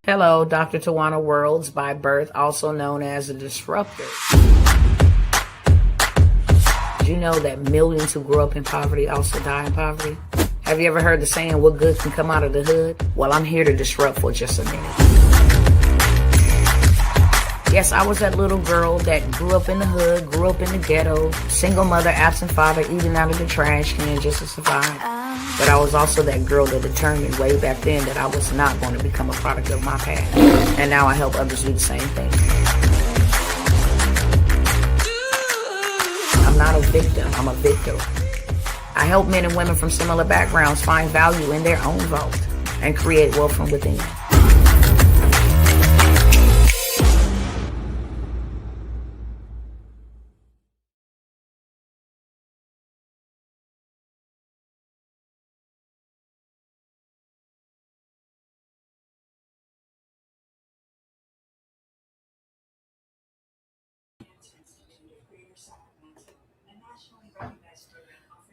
Hello, Dr. Tawana Worlds, by birth also known as a disruptor. Did you know that millions who grew up in poverty also die in poverty? Have you ever heard the saying, what good can come out of the hood? Well, I'm here to disrupt for just a minute. Yes, I was that little girl that grew up in the hood, grew up in the ghetto, single mother, absent father, eating out of the trash can just to survive. But I was also that girl that determined way back then that I was not going to become a product of my past. And now I help others do the same thing. I'm not a victim, I'm a victor. I help men and women from similar backgrounds find value in their own vault and create wealth from within.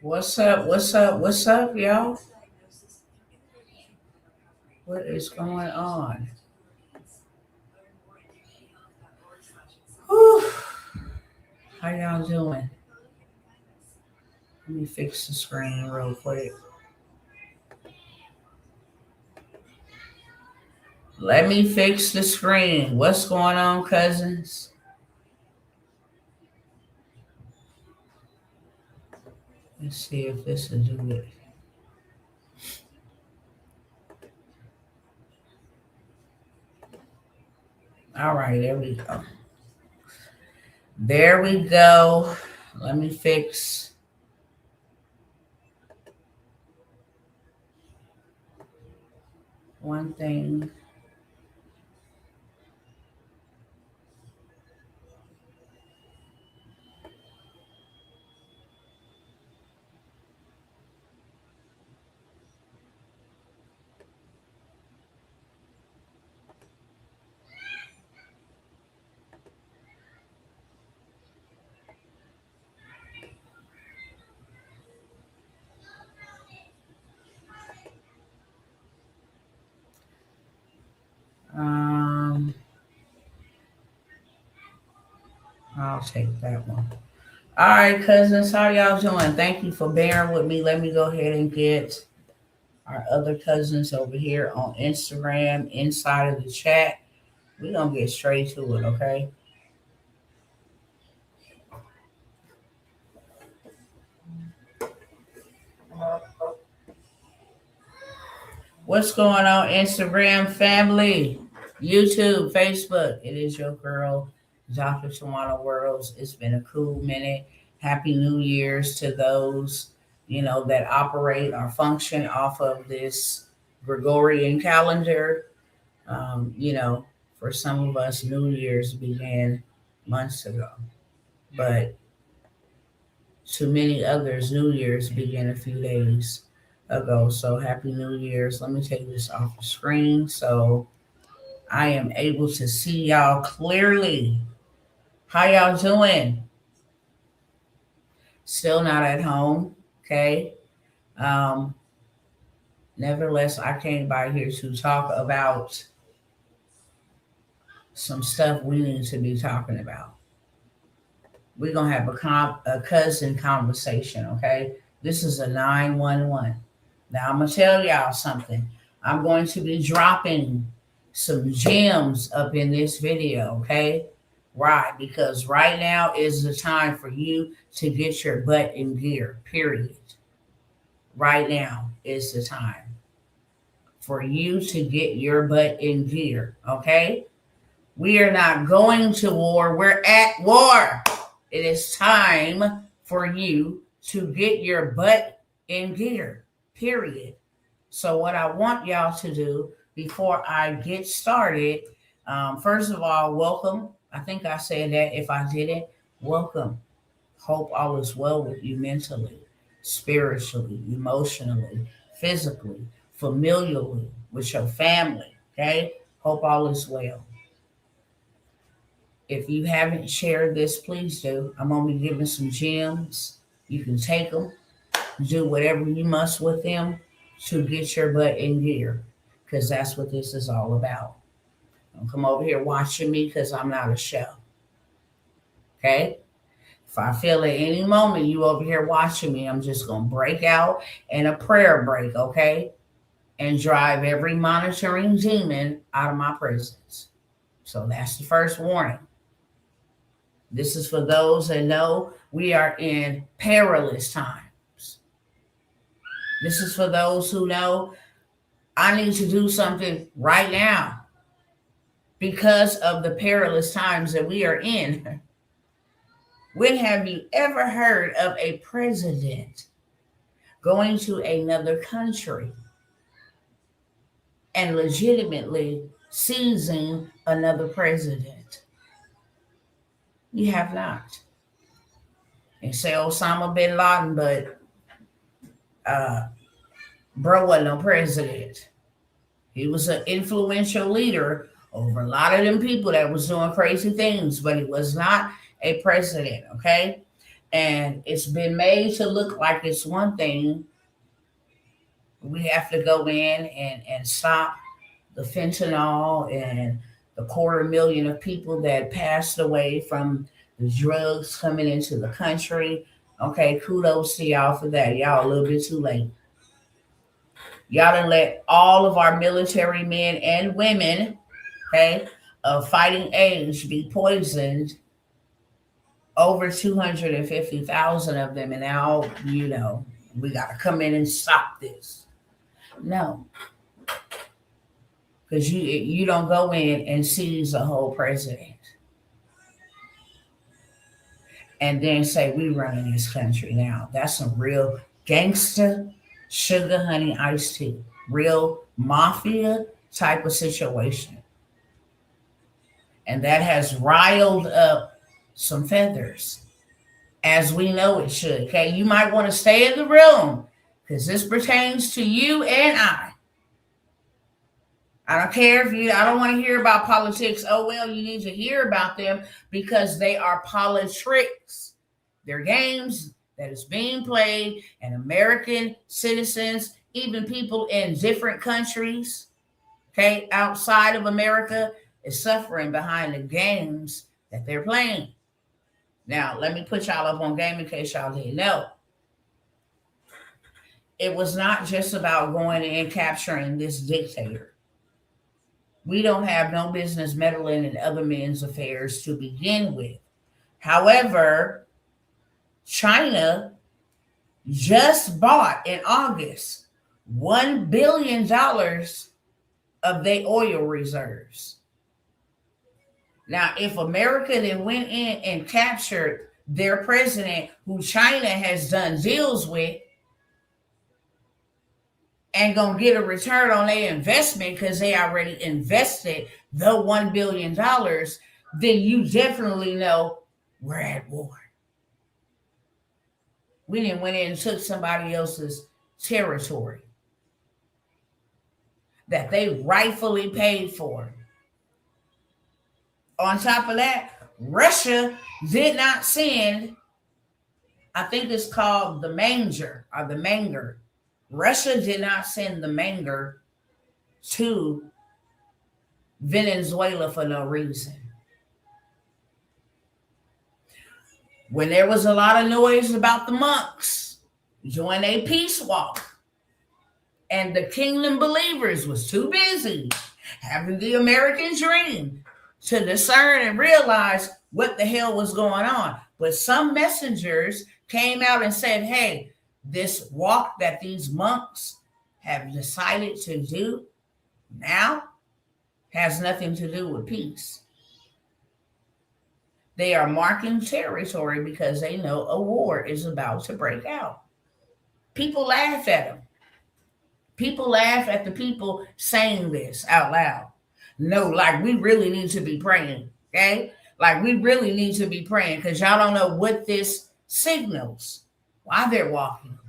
What's up, y'all? What is going on? Whew. How y'all doing? Let me fix the screen real quick. Let me fix the screen. What's going on, cousins? Let's see if this will do it. All right, there we go. There we go. Let me fix. One thing. I'll take that one. All right, cousins, how y'all doing? Thank you for bearing with me. Let me go ahead and get our other cousins over here on Instagram inside of the chat. We're going to get straight to it, okay? What's going on, Instagram family, YouTube, Facebook? It is your girl, Dr. Tawana Worlds. It's been a cool minute. Happy New Year's to those, that operate or function off of this Gregorian calendar. For some of us, New Year's began months ago, but to many others, New Year's began a few days ago. So happy New Year's. Let me take this off the screen so I am able to see y'all clearly. How y'all doing? Still not at home, okay? Nevertheless, I came by here to talk about some stuff we need to be talking about. We're going to have a cousin conversation, okay? This is a 911. Now, I'm going to tell y'all something. I'm going to be dropping some gems up in this video, okay? Right, because right now is the time for you to get your butt in gear, period. Right now is the time for you to get your butt in gear, okay? We are not going to war. We're at war. It is time for you to get your butt in gear, period. So what I want y'all to do before I get started, first of all, welcome. I think I said that. If I didn't, welcome. Hope all is well with you mentally, spiritually, emotionally, physically, familially, with your family, okay? Hope all is well. If you haven't shared this, please do. I'm going to be giving some gems. You can take them, do whatever you must with them to get your butt in gear, because that's what this is all about. Don't come over here watching me because I'm not a show. Okay? If I feel at any moment you over here watching me, I'm just going to break out in a prayer break, okay? And drive every monitoring demon out of my presence. So that's the first warning. This is for those that know we are in perilous times. This is for those who know I need to do something right now because of the perilous times that we are in. When have you ever heard of a president going to another country and legitimately seizing another president? You have not. They say Osama bin Laden, but bro wasn't no president. He was an influential leader over a lot of them people that was doing crazy things, but he was not a president, okay? And it's been made to look like it's one thing. We have to go in and stop the fentanyl and the 250,000 of people that passed away from the drugs coming into the country. Okay, kudos to y'all for that. Y'all a little bit too late. Y'all done let all of our military men and women, okay, of fighting age be poisoned. Over 250,000 of them, and now, we got to come in and stop this. No. Because you don't go in and seize a whole president and then say, we running this country now. That's some real gangster, sugar, honey, iced tea. Real mafia type of situation. And that has riled up some feathers, as we know it should. Okay, you might want to stay in the room because this pertains to you and I. I don't care I don't want to hear about politics. Oh, well, you need to hear about them because they are politics. They're games that is being played, and American citizens, even people in different countries, okay, outside of America, is suffering behind the games that they're playing. Now, let me put y'all up on game in case y'all didn't know. It was not just about going in and capturing this dictator. We don't have no business meddling in other men's affairs to begin with. However, China just bought in August $1 billion of their oil reserves. Now, if America then went in and captured their president, who China has done deals with, and gonna get a return on their investment because they already invested the $1 billion, then you definitely know we're at war. We didn't went in and took somebody else's territory that they rightfully paid for. On top of that, Russia did not send, I think it's called the Manger or the Manger. Russia did not send the Manger to Venezuela for no reason. When there was a lot of noise about the monks doing a peace walk, and the kingdom believers was too busy having the American dream to discern and realize what the hell was going on. But some messengers came out and said, hey, this walk that these monks have decided to do now has nothing to do with peace. They are marking territory because they know a war is about to break out. People laugh at them. People laugh at the people saying this out loud. No, like we really need to be praying, okay? Like we really need to be praying because y'all don't know what this signals while they're walking.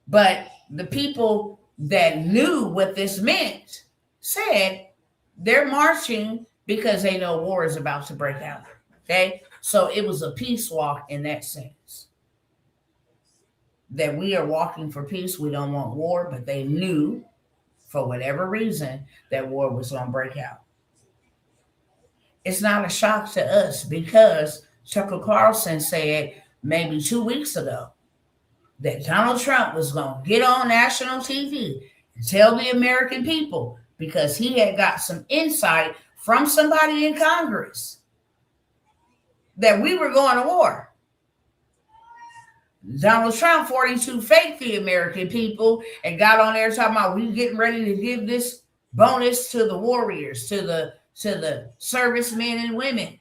But the people that knew what this meant said they're marching because they know war is about to break out, okay? So it was a peace walk in that sense. That we are walking for peace. We don't want war, but they knew for whatever reason, that war was going to break out. It's not a shock to us because Tucker Carlson said maybe 2 weeks ago that Donald Trump was going to get on national TV and tell the American people, because he had got some insight from somebody in Congress, that we were going to war. Donald Trump 42 faked the American people and got on there talking about we getting ready to give this bonus to the warriors, to the servicemen and women.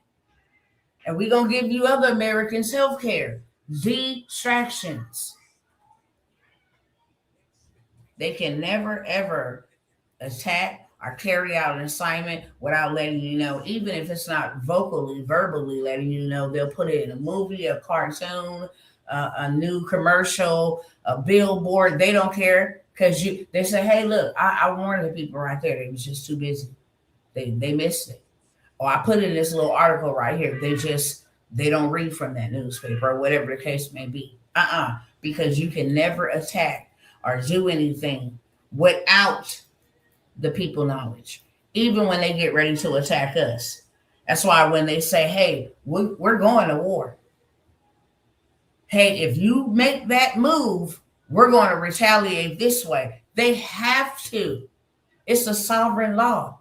And we're going to give you other Americans health care. Distractions. They can never, ever attack or carry out an assignment without letting you know, even if it's not verbally letting you know. They'll put it in a movie, a cartoon, a new commercial, a billboard. They don't care, because they say, hey, look, I warned the people right there. They was just too busy. They missed it. Or I put in this little article right here. They don't read from that newspaper, or whatever the case may be. Because you can never attack or do anything without the people knowledge, even when they get ready to attack us. That's why when they say, hey, we're going to war. Hey, if you make that move, we're going to retaliate this way. They have to. It's a sovereign law.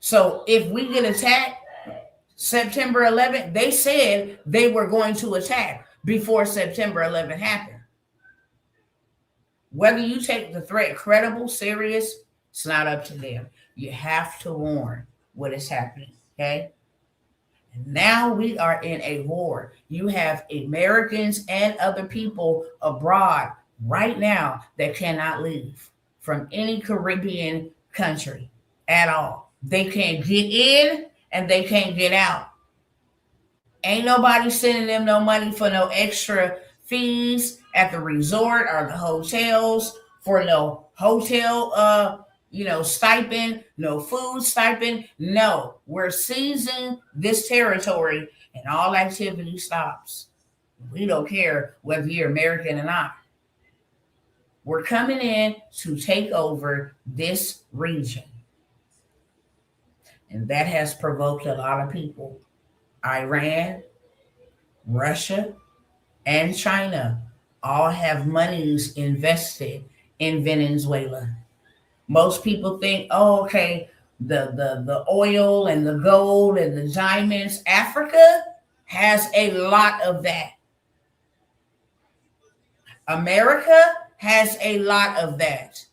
So if we get attacked September 11th, they said they were going to attack before September 11th happened. Whether you take the threat credible, serious, it's not up to them. You have to warn what is happening, okay? And now we are in a war. You have Americans and other people abroad right now that cannot leave from any Caribbean country at all. They can't get in and they can't get out. Ain't nobody sending them no money for no extra fees at the resort or the hotels, for no hotel stipend, no food stipend. No, we're seizing this territory and all activity stops. We don't care whether you're American or not. We're coming in to take over this region. And that has provoked a lot of people. Iran, Russia, and China all have monies invested in Venezuela. Most people think, oh, okay, the oil and the gold and the diamonds, Africa has a lot of that. America has a lot of that.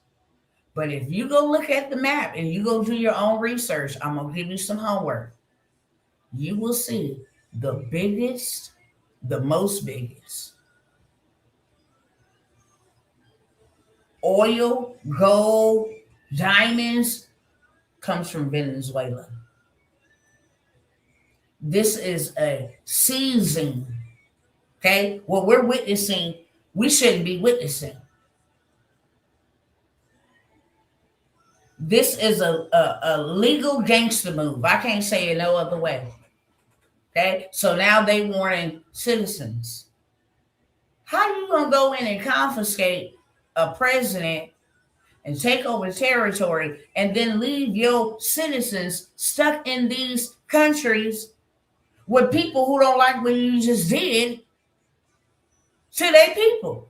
But if you go look at the map and you go do your own research, I'm going to give you some homework. You will see the most biggest oil, gold, diamonds comes from Venezuela. This is a seizing, okay? What we're witnessing, we shouldn't be witnessing. This is a legal gangster move. I can't say it no other way. Okay, so now they warning citizens. How you gonna go in and confiscate a president and take over territory and then leave your citizens stuck in these countries with people who don't like what you just did to their people?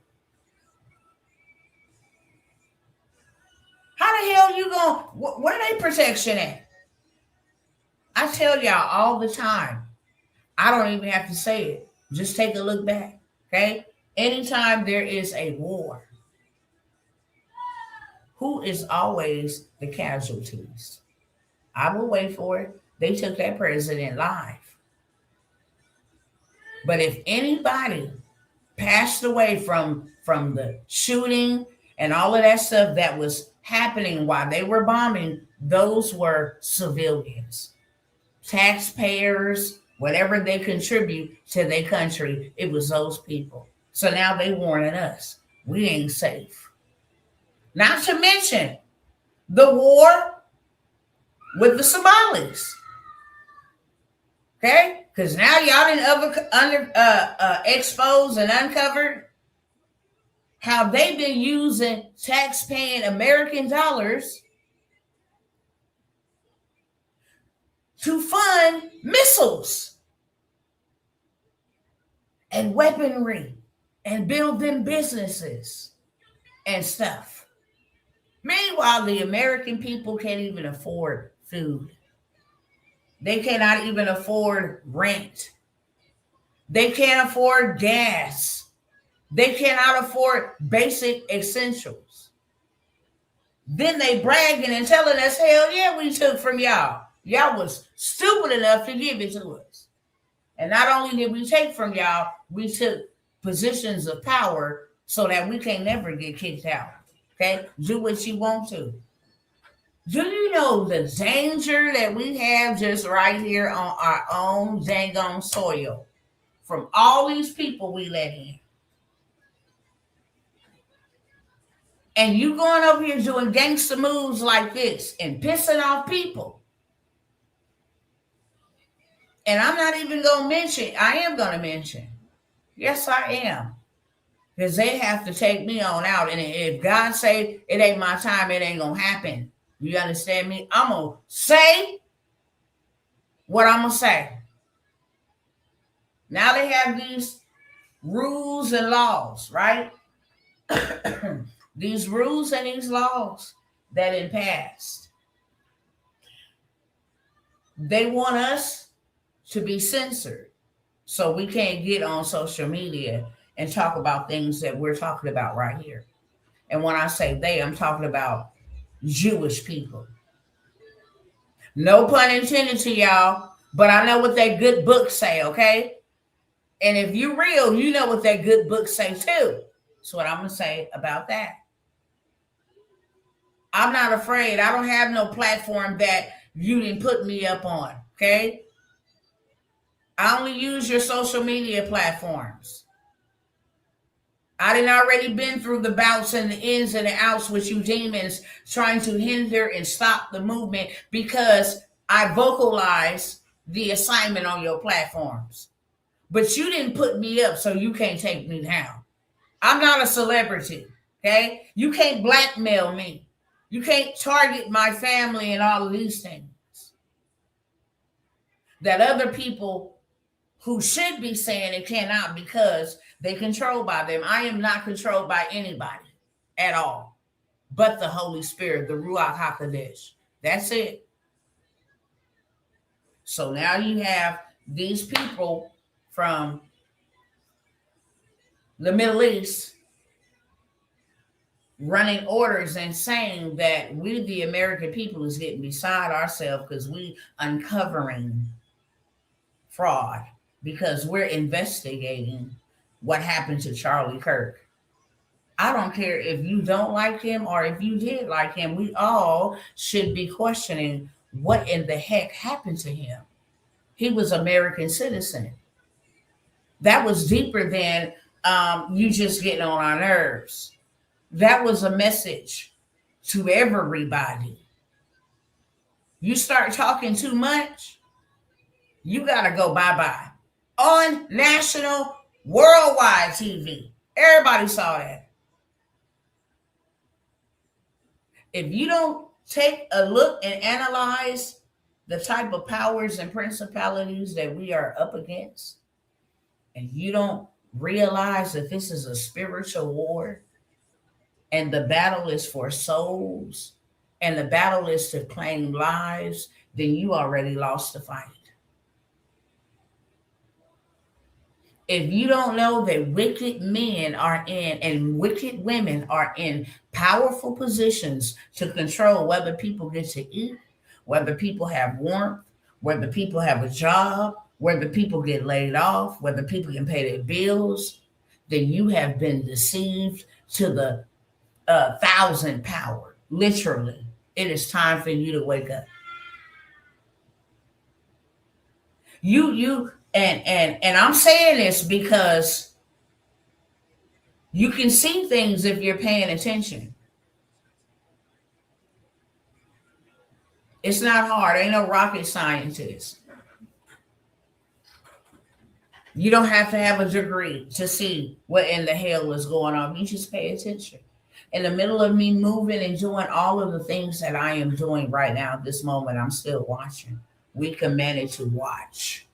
How the hell you gonna, where they protection at? I tell y'all all the time, I don't even have to say it. Just take a look back, okay? Anytime there is a war, who is always the casualties? I will wait for it. They took that president live. But if anybody passed away from the shooting and all of that stuff that was happening while they were bombing, those were civilians, taxpayers, whatever they contribute to their country, it was those people. So now they warning us, we ain't safe. Not to mention the war with the Somalis. Okay? Because now y'all didn't exposed and uncovered how they've been using tax-paying American dollars to fund missiles and weaponry and build them businesses and stuff. Meanwhile, the American people can't even afford food. They cannot even afford rent. They can't afford gas. They cannot afford basic essentials. Then they bragging and telling us, hell yeah, we took from y'all. Y'all was stupid enough to give it to us. And not only did we take from y'all, we took positions of power so that we can never get kicked out. Okay? Do what you want to. Do you know the danger that we have just right here on our own dang on soil from all these people we let in? And you going over here doing gangster moves like this and pissing off people. And I'm not even going to mention, I am going to mention. Yes, I am. Because they have to take me on out. And if God say it ain't my time, it ain't going to happen. You understand me? I'm going to say what I'm going to say. Now they have these rules and laws, right? These rules and these laws that in past. They want us to be censored. So we can't get on social media and talk about things that we're talking about right here. And when I say they, I'm talking about Jewish people. No pun intended to y'all, but I know what that good book say, okay? And if you're real, you know what that good book say too. That's what I'm going to say about that. I'm not afraid. I don't have no platform that you didn't put me up on, okay? I only use your social media platforms. I done already been through the bouts and the ins and the outs with you demons trying to hinder and stop the movement because I vocalize the assignment on your platforms. But you didn't put me up, so you can't take me down. I'm not a celebrity, okay? You can't blackmail me. You can't target my family and all of these things that other people who should be saying it cannot because they controlled by them. I am not controlled by anybody at all, but the Holy Spirit, the Ruach HaKodesh. That's it. So now you have these people from the Middle East running orders and saying that we, the American people, is getting beside ourselves because we uncovering fraud because we're investigating what happened to Charlie Kirk. I don't care if you don't like him or if you did like him. We all should be questioning what in the heck happened to him. He was American citizen. That was deeper than you just getting on our nerves. That was a message to everybody. You start talking too much, you got to go bye-bye. On national, worldwide TV. Everybody saw that. If you don't take a look and analyze the type of powers and principalities that we are up against, and you don't realize that this is a spiritual war, and the battle is for souls, and the battle is to claim lives, then you already lost the fight. If you don't know that wicked men are in and wicked women are in powerful positions to control whether people get to eat, whether people have warmth, whether people have a job, whether people get laid off, whether people can pay their bills, then you have been deceived to the 1,000 power. Literally, it is time for you to wake up. And I'm saying this because you can see things if you're paying attention. It's not hard. Ain't no rocket scientist. You don't have to have a degree to see what in the hell is going on. You just pay attention. In the middle of me moving and doing all of the things that I am doing right now, at this moment, I'm still watching. We commanded to watch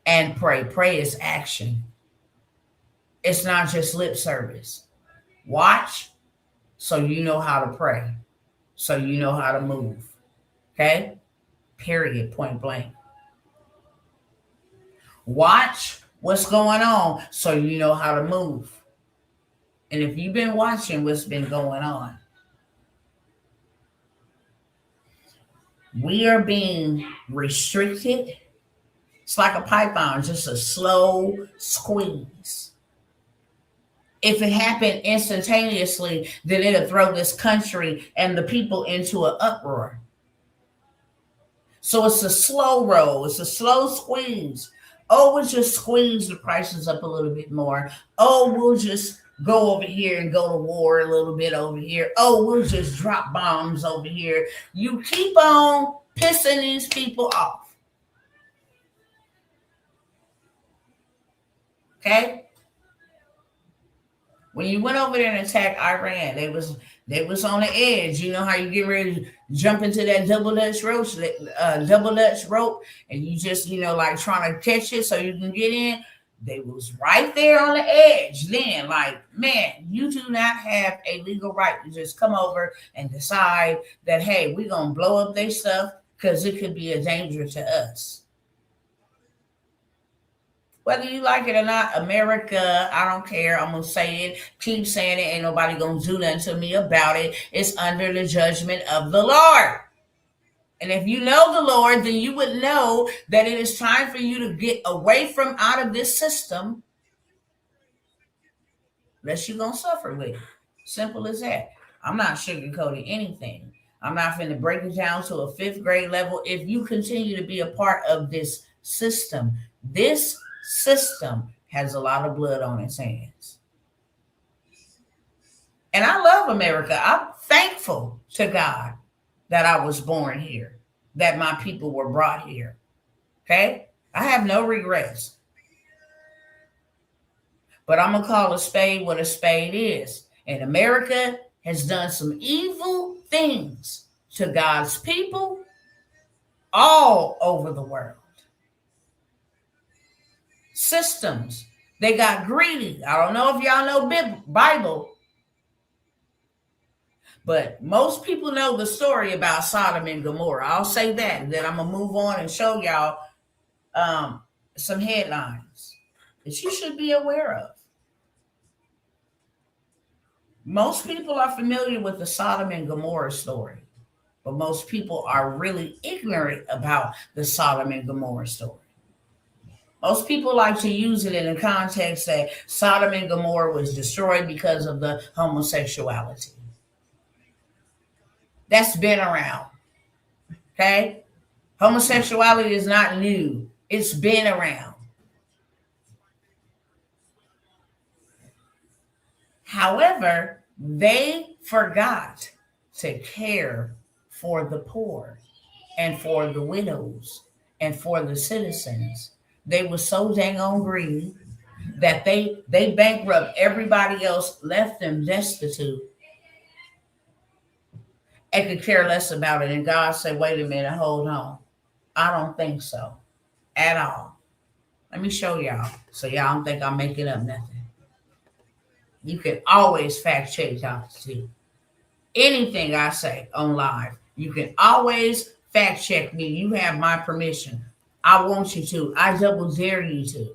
and pray. Pray is action. It's not just lip service. Watch so you know how to pray, so you know how to move. Okay? Period, point blank. Watch what's going on so you know how to move. And if you've been watching what's been going on, we are being restricted. It's like a python, just a slow squeeze. If it happened instantaneously, then it'll throw this country and the people into an uproar. So it's a slow roll, it's a slow squeeze. Oh, we'll just squeeze the prices up a little bit more. Oh, we'll just go over here and go to war a little bit over here. Oh, we'll just drop bombs over here. You keep on pissing these people off. Okay? When you went over there and attacked Iran, they was on the edge. You know how you get ready to jump into that double dutch rope, and you just like trying to catch it so you can get in. They was right there on the edge. Then, like, man, you do not have a legal right to just come over and decide that, hey, we're gonna blow up their stuff because it could be a danger to us. Whether you like it or not, America, I don't care. I'm going to say it. Keep saying it. Ain't nobody going to do nothing to me about it. It's under the judgment of the Lord. And if you know the Lord, then you would know that it is time for you to get away from out of this system, unless you're going to suffer with it. Simple as that. I'm not sugarcoating anything. I'm not finna to break it down to a 5th grade level. If you continue to be a part of this system has a lot of blood on its hands. And I love America. I'm thankful to God that I was born here, that my people were brought here. Okay? I have no regrets. But I'm going to call a spade what a spade is. And America has done some evil things to God's people all over the world. Systems. They got greedy. I don't know if y'all know Bible, but most people know the story about Sodom and Gomorrah. I'll say that, and then I'm going to move on and show y'all some headlines that you should be aware of. Most people are familiar with the Sodom and Gomorrah story, but most people are really ignorant about the Sodom and Gomorrah story. Most people like to use it in the context that Sodom and Gomorrah was destroyed because of the homosexuality. That's been around. Okay? Homosexuality is not new. It's been around. However, they forgot to care for the poor and for the widows and for the citizens. They were so dang on greedy that they bankrupt everybody else, left them destitute, and could care less about it. And God said, wait a minute, hold on. I don't think so at all. Let me show y'all so y'all don't think I'm making up nothing. You can always fact check Dr. T. Anything I say on live, you can always fact check me. You have my permission. I want you to. I double dare you to.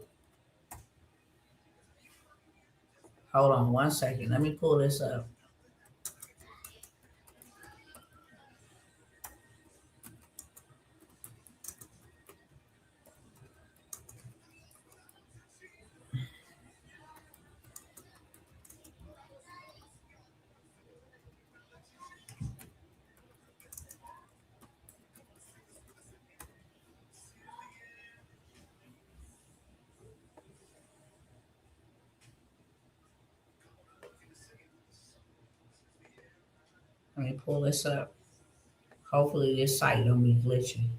Hold on one second. Let me pull this up. Let me pull this up. Hopefully this site don't be glitching.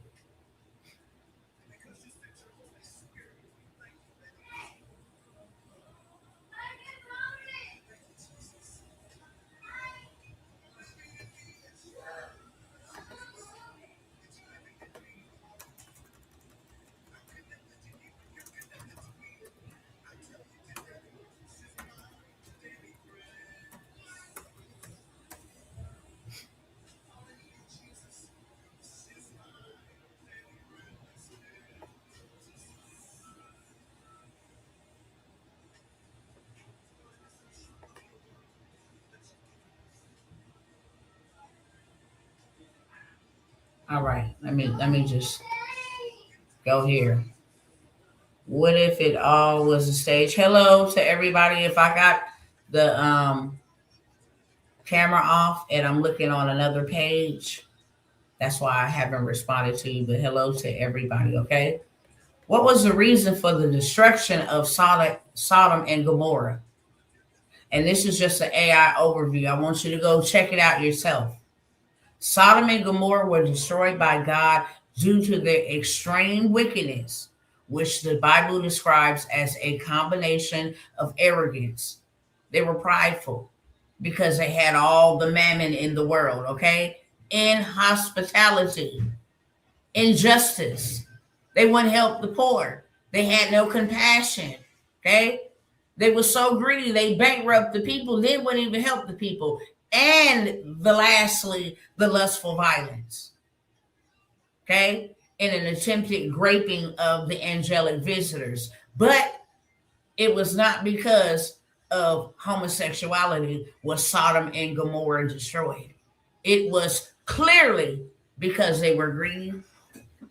All right, let me just go here. What if it all was a stage? Hello to everybody. If I got the camera off and I'm looking on another page, that's why I haven't responded to you. But hello to everybody, okay? What was the reason for the destruction of Sodom and Gomorrah? And this is just an AI overview. I want you to go check it out yourself. Sodom and Gomorrah were destroyed by God due to their extreme wickedness, which the Bible describes as a combination of arrogance. They were prideful because they had all the mammon in the world, okay? Inhospitality, injustice. They wouldn't help the poor. They had no compassion, okay? They were so greedy, they bankrupt the people, they wouldn't even help the people. And lastly, the lustful violence, okay? In an attempted graping of the angelic visitors. But it was not because of homosexuality was Sodom and Gomorrah destroyed. It was clearly because they were greedy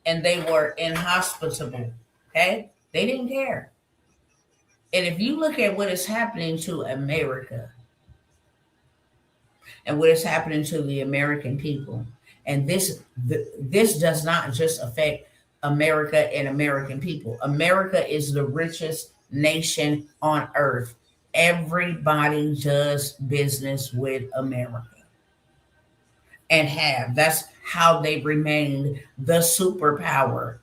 and they were inhospitable, okay? They didn't care. And if you look at what is happening to America and what is happening to the American people, and this does not just affect America and American people. America is the richest nation on earth. Everybody does business with America and have. That's how they remained the superpower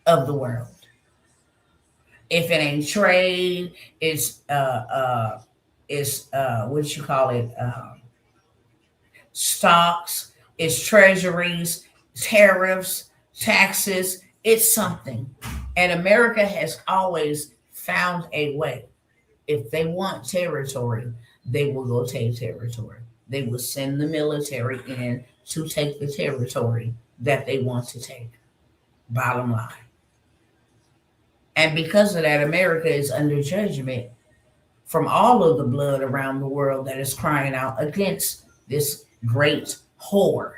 of the world. If it ain't trade, it's what you call it, stocks, it's treasuries, tariffs, taxes, it's something. And America has always found a way. If they want territory, they will go take territory. They will send the military in to take the territory that they want to take. Bottom line. And because of that, America is under judgment from all of the blood around the world that is crying out against this great whore,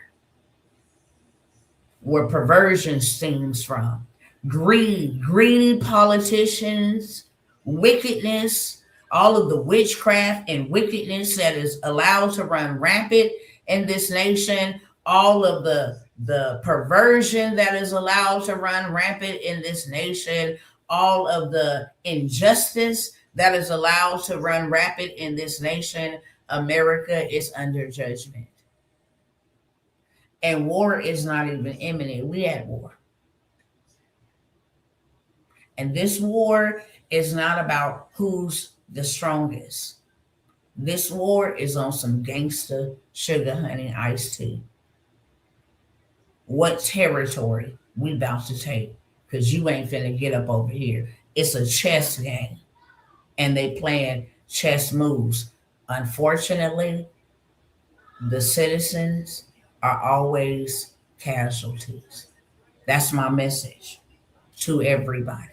where perversion stems from. Greed, greedy politicians, wickedness, all of the witchcraft and wickedness that is allowed to run rampant in this nation, all of the perversion that is allowed to run rampant in this nation, all of the injustice that is allowed to run rampant in this nation, America is under judgment. And war is not even imminent. We at war. And this war is not about who's the strongest. This war is on some gangster sugar honey iced tea. What territory we about to take? Because you ain't finna get up over here. It's a chess game. And they playing chess moves. Unfortunately, the citizens are always casualties. That's my message to everybody.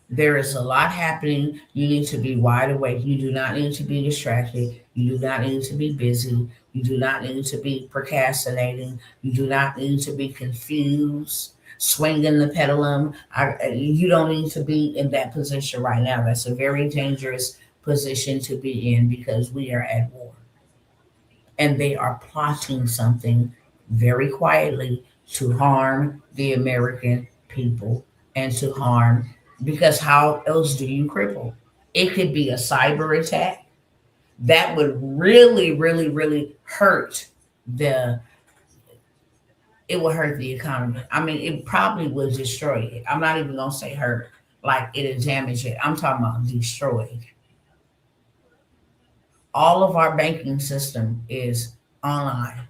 There is a lot happening. You need to be wide awake. You do not need to be distracted. You do not need to be busy. You do not need to be procrastinating. You do not need to be confused, swinging the pendulum. You don't need to be in that position right now. That's a very dangerous position to be in because we are at war. And they are plotting something very quietly to harm the American people and to harm, because how else do you cripple? It could be a cyber attack that would really, really, really hurt the it will hurt the economy. I mean, it probably will destroy it. I'm not even gonna say hurt, like it'll damage it. I'm talking about destroyed. All of our banking system is online.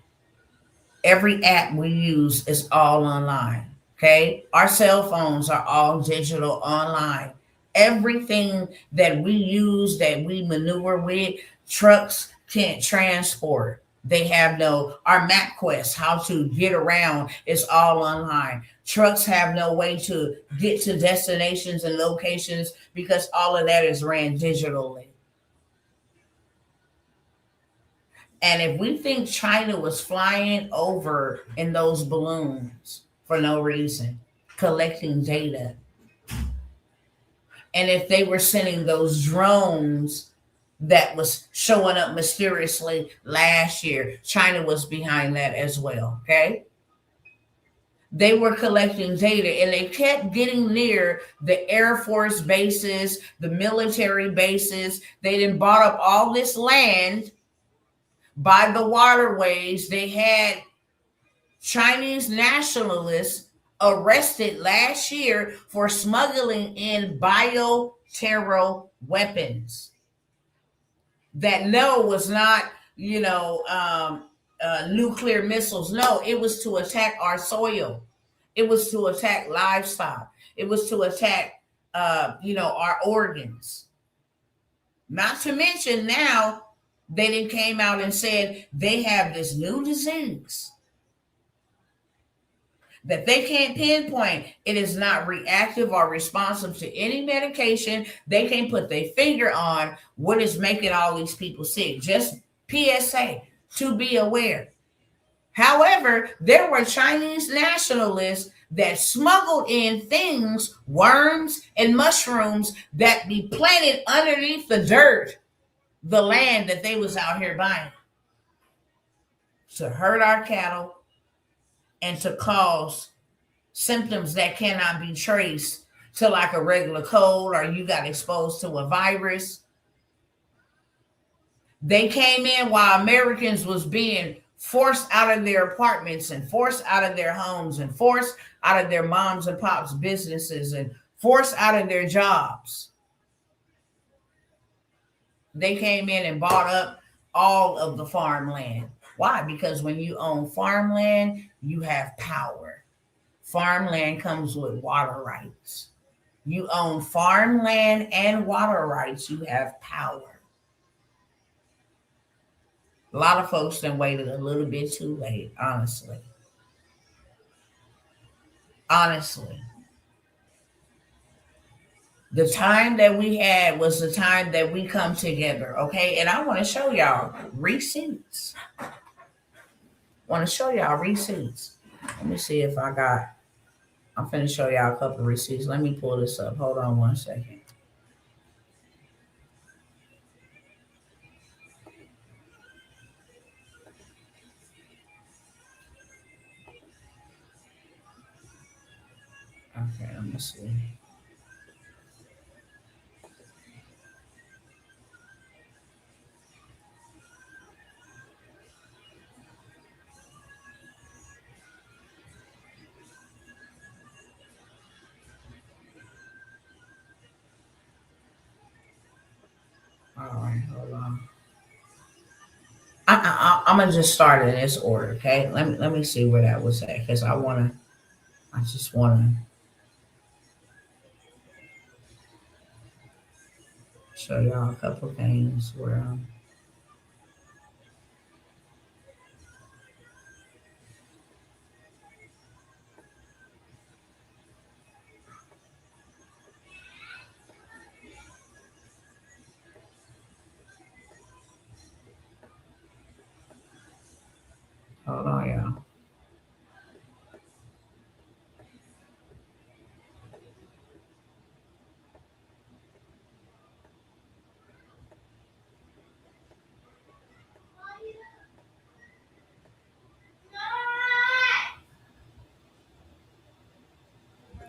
Every app we use is all online. Okay. Our cell phones are all digital online. Everything that we use, that we maneuver with, trucks can't transport. They have no, our MapQuest, how to get around, is all online. Trucks have no way to get to destinations and locations because all of that is ran digitally. And if we think China was flying over in those balloons for no reason, collecting data, and if they were sending those drones that was showing up mysteriously last year, China was behind that as well. Okay. They were collecting data and they kept getting near the Air Force bases, the military bases. They done bought up all this land by the waterways. They had Chinese nationalists arrested last year for smuggling in bioterror weapons that was not, nuclear missiles. No, it was to attack our soil. It was to attack livestock. It was to attack, our organs. Not to mention now they then came out and said they have this new disease that they can't pinpoint. It is not reactive or responsive to any medication. They can't put their finger on what is making all these people sick. Just PSA, to be aware. However, there were Chinese nationalists that smuggled in things, worms and mushrooms that be planted underneath the dirt, the land that they was out here buying, to hurt our cattle and to cause symptoms that cannot be traced to like a regular cold, or you got exposed to a virus. They came in while Americans was being forced out of their apartments and forced out of their homes and forced out of their moms and pops' businesses and forced out of their jobs. They came in and bought up all of the farmland. Why? Because when you own farmland, you have power. Farmland comes with water rights. You own farmland and water rights, you have power. A lot of folks then waited a little bit too late, honestly. Honestly. The time that we had was the time that we come together, okay? And I want to show y'all receipts. Want to show y'all receipts. Let me see if I'm finna show y'all a couple of receipts. Let me pull this up. Hold on one second. Okay, let me see. All right, hold on. I'm gonna just start in this order, okay? Let me see where that was at, because I just wanna show y'all a couple things where hold on, y'all.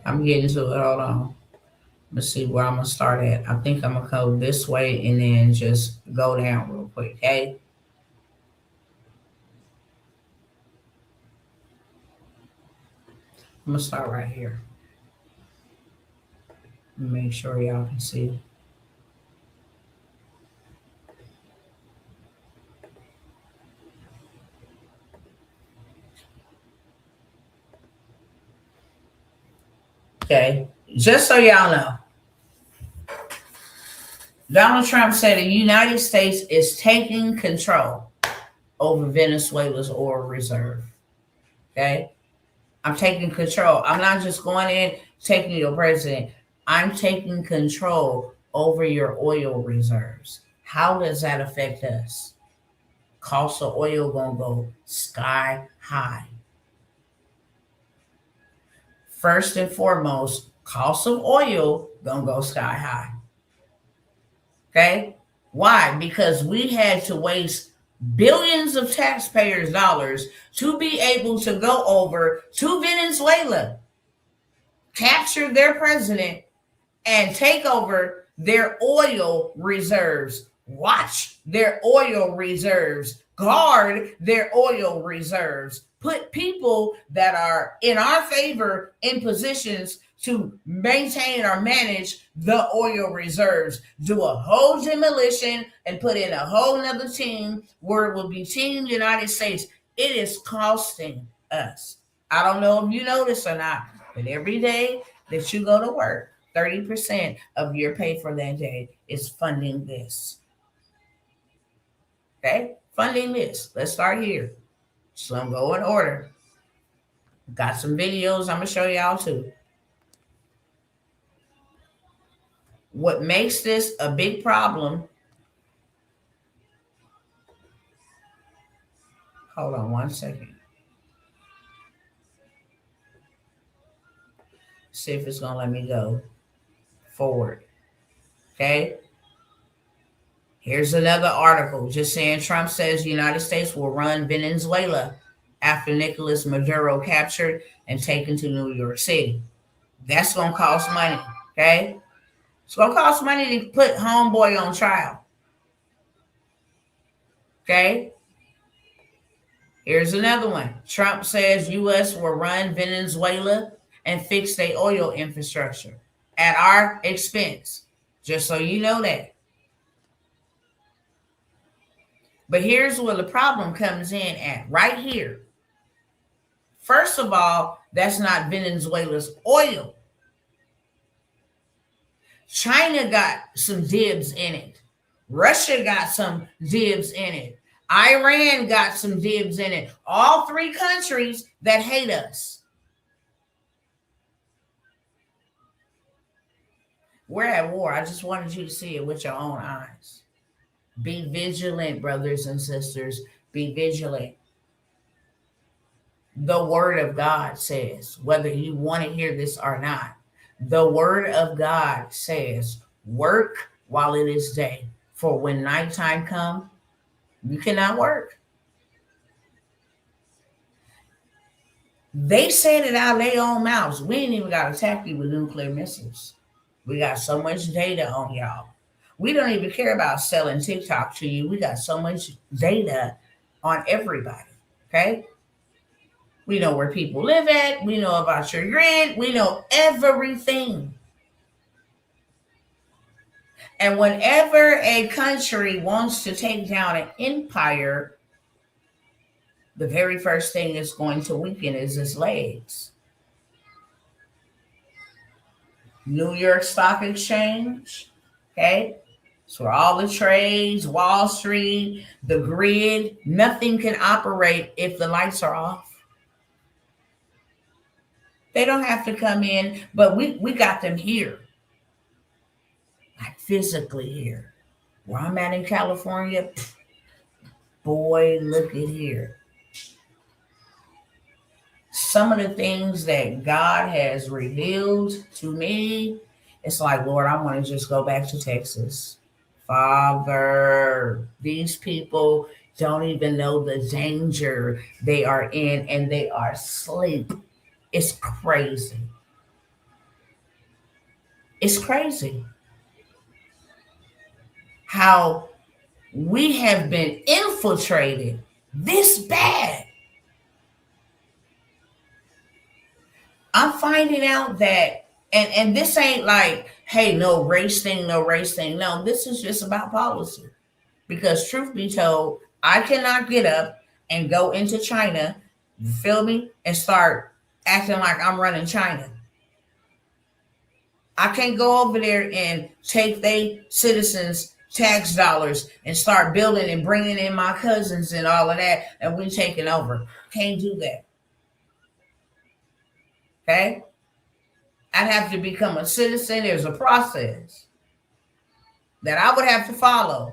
I'm getting to it. Hold on. Let's see where I'm gonna start at. I think I'm gonna go this way and then just go down real quick, okay? I'm gonna start right here. Make sure y'all can see. Okay, just so y'all know, Donald Trump said the United States is taking control over Venezuela's oil reserve. Okay, I'm taking control. I'm not just going in taking your president. I'm taking control over your oil reserves. How does that affect us? cost of oil gonna go sky high. First and foremost, cost of oil gonna go sky high. Okay? Why? Because we had to waste billions of taxpayers' dollars to be able to go over to Venezuela, capture their president, and take over their oil reserves. Watch their oil reserves, guard their oil reserves, put people that are in our favor in positions to maintain or manage the oil reserves, do a whole demolition and put in a whole nother team where it will be Team United States. It is costing us. I don't know if you know this or not, but every day that you go to work, 30% of your pay for that day is funding this. Okay? Funding this. Let's start here. So I'm going to go in order. Got some videos I'm going to show y'all too. What makes this a big problem? Hold on one second. See if it's going to let me go forward. Okay? Here's another article just saying Trump says the United States will run Venezuela after Nicolas Maduro captured and taken to New York City. That's going to cost money, okay? It's going to cost money to put homeboy on trial. Okay? Here's another one. Trump says U.S. will run Venezuela and fix their oil infrastructure at our expense. Just so you know that. But here's where the problem comes in at, right here. First of all, that's not Venezuela's oil. China got some dibs in it. Russia got some dibs in it. Iran got some dibs in it. All three countries that hate us. We're at war. I just wanted you to see it with your own eyes. Be vigilant, brothers and sisters. Be vigilant. The word of God says, whether you want to hear this or not, the word of God says, work while it is day. For when nighttime comes, you cannot work. They said it out of their own mouths. We ain't even got to attack you with nuclear missiles. We got so much data on y'all. We don't even care about selling TikTok to you. We got so much data on everybody, okay? We know where people live at. We know about your rent. We know everything. And whenever a country wants to take down an empire, the very first thing it's going to weaken is its legs. New York Stock Exchange, okay? So where all the trades, Wall Street, the grid, nothing can operate if the lights are off. They don't have to come in, but we got them here. Like physically here. Where I'm at in California, boy, look at here. Some of the things that God has revealed to me, it's like, Lord, I want to just go back to Texas. Father, these people don't even know the danger they are in, and they are asleep. It's crazy. It's crazy how we have been infiltrated this bad. I'm finding out that, and this ain't like, hey, no race thing. No, this is just about policy. Because truth be told, I cannot get up and go into China, you feel me, and start acting like I'm running China. I can't go over there and take they citizens' tax dollars and start building and bringing in my cousins and all of that, and we taking over. Can't do that. Okay? I'd have to become a citizen. There's a process that I would have to follow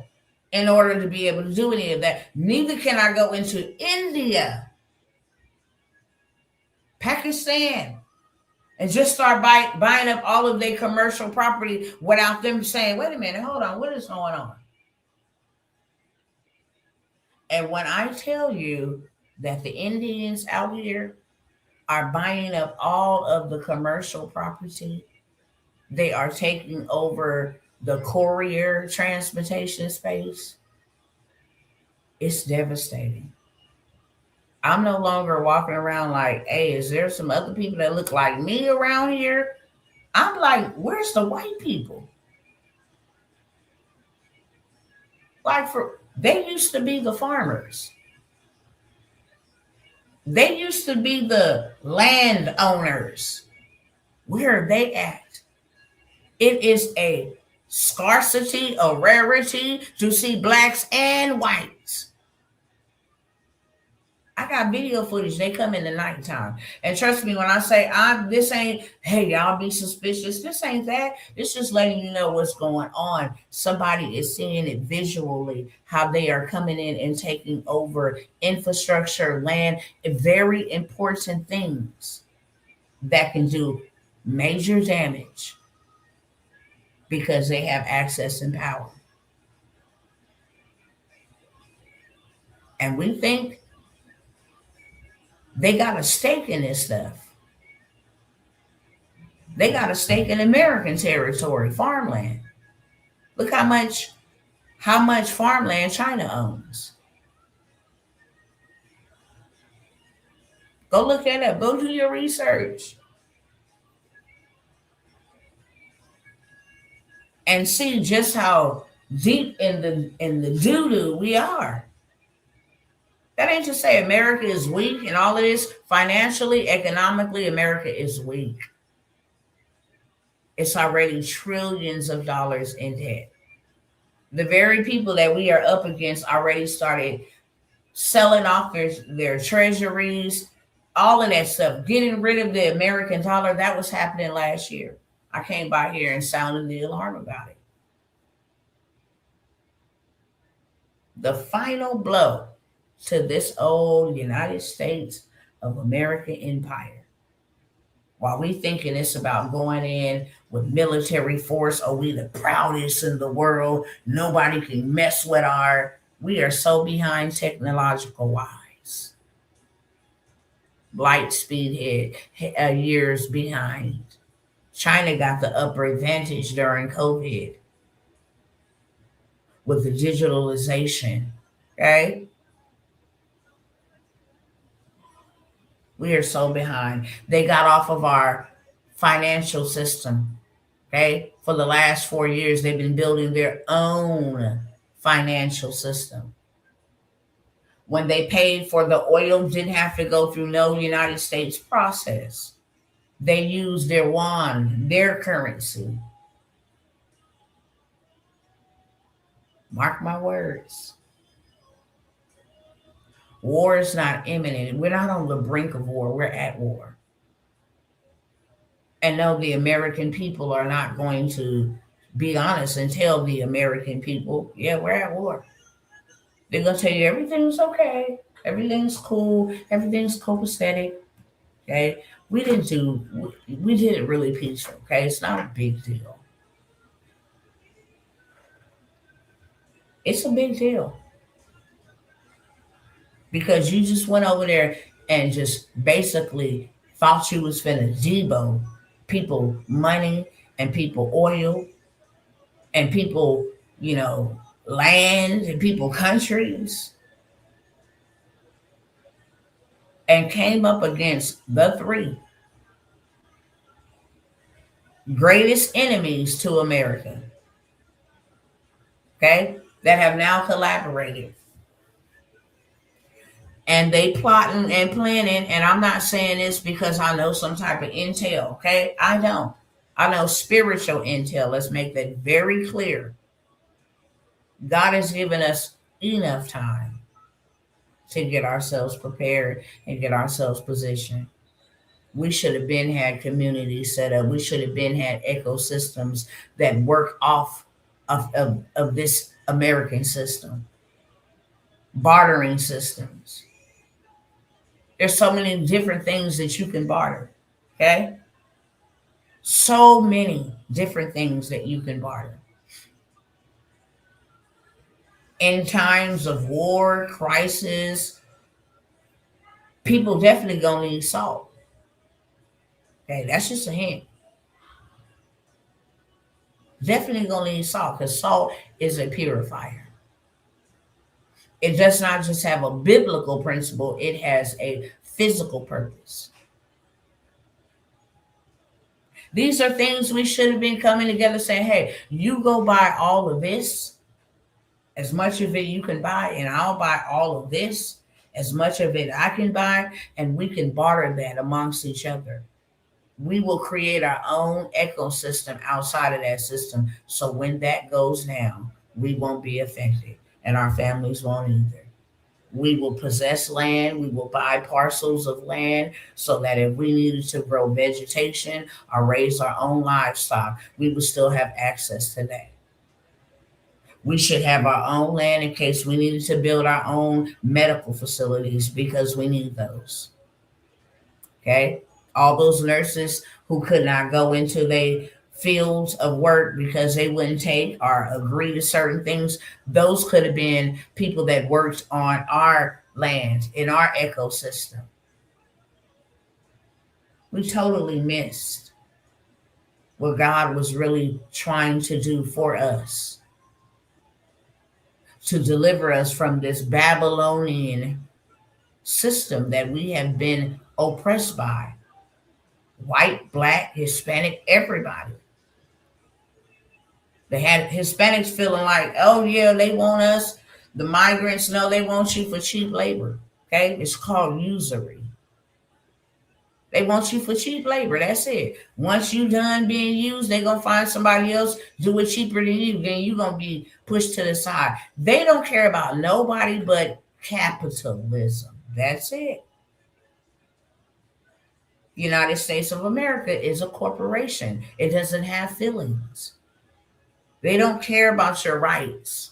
in order to be able to do any of that. Neither can I go into India, Pakistan, and just start buying up all of their commercial property without them saying, wait a minute, hold on, what is going on? And when I tell you that the Indians out here are buying up all of the commercial property, they are taking over the courier transportation space, it's devastating. I'm no longer walking around like, hey, is there some other people that look like me around here? I'm like, where's the white people? Like, they used to be the farmers. They used to be the landowners. Where are they at? It is a scarcity, a rarity to see blacks and whites. I got video footage. They come in the nighttime. And trust me, when I say this ain't, hey, y'all be suspicious. This ain't that. It's just letting you know what's going on. Somebody is seeing it visually, how they are coming in and taking over infrastructure, land, very important things that can do major damage because they have access and power. And we think they got a stake in this stuff. They got a stake in American territory, farmland. Look how much farmland China owns. Go look that up. Go do your research. And see just how deep in the doo-doo we are. That ain't to say America is weak and all of this. Financially, economically, America is weak. It's already trillions of dollars in debt. The very people that we are up against already started selling off their treasuries, all of that stuff, getting rid of the American dollar. That was happening last year. I came by here and sounded the alarm about it. The final blow to this old United States of America empire. While we thinking it's about going in with military force, oh, we the proudest in the world, nobody can mess with we are so behind technological wise. Light speed years behind. China got the upper advantage during COVID with the digitalization, okay? We are so behind. They got off of our financial system, okay? For the last 4 years, they've been building their own financial system. When they paid for the oil, didn't have to go through no United States process. They used their yuan, their currency. Mark my words. War is not imminent. We're not on the brink of war. We're at war. And no, the American people are not going to be honest and tell the American people, yeah, we're at war. They're going to tell you everything's okay. Everything's cool. Everything's copacetic. Okay. We did it really peaceful. Okay. It's not a big deal. It's a big deal. Because you just went over there and just basically thought you was finna debo people money and people oil and people, land and people countries, and came up against the three greatest enemies to America, okay, that have now collaborated. And they plotting and planning, and I'm not saying this because I know some type of intel, okay? I don't. I know spiritual intel. Let's make that very clear. God has given us enough time to get ourselves prepared and get ourselves positioned. We should have been had communities set up. We should have been had ecosystems that work off of this American system, bartering systems. There's so many different things that you can barter. Okay? So many different things that you can barter. In times of war, crisis, people definitely gonna need salt. Okay, that's just a hint. Definitely gonna need salt because salt is a purifier. It does not just have a biblical principle, it has a physical purpose. These are things we should have been coming together saying, hey, you go buy all of this, as much of it you can buy, and I'll buy all of this, as much of it I can buy, and we can barter that amongst each other. We will create our own ecosystem outside of that system. So when that goes down, we won't be affected, and our families won't either. We will possess land. We will buy parcels of land so that if we needed to grow vegetation or raise our own livestock, we would still have access to that. We should have our own land in case we needed to build our own medical facilities because we need those. Okay? All those nurses who could not go into their fields of work because they wouldn't take or agree to certain things, those could have been people that worked on our land, in our ecosystem. We totally missed what God was really trying to do for us, to deliver us from this Babylonian system that we have been oppressed by. White, black, Hispanic, everybody. They had Hispanics feeling like, oh yeah, they want us. The migrants, no, they want you for cheap labor. Okay, it's called usury. They want you for cheap labor. That's it. Once you done being used, they're gonna find somebody else do it cheaper than you. Then you're gonna be pushed to the side. They don't care about nobody but capitalism. That's it. United States of America is a corporation. It doesn't have feelings. They don't care about your rights.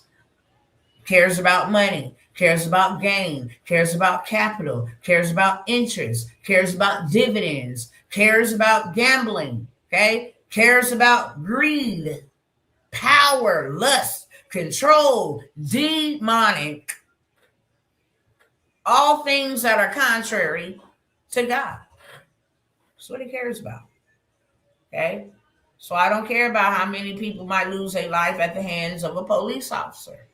Cares about money, cares about gain, cares about capital, cares about interest, cares about dividends, cares about gambling, okay? Cares about greed, power, lust, control, demonic, all things that are contrary to God. That's what he cares about. Okay? So I don't care about how many people might lose their life at the hands of a police officer.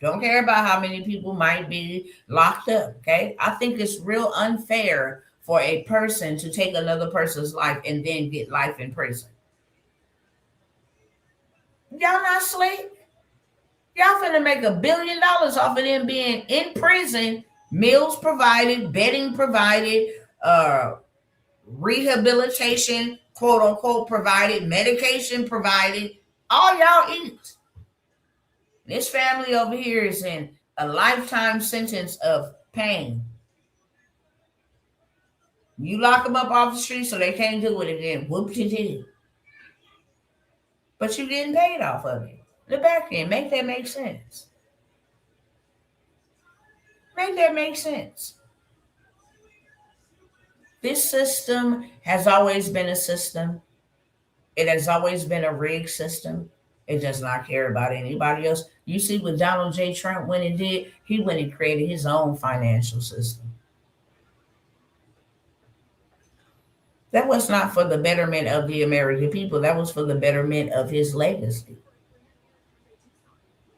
Don't care about how many people might be locked up. Okay? I think it's real unfair for a person to take another person's life and then get life in prison. Y'all not sleep. Y'all finna make $1 billion off of them being in prison, meals provided, bedding provided, rehabilitation, quote unquote, provided, medication provided. All y'all eat. This family over here is in a lifetime sentence of pain. You lock them up off the street so they can't do it again. Whoop-de-doo. But you getting paid off of it. The back end, make that make sense. Make that make sense. This system has always been a system. It has always been a rigged system. It does not care about anybody else. You see what Donald J. Trump went and did? He went and created his own financial system. That was not for the betterment of the American people. That was for the betterment of his legacy.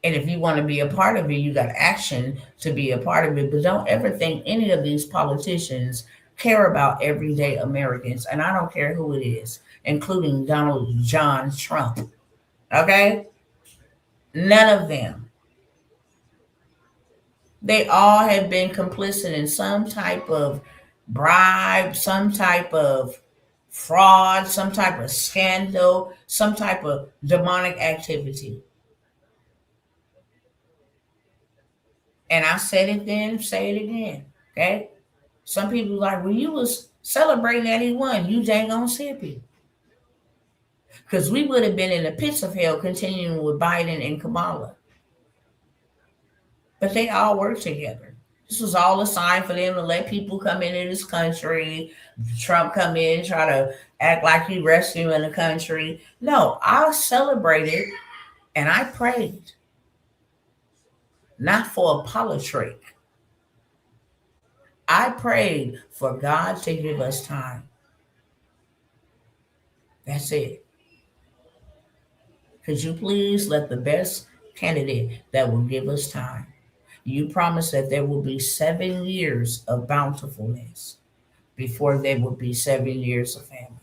And if you want to be a part of it, you got action to be a part of it. But don't ever think any of these politicians care about everyday Americans. And I don't care who it is, including Donald John Trump. Okay? None of them. They all have been complicit in some type of bribe, some type of fraud, some type of scandal, some type of demonic activity. And I said it then, say it again. Okay? Some people like, well, you was celebrating that he won. You dang on sippy. Because we would have been in the pits of hell continuing with Biden and Kamala. But they all work together. This was all a sign for them to let people come into this country. Trump come in, try to act like he rescuing the country. No, I celebrated and I prayed, not for a politic. I prayed for God to give us time. That's it. Could you please let the best candidate that will give us time? You promised that there will be 7 years of bountifulness before there will be 7 years of famine.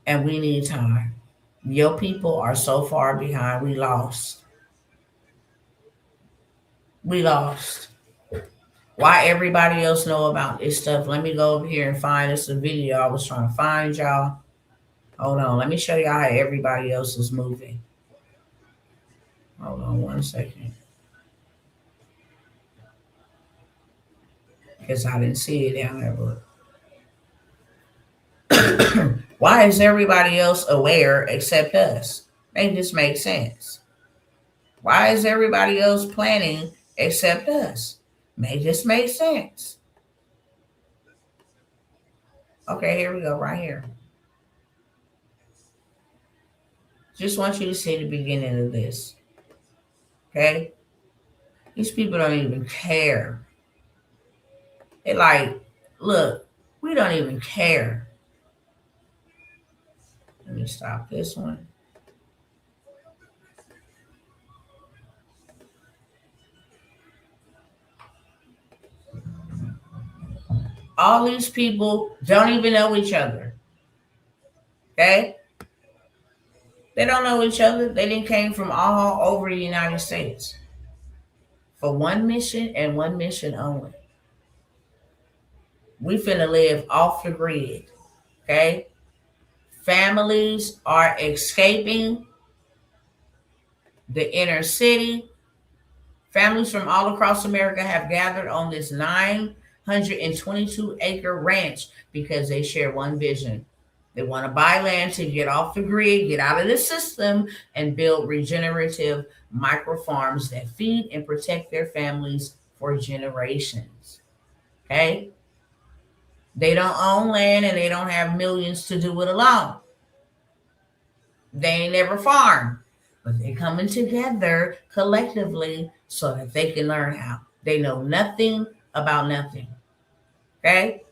And we need time. Your people are so far behind. We lost. We lost. Why everybody else know about this stuff? Let me go over here and find this a video I was trying to find y'all. Hold on. Let me show y'all how everybody else is moving. Hold on 1 second. Because I didn't see it down there. But why is everybody else aware except us? Make this make sense. Why is everybody else planning except us? Make this make sense. Okay, here we go, right here. Just want you to see the beginning of this. Okay? These people don't even care. They're like, look, we don't even care. Let me stop this one. All these people don't even know each other. Okay? They don't know each other. They didn't came from all over the United States for one mission and one mission only. We finna live off the grid. Okay? Families are escaping the inner city. Families from all across America have gathered on this 922-acre ranch because they share one vision. They want to buy land to get off the grid, get out of the system, and build regenerative micro farms that feed and protect their families for generations. Okay? They don't own land and they don't have millions to do it alone. They ain't never farmed, but they're coming together collectively so that they can learn how. They know nothing about nothing. Okay?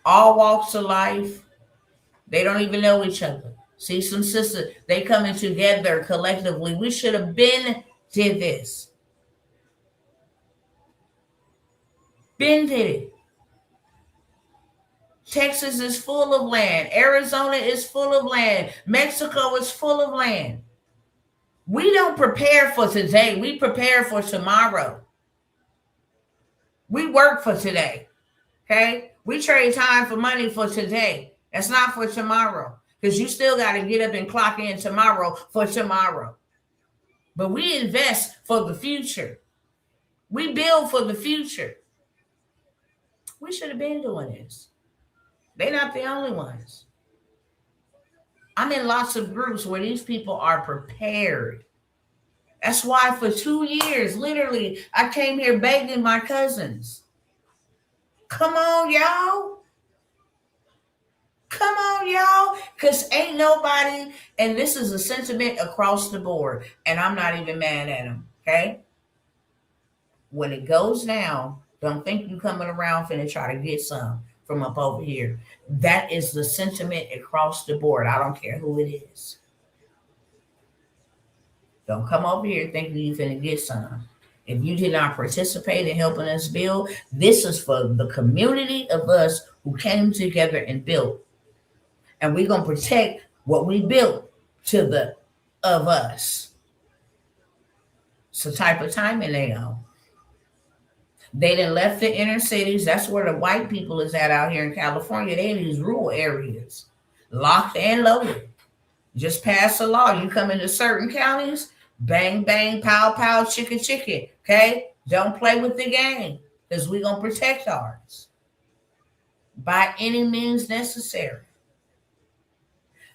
All walks of life. They don't even know each other. See, some sisters, they coming together collectively. We should have been did this. Been did it. Texas is full of land. Arizona is full of land. Mexico is full of land. We don't prepare for today. We prepare for tomorrow. We work for today. Okay? We trade time for money for today. That's not for tomorrow. Because you still got to get up and clock in tomorrow for tomorrow. But we invest for the future. We build for the future. We should have been doing this. They're not the only ones. I'm in lots of groups where these people are prepared. That's why for 2 years, literally, I came here begging my cousins. Come on, y'all. Come on, y'all. Because ain't nobody, and this is a sentiment across the board, and I'm not even mad at them, okay? When it goes down, don't think you coming around finna try to get some from up over here. That is the sentiment across the board. I don't care who it is. Don't come over here thinking you finna get some. If you did not participate in helping us build, this is for the community of us who came together and built. And we're going to protect what we built to the of us. It's the type of timing they on. They done left the inner cities. That's where the white people is at out here in California. They in these rural areas, locked and loaded. Just pass a law. You come into certain counties, bang, bang, pow, pow, chicken, chicken. Okay? Don't play with the game because we're going to protect ours by any means necessary.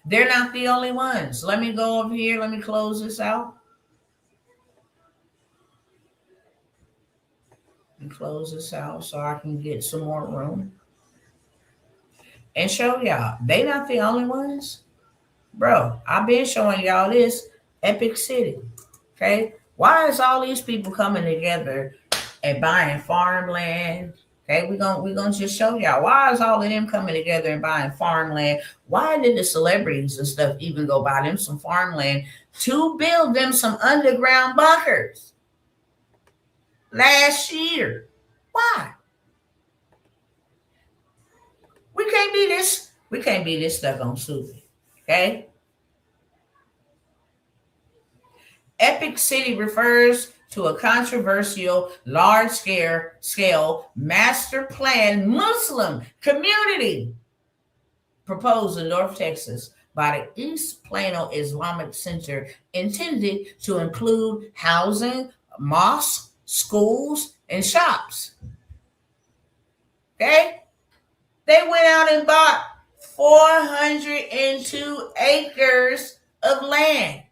They're not the only ones. Let me go over here. Let me close this out. And close this out so I can get some more room and show y'all. They not the only ones. Bro, I've been showing y'all this Epic City. Okay? Why is all these people coming together and buying farmland? Okay, we're gonna just show y'all. Why is all of them coming together and buying farmland? Why did the celebrities and stuff even go buy them some farmland to build them some underground bunkers last year? Why? We can't be this stuck on stupid. Okay? Epic City refers to a controversial, large-scale master plan Muslim community proposed in North Texas by the East Plano Islamic Center, intended to include housing, mosques, schools, and shops. Okay? They went out and bought 402 acres of land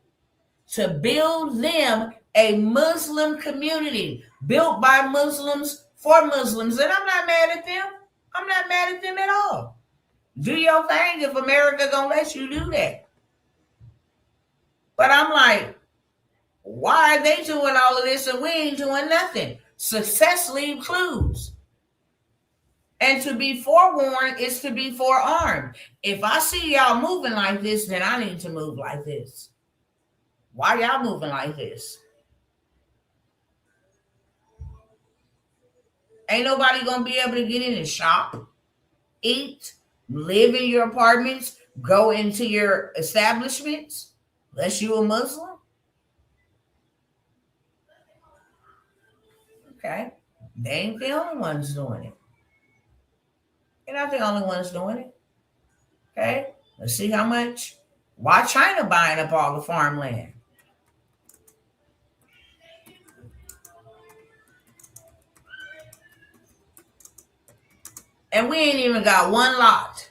to build them a Muslim community built by Muslims for Muslims. And I'm not mad at them. I'm not mad at them at all. Do your thing if America gonna let you do that. But I'm like, why are they doing all of this and we ain't doing nothing? Success leaves clues. And to be forewarned is to be forearmed. If I see y'all moving like this, then I need to move like this. Why y'all moving like this? Ain't nobody gonna be able to get in and shop, eat, live in your apartments, go into your establishments, unless you a Muslim. Okay. They ain't the only ones doing it. They're not the only ones doing it. Okay. Let's see how much. Why China buying up all the farmland? And we ain't even got one lot.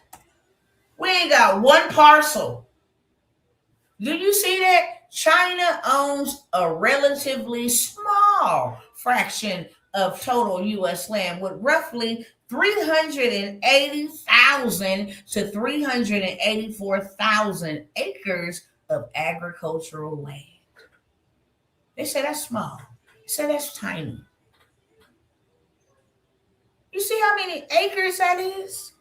We ain't got one parcel. Do you see that? China owns a relatively small fraction of total U.S. land with roughly 380,000 to 384,000 acres of agricultural land. They say that's small. They say that's tiny. You see how many acres that is?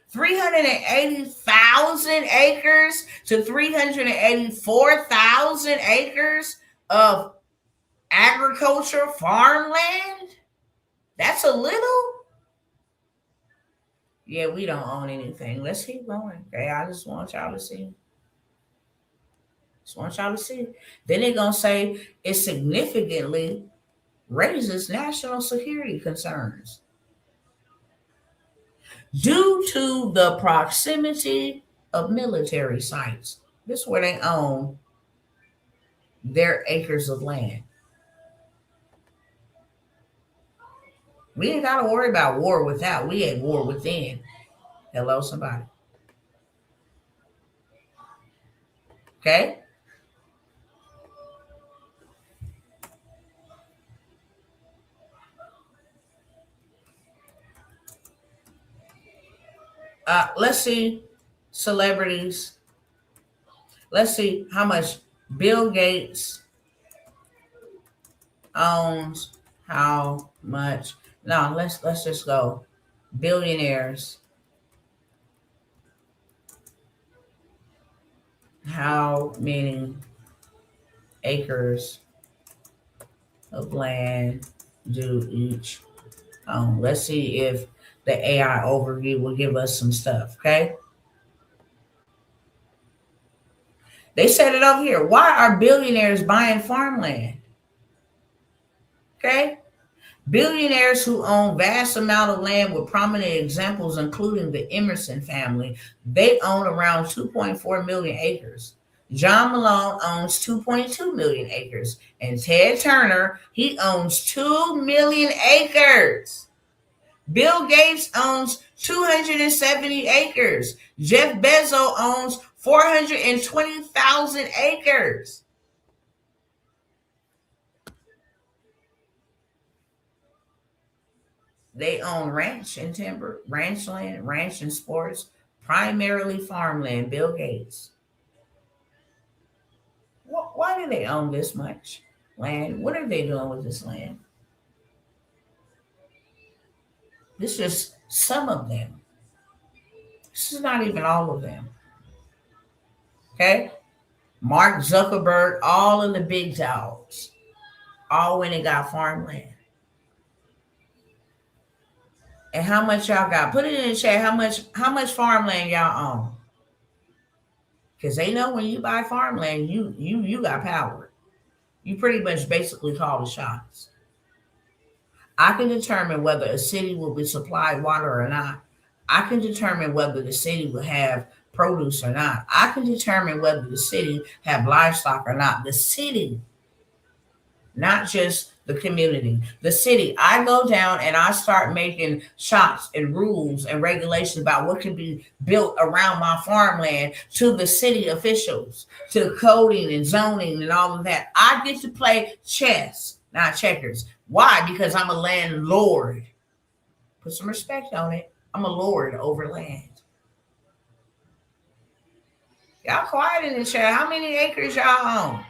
380,000 acres to 384,000 acres of agriculture farmland? That's a little? Yeah, we don't own anything. Let's keep going. Okay, I just want y'all to see. Then they're going to say it significantly raises national security concerns due to the proximity of military sites. This is where they own their acres of land. We ain't got to worry about war without. We at war within. Hello, somebody. Okay? Let's see celebrities. Let's see how much Bill Gates owns. How much? No, let's just go. Billionaires. How many acres of land do each own? Let's see if the AI overview will give us some stuff, okay? They said it over here. Why are billionaires buying farmland? Okay? Billionaires who own vast amount of land with prominent examples, including the Emerson family, they own around 2.4 million acres. John Malone owns 2.2 million acres. And Ted Turner, he owns 2 million acres. Bill Gates owns 270 acres. Jeff Bezos owns 420,000 acres. They own ranch and timber, ranch land, ranch and sports, primarily farmland. Bill Gates. Why do they own this much land? What are they doing with this land? This is just some of them. This is not even all of them. Okay? Mark Zuckerberg, all of the big dogs, all when they got farmland. And how much y'all got? Put it in the chat. How much farmland y'all own? Because they know when you buy farmland, you got power. You pretty much basically call the shots. I can determine whether a city will be supplied water or not. I can determine whether the city will have produce or not. I can determine whether the city have livestock or not. The city, not just the community. The city. I go down and I start making shots and rules and regulations about what can be built around my farmland to the city officials, to coding and zoning and all of that. I get to play chess, not checkers. Why? Because I'm a landlord. Put some respect on it. I'm a lord over land. Y'all quiet in the chat. How many acres y'all own?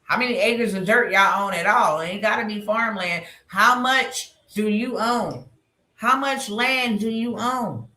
How many acres of dirt y'all own at all? It ain't got to be farmland. How much do you own? How much land do you own?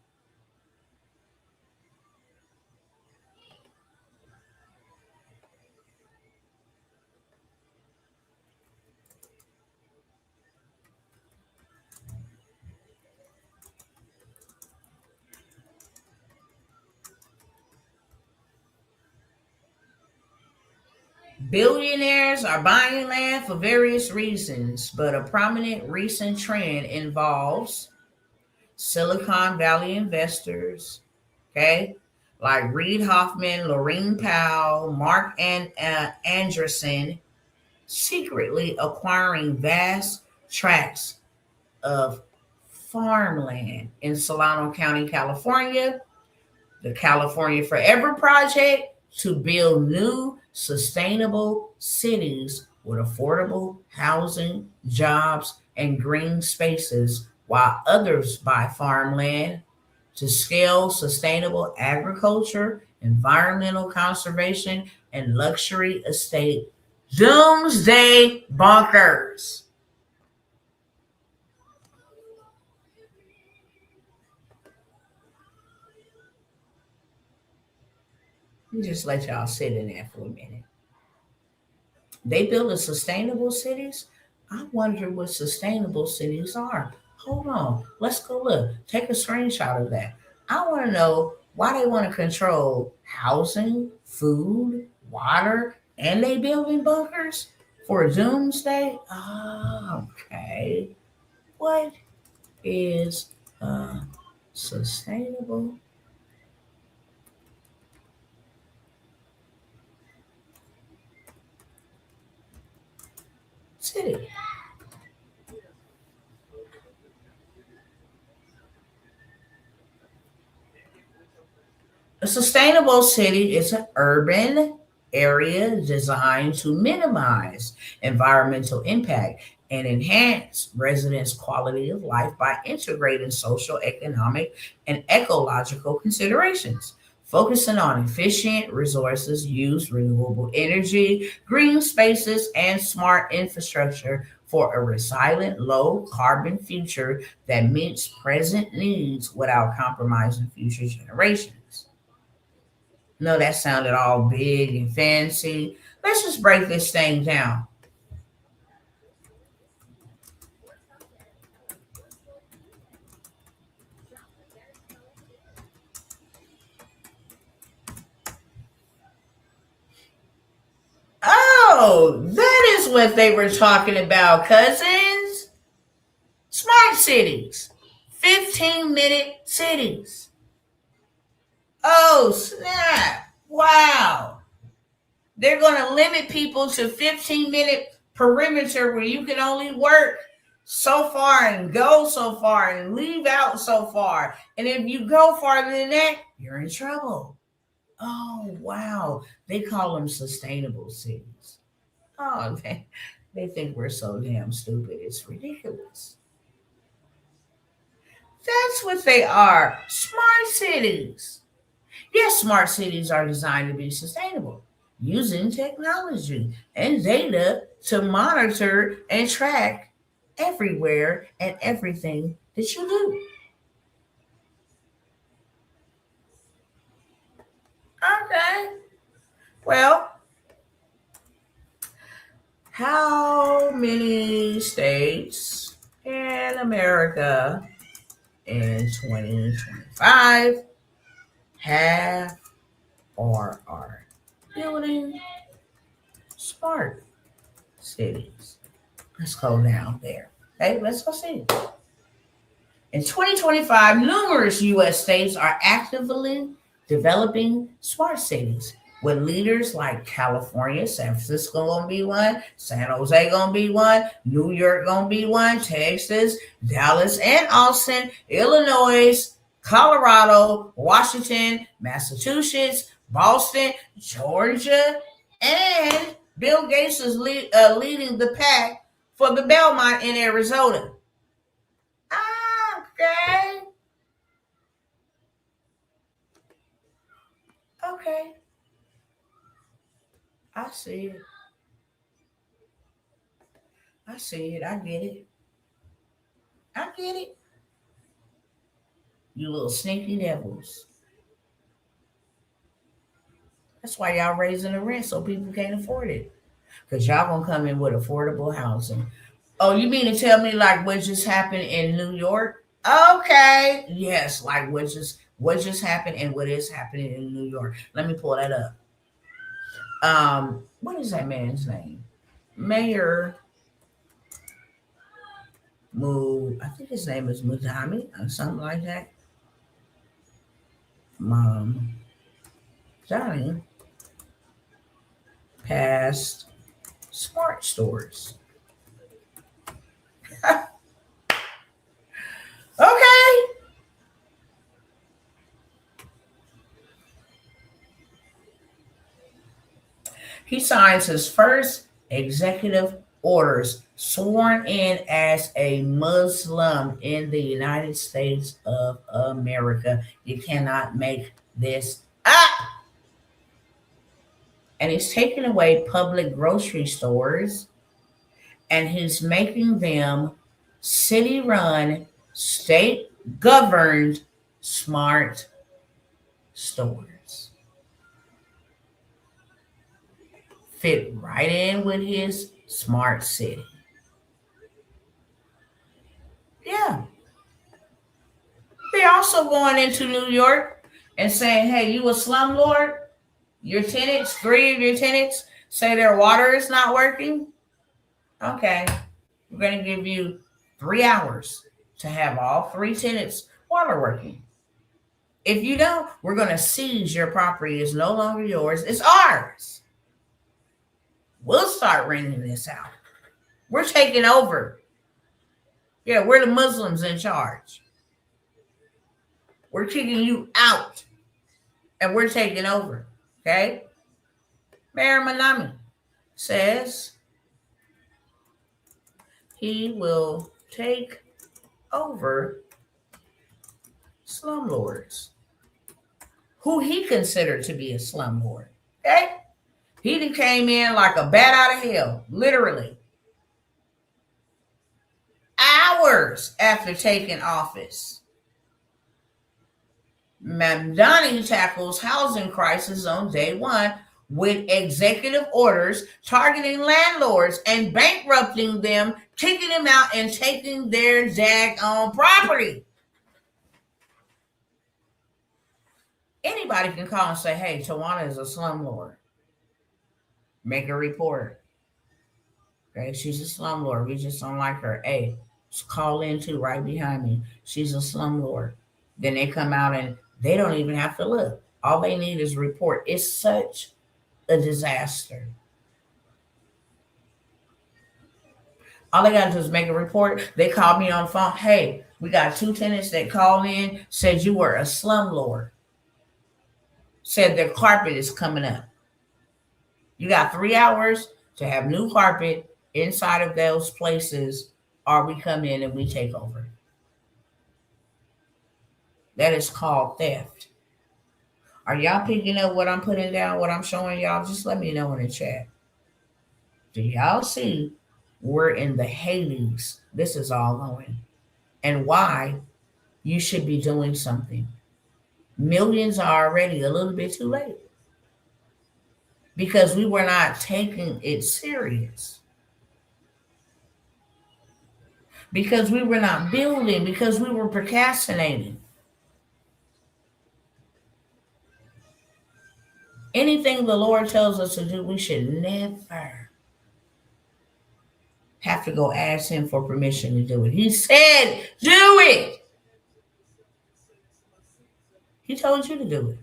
Billionaires are buying land for various reasons, but a prominent recent trend involves Silicon Valley investors, okay, like Reid Hoffman, Laurene Powell, Mark Andreessen, secretly acquiring vast tracts of farmland in Solano County, California, the California Forever Project, to build new sustainable cities with affordable housing, jobs, and green spaces, while others buy farmland to scale sustainable agriculture, environmental conservation, and luxury estate. Doomsday bonkers. Let me just let y'all sit in there for a minute. They build a sustainable cities. I wonder what sustainable cities are. Hold on. Let's go look. Take a screenshot of that. I want to know why they want to control housing, food, water, and they building bunkers for doomsday? Okay. What is a sustainable city? A sustainable city is an urban area designed to minimize environmental impact and enhance residents' quality of life by integrating social, economic, and ecological considerations, focusing on efficient resources use, renewable energy, green spaces, and smart infrastructure for a resilient, low carbon future that meets present needs without compromising future generations. No, that sounded all big and fancy. Let's just break this thing down. Oh, that is what they were talking about, cousins. Smart cities, 15-minute cities. Oh, snap. Wow. They're going to limit people to 15-minute perimeter where you can only work so far and go so far and leave out so far. And if you go farther than that, you're in trouble. Oh, wow. They call them sustainable cities. Oh, they think we're so damn stupid. It's ridiculous. That's what they are. Smart cities. Yes, smart cities are designed to be sustainable, using technology and data to monitor and track everywhere and everything that you do. Okay. Well, how many states in America in 2025 have or are building smart cities? Let's go down there. Okay, let's go see. In 2025, numerous U.S. states are actively developing smart cities with leaders like California, San Francisco gonna be one, San Jose gonna be one, New York gonna be one, Texas, Dallas, and Austin, Illinois, Colorado, Washington, Massachusetts, Boston, Georgia, and Bill Gates is leading the pack for the Belmont in Arizona. Okay. Okay. I see it. I see it. I get it. I get it. You little sneaky devils. That's why y'all raising the rent so people can't afford it. Because y'all gonna come in with affordable housing. Oh, you mean to tell me like what just happened in New York? Okay. Yes, like what just happened and what is happening in New York. Let me pull that up. What is that man's name? Mayor I think his name is Mudami or something like that. Johnny passed smart stores. Okay. He signs his first executive orders sworn in as a Muslim in the United States of America. You cannot make this up. And he's taking away public grocery stores and he's making them city run, state governed smart stores. Fit right in with his smart city. Yeah. They're also going into New York and saying, hey, you a slumlord? Your tenants, 3 of your tenants, say their water is not working. Okay. We're going to give you 3 hours to have all 3 tenants' water working. If you don't, we're going to seize your property. It's no longer yours. It's ours. We'll start renting this out. We're taking over. Yeah, we're the Muslims in charge. We're kicking you out. And we're taking over. Okay? Mayor Manami says he will take over slumlords, who he considered to be a slumlord. Okay? He came in like a bat out of hell, literally. Hours after taking office. Mamdani tackles housing crisis on day one with executive orders targeting landlords and bankrupting them, kicking them out, and taking their daggone property. Anybody can call and say, hey, Tawana is a slumlord. Make a report. Okay, she's a slumlord. We just don't like her. Hey, call in too, right behind me. She's a slumlord. Then they come out and they don't even have to look. All they need is a report. It's such a disaster. All they got to do is make a report. They called me on the phone. Hey, we got 2 tenants that called in, said you were a slumlord. Said their carpet is coming up. You got 3 hours to have new carpet inside of those places, or we come in and we take over. That is called theft. Are y'all picking up what I'm putting down, what I'm showing y'all? Just let me know in the chat. Do y'all see we're in the Hades? This is all going. And why you should be doing something. Millions are already a little bit too late because we were not taking it serious. Because we were not building, because we were procrastinating. Anything the Lord tells us to do, we should never have to go ask Him for permission to do it. He said, do it. He told you to do it.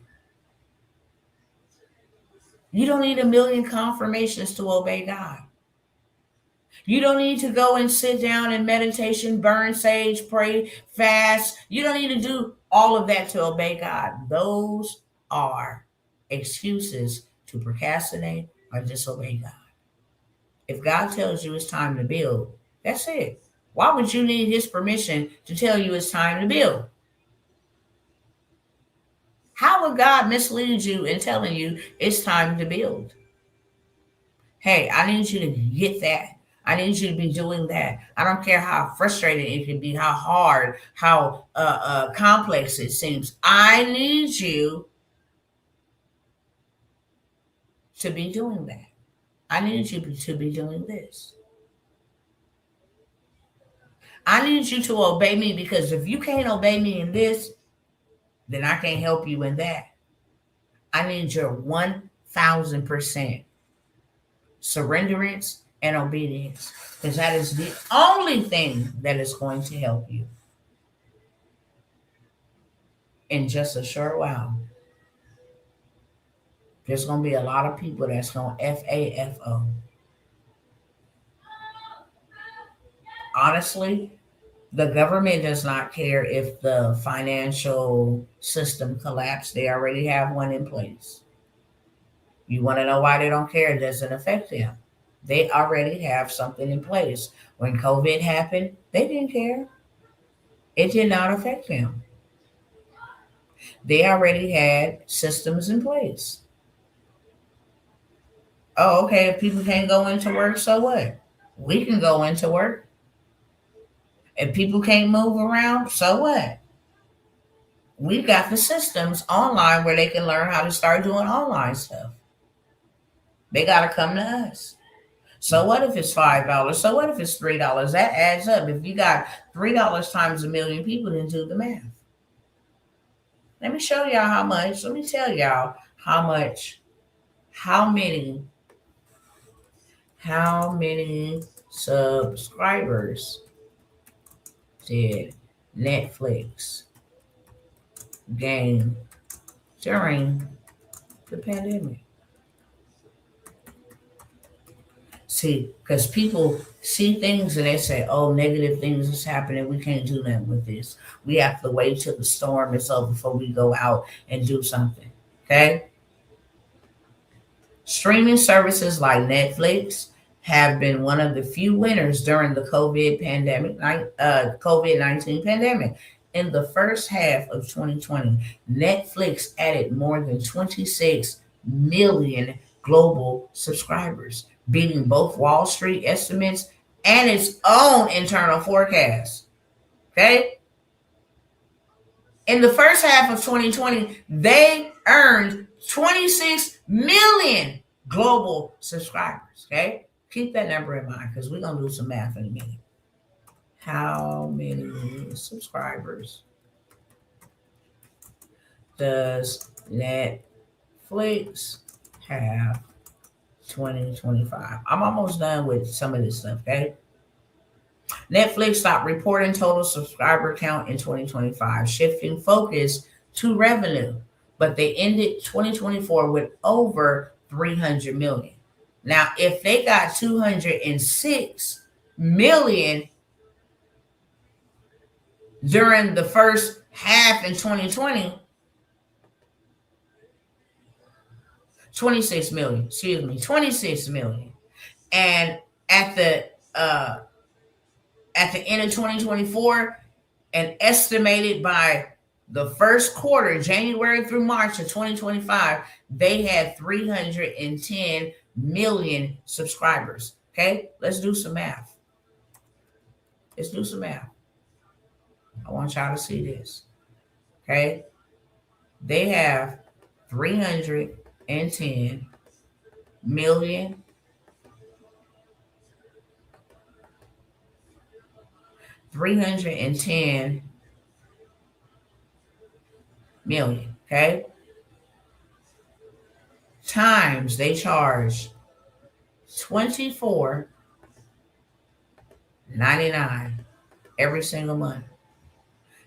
You don't need a million confirmations to obey God. You don't need to go and sit down in meditation, burn sage, pray, fast. You don't need to do all of that to obey God. Those are excuses to procrastinate or disobey God. If God tells you it's time to build, that's it. Why would you need His permission to tell you it's time to build? How would God mislead you in telling you it's time to build? Hey, I need you to get that. I need you to be doing that. I don't care how frustrating it can be, how hard, how complex it seems. I need you to be doing that. I need you to be doing this. I need you to obey me, because if you can't obey me in this, then I can't help you in that. I need your 1,000% surrenderance and obedience, because that is the only thing that is going to help you. In just a short while, there's going to be a lot of people that's going to FAFO. Honestly, the government does not care if the financial system collapsed. They already have one in place. You want to know why they don't care? It doesn't affect them. They already have something in place. When COVID happened, they didn't care. It did not affect them. They already had systems in place. Oh, okay, if people can't go into work, so what? We can go into work. If people can't move around, so what? We got the systems online where they can learn how to start doing online stuff. They got to come to us. So what if it's $5? So what if it's $3? That adds up. If you got $3 times a million people, then do the math. Let me show y'all how much. Let me tell y'all how much, how many subscribers did Netflix gain during the pandemic? See, because people see things and they say, oh, negative things is happening. We can't do nothing with this. We have to wait till the storm is over before we go out and do something. Okay? Streaming services like Netflix have been one of the few winners during the COVID-19 pandemic. In the first half of 2020, Netflix added more than 26 million global subscribers, beating both Wall Street estimates and its own internal forecast. Okay? In the first half of 2020, they earned 26 million global subscribers. Okay? Keep that number in mind, because we're going to do some math in a minute. How many subscribers does Netflix have 2025? I'm almost done with some of this stuff, okay? Netflix stopped reporting total subscriber count in 2025, shifting focus to revenue, but they ended 2024 with over 300 million. Now, if they got 206 million during the first half in 2020, 26 million, and at the end of 2024, and estimated by The first quarter, January through March of 2025, they had 310 million subscribers. Okay, let's do some math. Let's do some math. I want y'all to see this. Okay, they have 310 million 310 million. Okay, times they charge $24.99 every single month.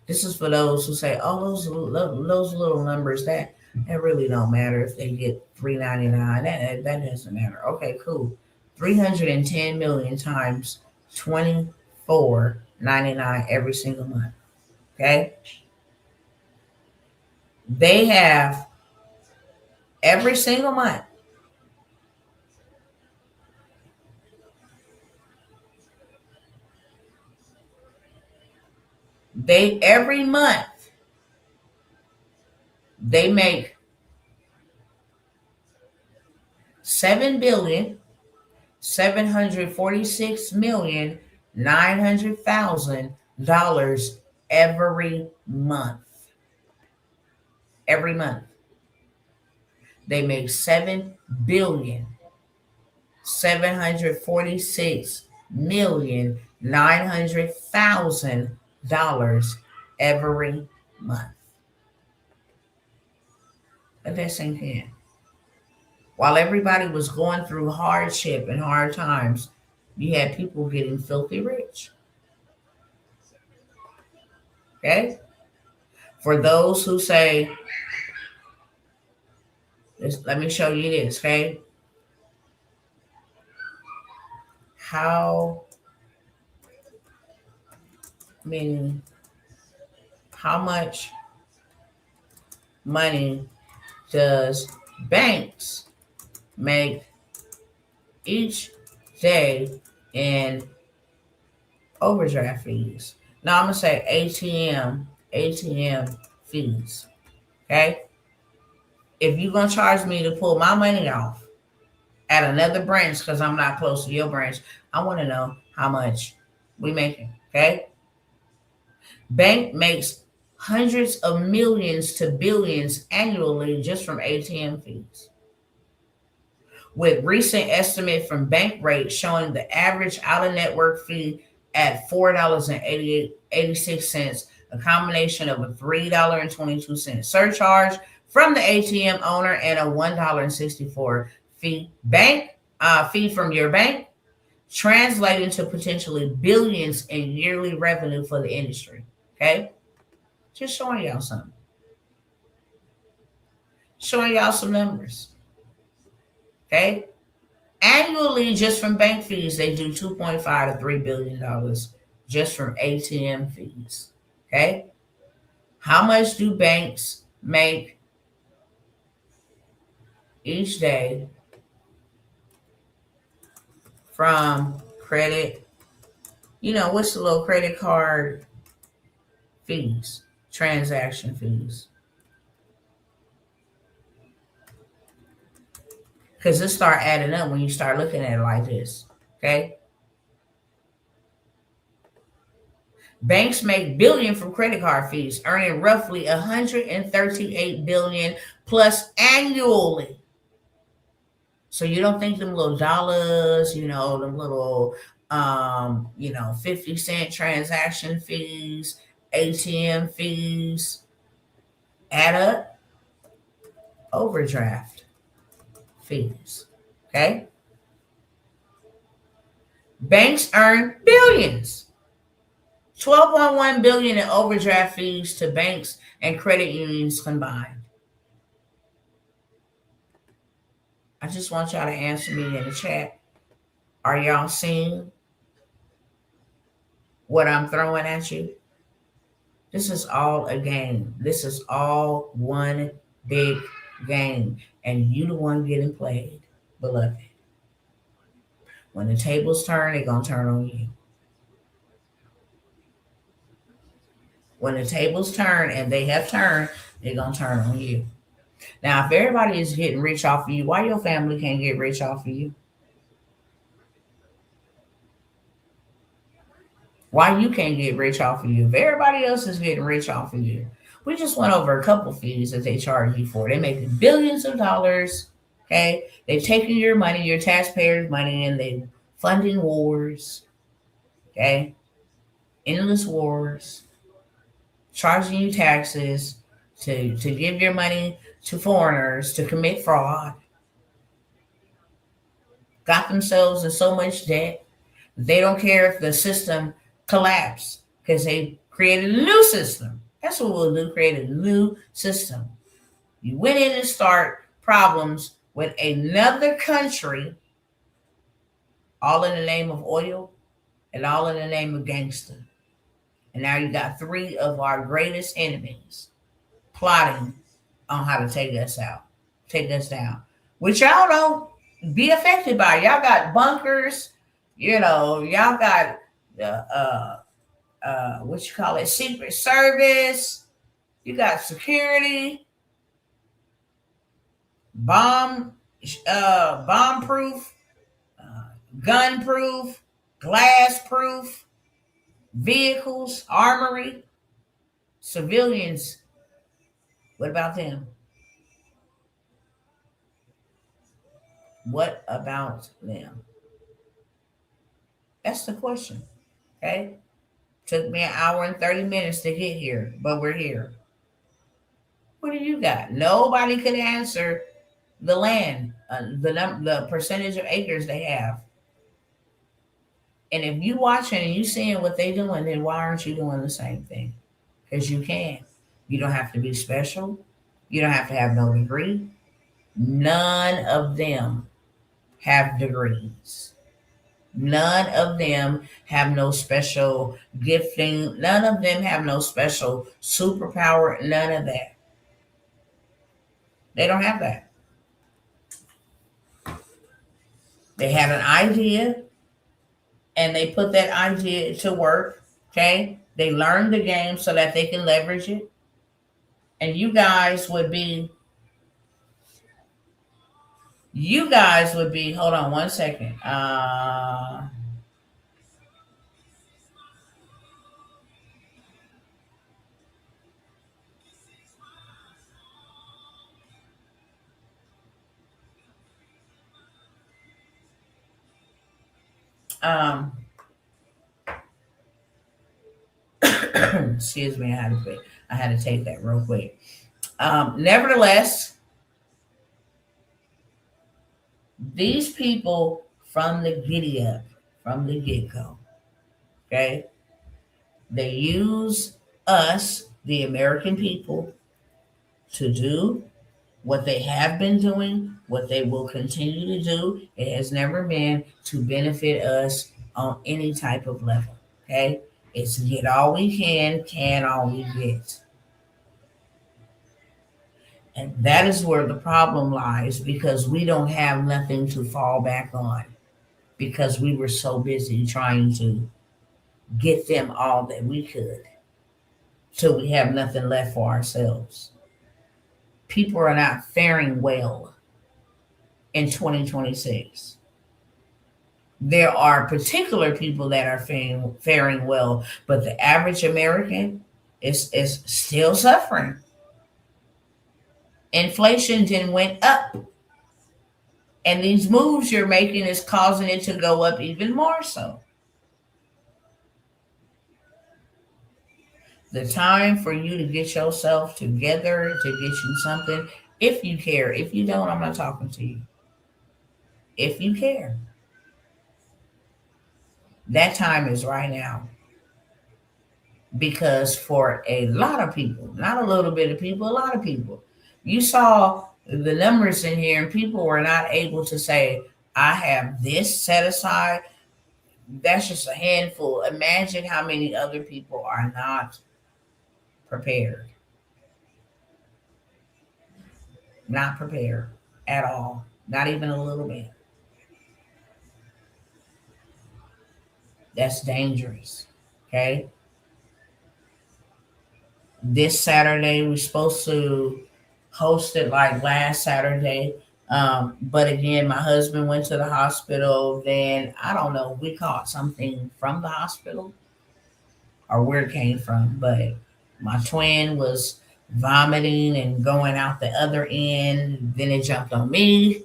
This is for those who say, "Oh, those little numbers that really don't matter if they get $3.99. That doesn't matter." Okay, cool. 310 million times 24.99 every single month. Okay, they have every single month. Every month they make $7,746,900,000 every month. Every month they make $7,746,900,000 every month. Let that sink in. While everybody was going through hardship and hard times, you had people getting filthy rich. Okay? For those who say, let me show you this, okay? How much money does banks make each day in overdraft fees? Now I'm gonna say ATM fees. Okay? If you're gonna charge me to pull my money off at another branch because I'm not close to your branch, I want to know how much we making. Okay? Bank makes hundreds of millions to billions annually just from ATM fees, with recent estimate from Bank Rate showing the average out-of-network fee at $4.86, a combination of a $3.22 surcharge from the ATM owner and a $1.64 fee from your bank, translating to potentially billions in yearly revenue for the industry. Okay, just showing y'all something, showing y'all some numbers. Okay, annually, just from bank fees, they do $2.5 to $3 billion just from ATM fees. Okay, how much do banks make each day from credit? What's the little credit card fees, transaction fees? Because it start adding up when you start looking at it like this. Okay, banks make billion from credit card fees, earning roughly $138 billion plus annually. So you don't think them little dollars, them little 50-cent transaction fees, ATM fees add up? Overdraft fees. Okay? Banks earn billions. 12.1 billion in overdraft fees to banks and credit unions combined. I just want y'all to answer me in the chat. Are y'all seeing what I'm throwing at you? This is all a game. This is all one big game. And you the one getting played, beloved. When the tables turn, they're going to turn on you. When the tables turn, and they have turned, they're going to turn on you. Now, if everybody is getting rich off of you, why your family can't get rich off of you? Why you can't get rich off of you? If everybody else is getting rich off of you. We just went over a couple fees that they charge you for. They're making billions of dollars. Okay. They've taken your money, your taxpayers' money, and they funding wars. Okay. Endless wars, charging you taxes to give your money to foreigners to commit fraud. Got themselves in so much debt. They don't care if the system collapsed because they created a new system. That's what we'll do, create a new system. You went in and start problems with another country, all in the name of oil and all in the name of gangster. And now you got three of our greatest enemies plotting on how to take us out, take us down, which y'all don't be affected by. Y'all got bunkers, y'all got what you call it, Secret Service. You got security, bomb proof, gun proof, glass proof, vehicles, armory, civilians. What about them? What about them? That's the question. Okay. Took me an hour and 30 minutes to get here, but we're here. What do you got? Nobody could answer the land, the percentage of acres they have. And if you watching and you seeing what they doing, then why aren't you doing the same thing? Because you can. You don't have to be special. You don't have to have no degree. None of them have degrees. None of them have no special gifting. None of them have no special superpower. None of that. They don't have that. They had an idea and they put that idea to work. Okay. They learned the game so that they can leverage it. And you guys would be, hold on one second. Excuse me, I had to take that real quick. Nevertheless, these people from the giddy up, from the get-go, okay, they use us, the American people, to do what they have been doing, what they will continue to do. It has never been to benefit us on any type of level. Okay? It's get all we can all we get. And that is where the problem lies because we don't have nothing to fall back on because we were so busy trying to get them all that we could till we have nothing left for ourselves. People are not faring well in 2026. There are particular people that are faring well, but the average American is still suffering. Inflation then went up. And these moves you're making is causing it to go up even more so. The time for you to get yourself together, to get you something, if you care. If you don't, I'm not talking to you. If you care. That time is right now. Because for a lot of people, not a little bit of people, a lot of people, you saw the numbers in here and people were not able to say, I have this set aside. That's just a handful. Imagine how many other people are not prepared. Not prepared at all. Not even a little bit. That's dangerous. Okay? this Saturday. We're supposed to host it like last Saturday. But again, my husband went to the hospital. Then I don't know, we caught something from the hospital or where it came from, but my twin was vomiting and going out the other end. Then it jumped on me.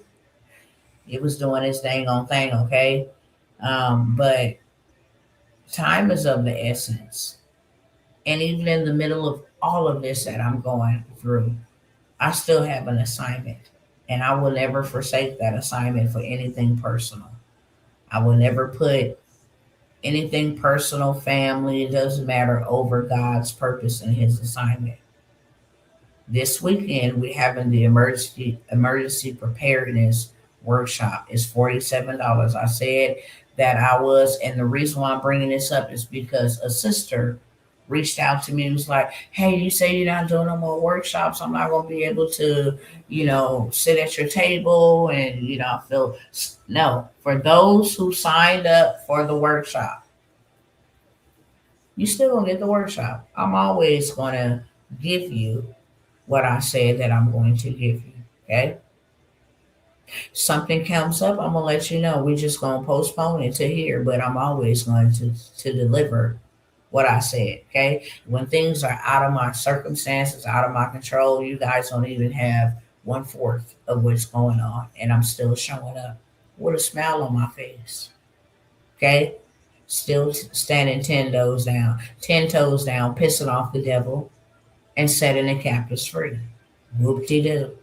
It was doing its dang on thing, okay? But time is of the essence. And even in the middle of all of this that I'm going through, I still have an assignment. And I will never forsake that assignment for anything personal. I will never put anything personal, family, it doesn't matter, over God's purpose and his assignment. This weekend we're having the emergency preparedness workshop. It's $47. I said that I was, and the reason why I'm bringing this up is because a sister reached out to me and was like, "Hey, you say you're not doing no more workshops. I'm not gonna be able to, sit at your table." And I feel no. For those who signed up for the workshop, you still gonna get the workshop. I'm always gonna give you what I said that I'm going to give you. Okay. Something comes up, I'm gonna let you know. We're just gonna postpone it to here, but I'm always going to deliver what I said. Okay. When things are out of my circumstances, out of my control, you guys don't even have 1/4 of what's going on, and I'm still showing up with a smile on my face. Okay. Still standing 10 toes down, pissing off the devil and setting the captives free. Whoop de doo.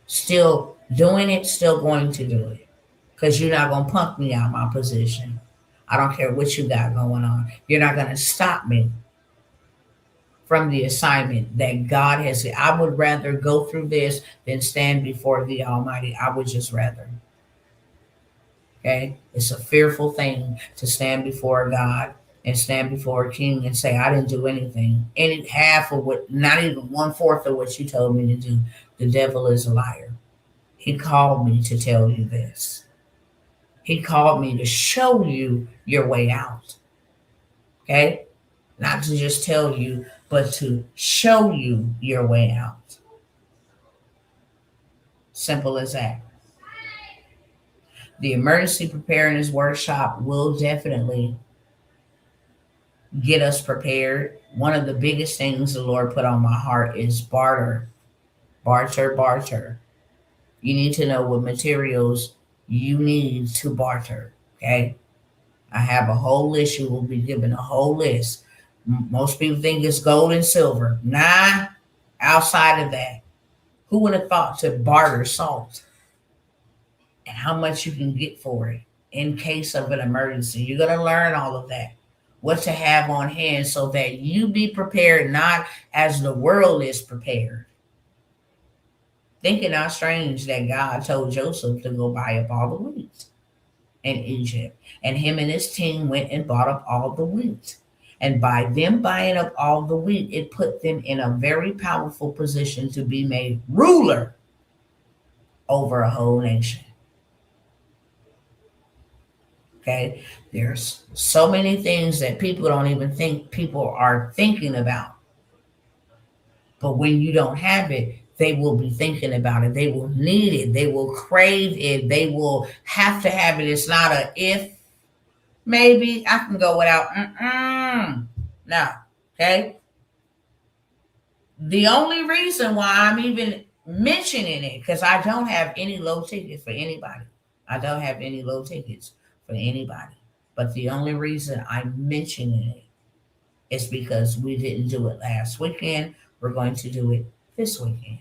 Still doing it, still going to do it. Because you're not going to punk me out of my position. I don't care what you got going on. You're not going to stop me from the assignment that God has. I would rather go through this than stand before the Almighty. I would just rather. Okay? It's a fearful thing to stand before God and stand before a king and say, I didn't do anything. Any half of what, not even 1/4 of what you told me to do. The devil is a liar. He called me to tell you this. He called me to show you your way out. Okay? Not to just tell you, but to show you your way out. Simple as that. The emergency preparedness workshop will definitely get us prepared. One of the biggest things the Lord put on my heart is barter. Barter, barter. You need to know what materials you need to barter. Okay? I have a whole list. You will be given a whole list. Most people think it's gold and silver. Nah, outside of that. Who would have thought to barter salt and how much you can get for it in case of an emergency? You're going to learn all of that. What to have on hand so that you be prepared, not as the world is prepared. Think it not strange that God told Joseph to go buy up all the wheat in Egypt. And him and his team went and bought up all the wheat. And by them buying up all the wheat, it put them in a very powerful position to be made ruler over a whole nation. Okay? There's so many things that people don't even think people are thinking about. But when you don't have it, they will be thinking about it. They will need it. They will crave it. They will have to have it. It's not a if, maybe I can go without. No. Okay. The only reason why I'm even mentioning it, because I don't have any low tickets for anybody. I don't have any low tickets for anybody. But the only reason I'm mentioning it is because we didn't do it last weekend. We're going to do it this weekend.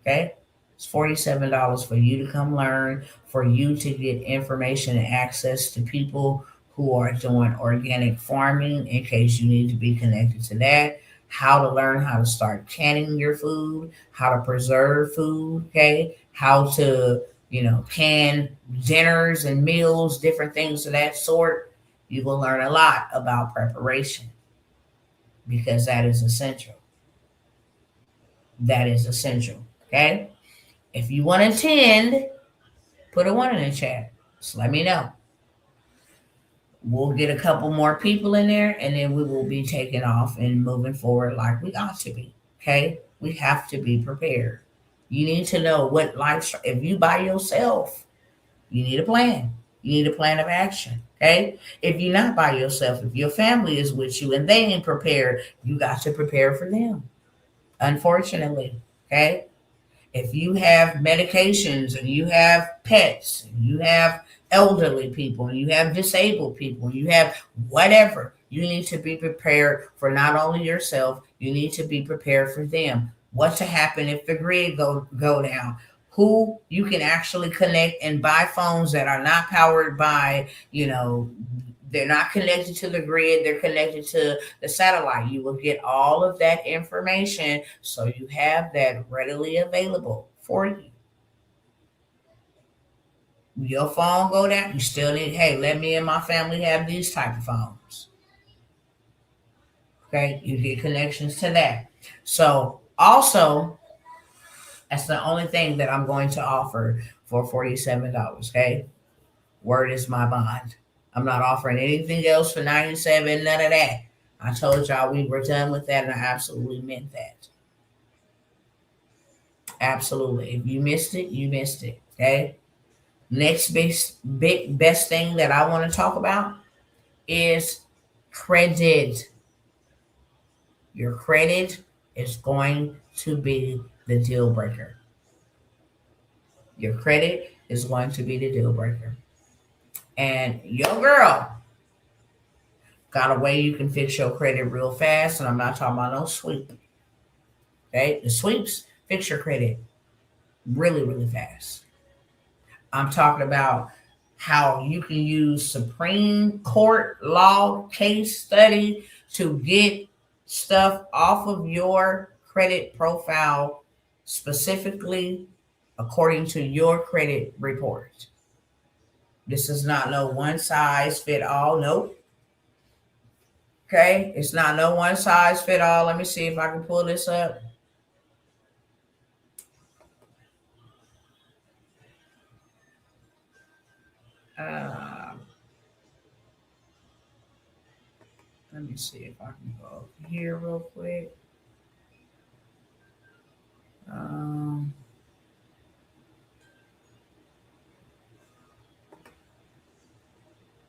Okay? It's $47 for you to come learn, for you to get information and access to people who are doing organic farming in case you need to be connected to that. How to learn how to start canning your food, how to preserve food, okay? How to, can dinners and meals, different things of that sort. You will learn a lot about preparation because that is essential. That is essential. Okay. If you want to attend, put a 1 in the chat. Just let me know. We'll get a couple more people in there, and then we will be taking off and moving forward like we ought to be. Okay? We have to be prepared. You need to know what life, if you by yourself, you need a plan. You need a plan of action. Okay? If you're not by yourself, if your family is with you and they ain't prepared, you got to prepare for them. Unfortunately. Okay? If you have medications and you have pets and you have elderly people and you have disabled people and you have whatever, you need to be prepared for not only yourself, you need to be prepared for them. What to happen if the grid go down? Who you can actually connect and buy phones that are not powered by, they're not connected to the grid, they're connected to the satellite. You will get all of that information so you have that readily available for you. Your phone go down, you still need, hey, let me and my family have these type of phones. Okay, you get connections to that. So also, that's the only thing that I'm going to offer for $47. Okay, word is my bond. I'm not offering anything else for 97, none of that. I told y'all we were done with that, and I absolutely meant that. Absolutely. If you missed it, you missed it. Okay. Next best thing that I want to talk about is credit. Your credit is going to be the deal breaker. Your credit is going to be the deal breaker. And your girl got a way you can fix your credit real fast. And I'm not talking about no sweep. Okay. The sweeps fix your credit really, really fast. I'm talking about how you can use Supreme Court law case study to get stuff off of your credit profile specifically according to your credit report. This is not no one size fit all. Nope. Okay. It's not no one size fit all. Let me see if I can pull this up. Let me see if I can go over here real quick.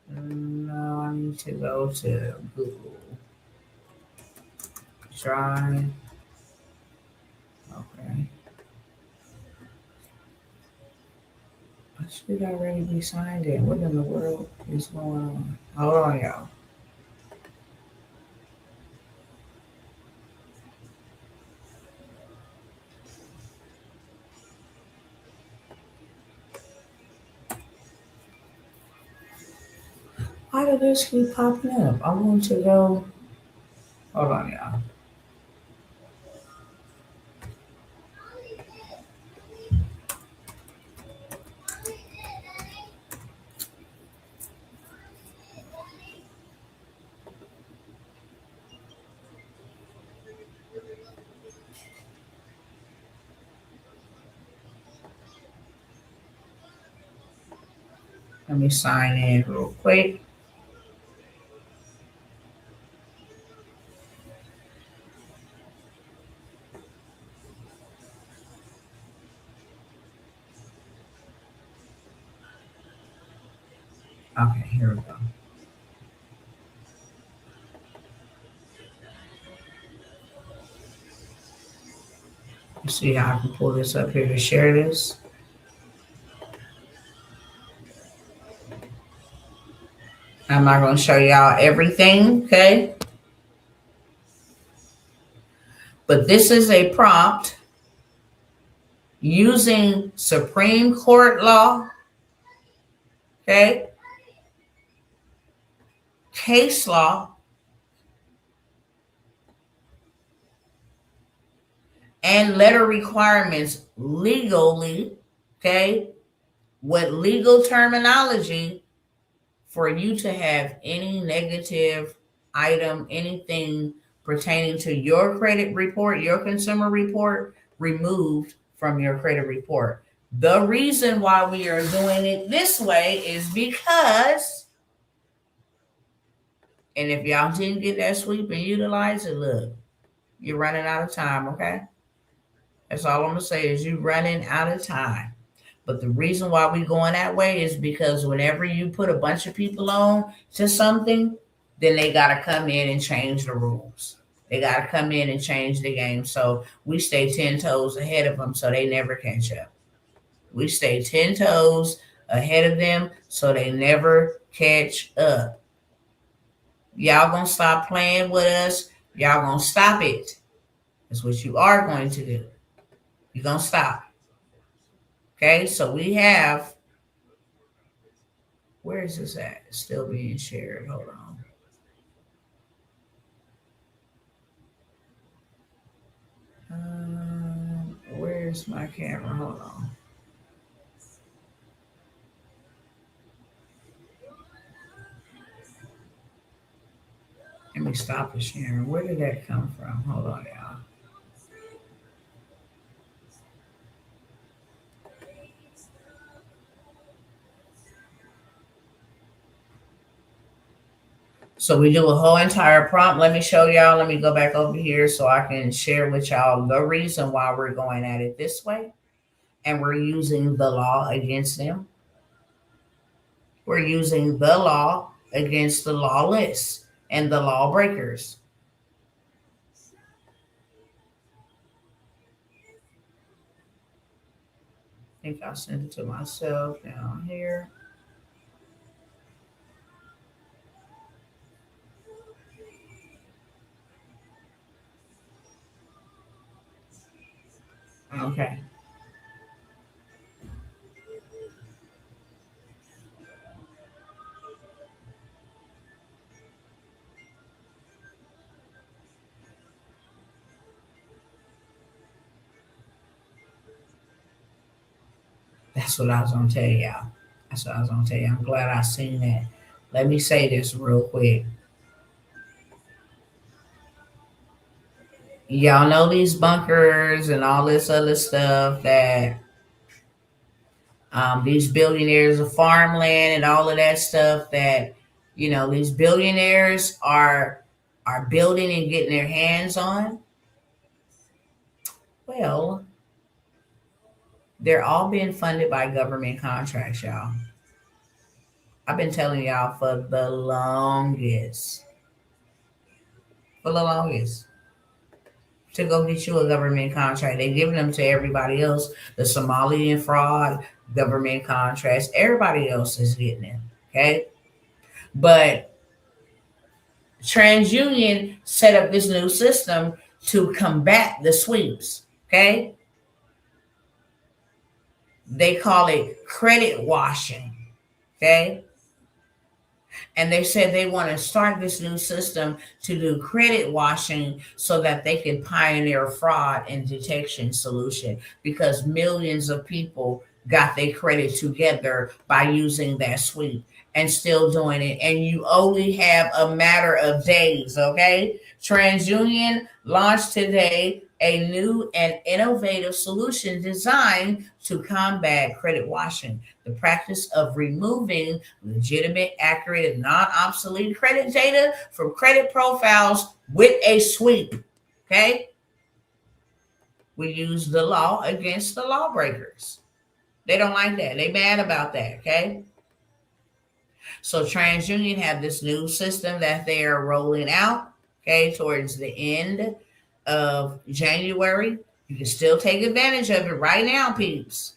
No, I need to go to Google. Try. Okay. I should already be signed in. What in the world is going on? Hold on, y'all. Why did this keep popping up? I want to go. Hold on, y'all. Let me sign in real quick. Okay, here we go. You see how I can pull this up here to share this? I'm not going to show y'all everything, okay? But this is a prompt using Supreme Court law, okay? Case law, and letter requirements legally, okay? With legal terminology for you to have any negative item, anything pertaining to your credit report, your consumer report, removed from your credit report. The reason why we are doing it this way is because And if y'all didn't get that sweep and utilize it, look, you're running out of time, okay? That's all I'm gonna say is you're running out of time. But the reason why we're going that way is because whenever you put a bunch of people on to something, then they gotta come in and change the rules. They gotta come in and change the game. So we stay 10 toes ahead of them so they never catch up. We stay 10 toes ahead of them so they never catch up. Y'all gonna stop playing with us. Y'all gonna stop it. That's what you are going to do. You're gonna stop. Okay, so we have, where is this at? It's still being shared. Hold on. Where's my camera? Hold on. Let me stop the sharing. Where did that come from? Hold on, y'all. So we do a whole entire prompt. Let me show y'all. Let me go back over here so I can share with y'all the reason why we're going at it this way. And we're using the law against them. We're using the law against the lawless and the lawbreakers. I think I sent it to myself down here. Okay. That's what I was gonna tell y'all. That's what I was gonna tell you. I'm glad I seen that. Let me say this real quick. Y'all know these bunkers and all this other stuff that these billionaires of farmland and all of that stuff that these billionaires are building and getting their hands on. Well, they're all being funded by government contracts, y'all. I've been telling y'all for the longest. For the longest. To go get you a government contract. They're giving them to everybody else. The Somalian fraud, government contracts, everybody else is getting it. Okay? But TransUnion set up this new system to combat the sweeps. Okay? They call it credit washing. Okay? And they said they want to start this new system to do credit washing so that they can pioneer fraud and detection solution, because millions of people got their credit together by using that sweep and still doing it. And you only have a matter of days, okay? TransUnion launched today a new and innovative solution designed to combat credit washing, the practice of removing legitimate, accurate, and non-obsolete credit data from credit profiles with a sweep. Okay? We use the law against the lawbreakers. They don't like that. They mad about that. Okay? So TransUnion have this new system that they are rolling out. Okay, towards the end of January. You can still take advantage of it right now, peeps.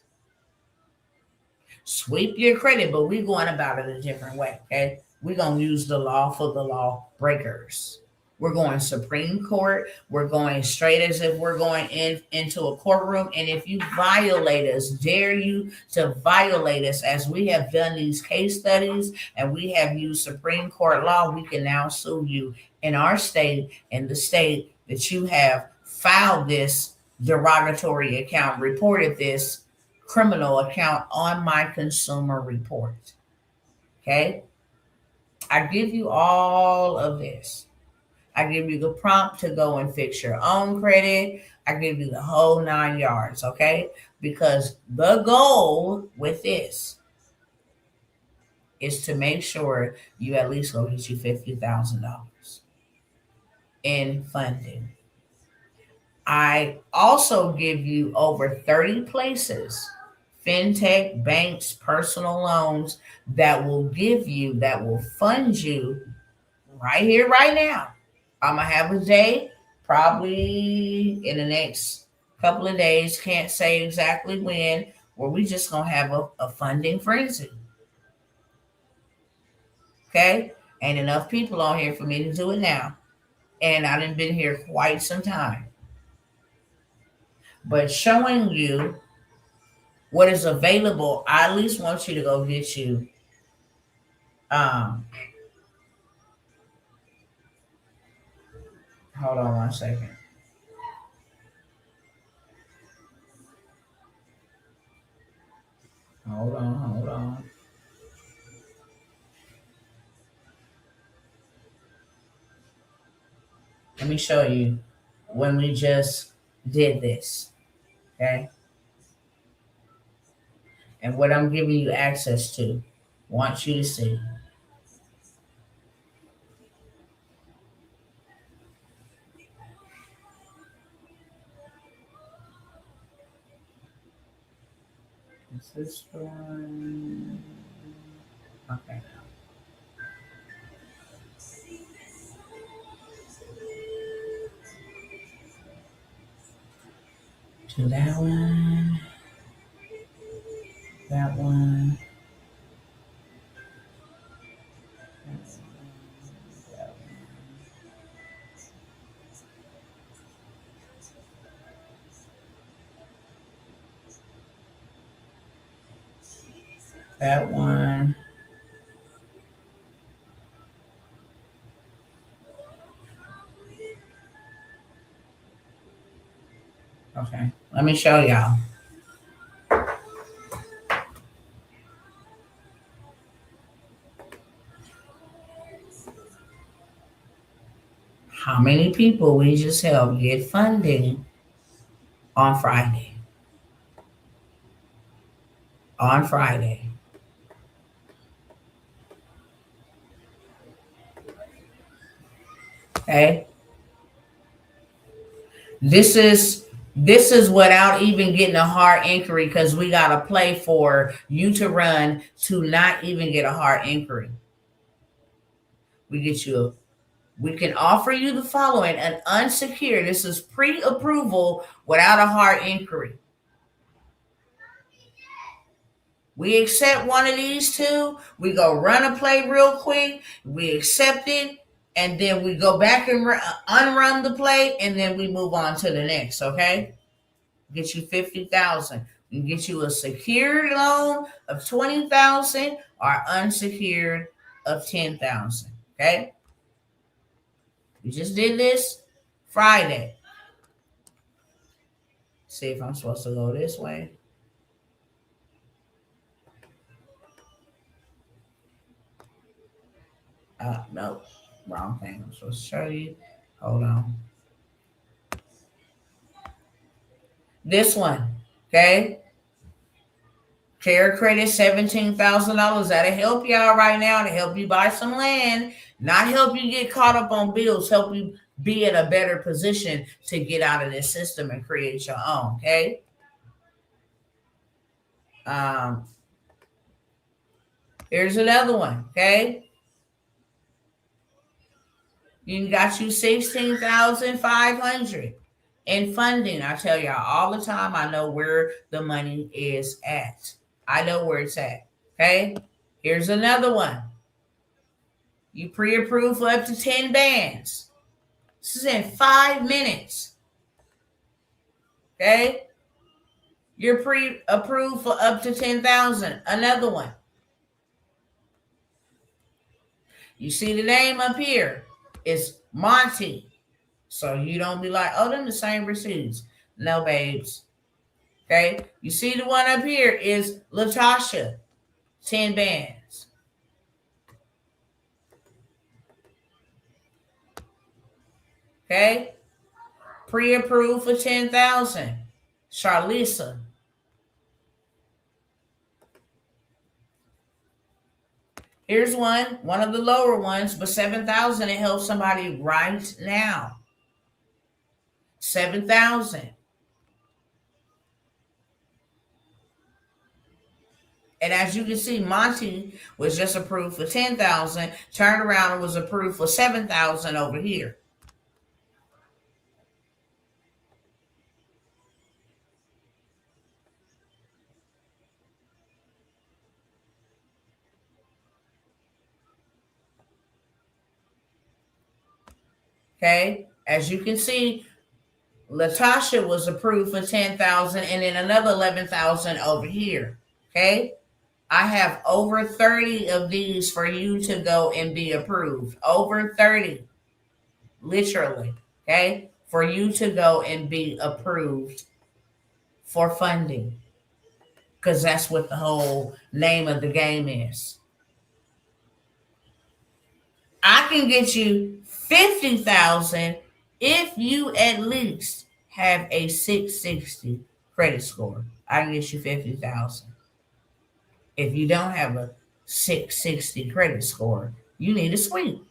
Sweep your credit, but we're going about it a different way, okay? We're going to use the law for the law breakers. We're going Supreme Court. We're going straight as if we're going into a courtroom. And if you violate us, dare you to violate us, as we have done these case studies and we have used Supreme Court law, we can now sue you in our state and the state that you have filed this derogatory account, reported this criminal account on my consumer report. Okay? I give you all of this. I give you the prompt to go and fix your own credit. I give you the whole 9 yards, okay? Because the goal with this is to make sure you at least go get you $50,000 in funding. I also give you over 30 places, fintech, banks, personal loans that will fund you right here, right now. I'm going to have a day, probably in the next couple of days, can't say exactly when, where we just going to have a funding frenzy. Okay? Ain't enough people on here for me to do it now. And I done been here quite some time. But showing you what is available, I at least want you to go get you hold on one second. Hold on. Let me show you when we just did this. Okay? And what I'm giving you access to. Want you to see. Is this one? Okay. To that one. That one. That one. Okay, let me show y'all. How many people we just helped get funding on Friday? On Friday. Okay. This is without even getting a hard inquiry, because we got to play for you to run to not even get a hard inquiry. We can offer you the following: an unsecured. This is pre-approval without a hard inquiry. We accept one of these two. We go run a play real quick. We accept it, and then we go back and unrun the play, and then we move on to the next. Okay, get you 50,000. We can get you a secured loan of 20,000 or unsecured of 10,000. Okay, we just did this Friday. See if I'm supposed to go this way. No, wrong thing. I'm supposed to show you. Hold on. This one, okay? Care credit, $17,000. That'll help y'all right now, to help you buy some land, not help you get caught up on bills, help you be in a better position to get out of this system and create your own, okay? Here's another one, okay? You got you 16,500 in funding. I tell y'all all the time, I know where the money is at. I know where it's at. Okay. Here's another one. You pre-approved for up to 10 bands. This is in 5 minutes. Okay. You're pre-approved for up to 10,000. Another one. You see the name up here. It's Monty. So you don't be like, oh, them the same receipts. No, babes. Okay. You see the one up here is Latasha. 10 bands. Okay. Pre-approved for 10,000. Charlisa. Here's one of the lower ones, but 7,000, it helps somebody right now. 7,000. And as you can see, Monty was just approved for 10,000, turned around and was approved for 7,000 over here. Okay, as you can see, Latasha was approved for 10,000 and then another 11,000 over here. Okay, I have over 30 of these for you to go and be approved. Over 30, literally. Okay, for you to go and be approved for funding, because that's what the whole name of the game is. I can get you 50,000 if you at least have a 660 credit score. I can get you 50,000. If you don't have a 660 credit score, you need a sweep,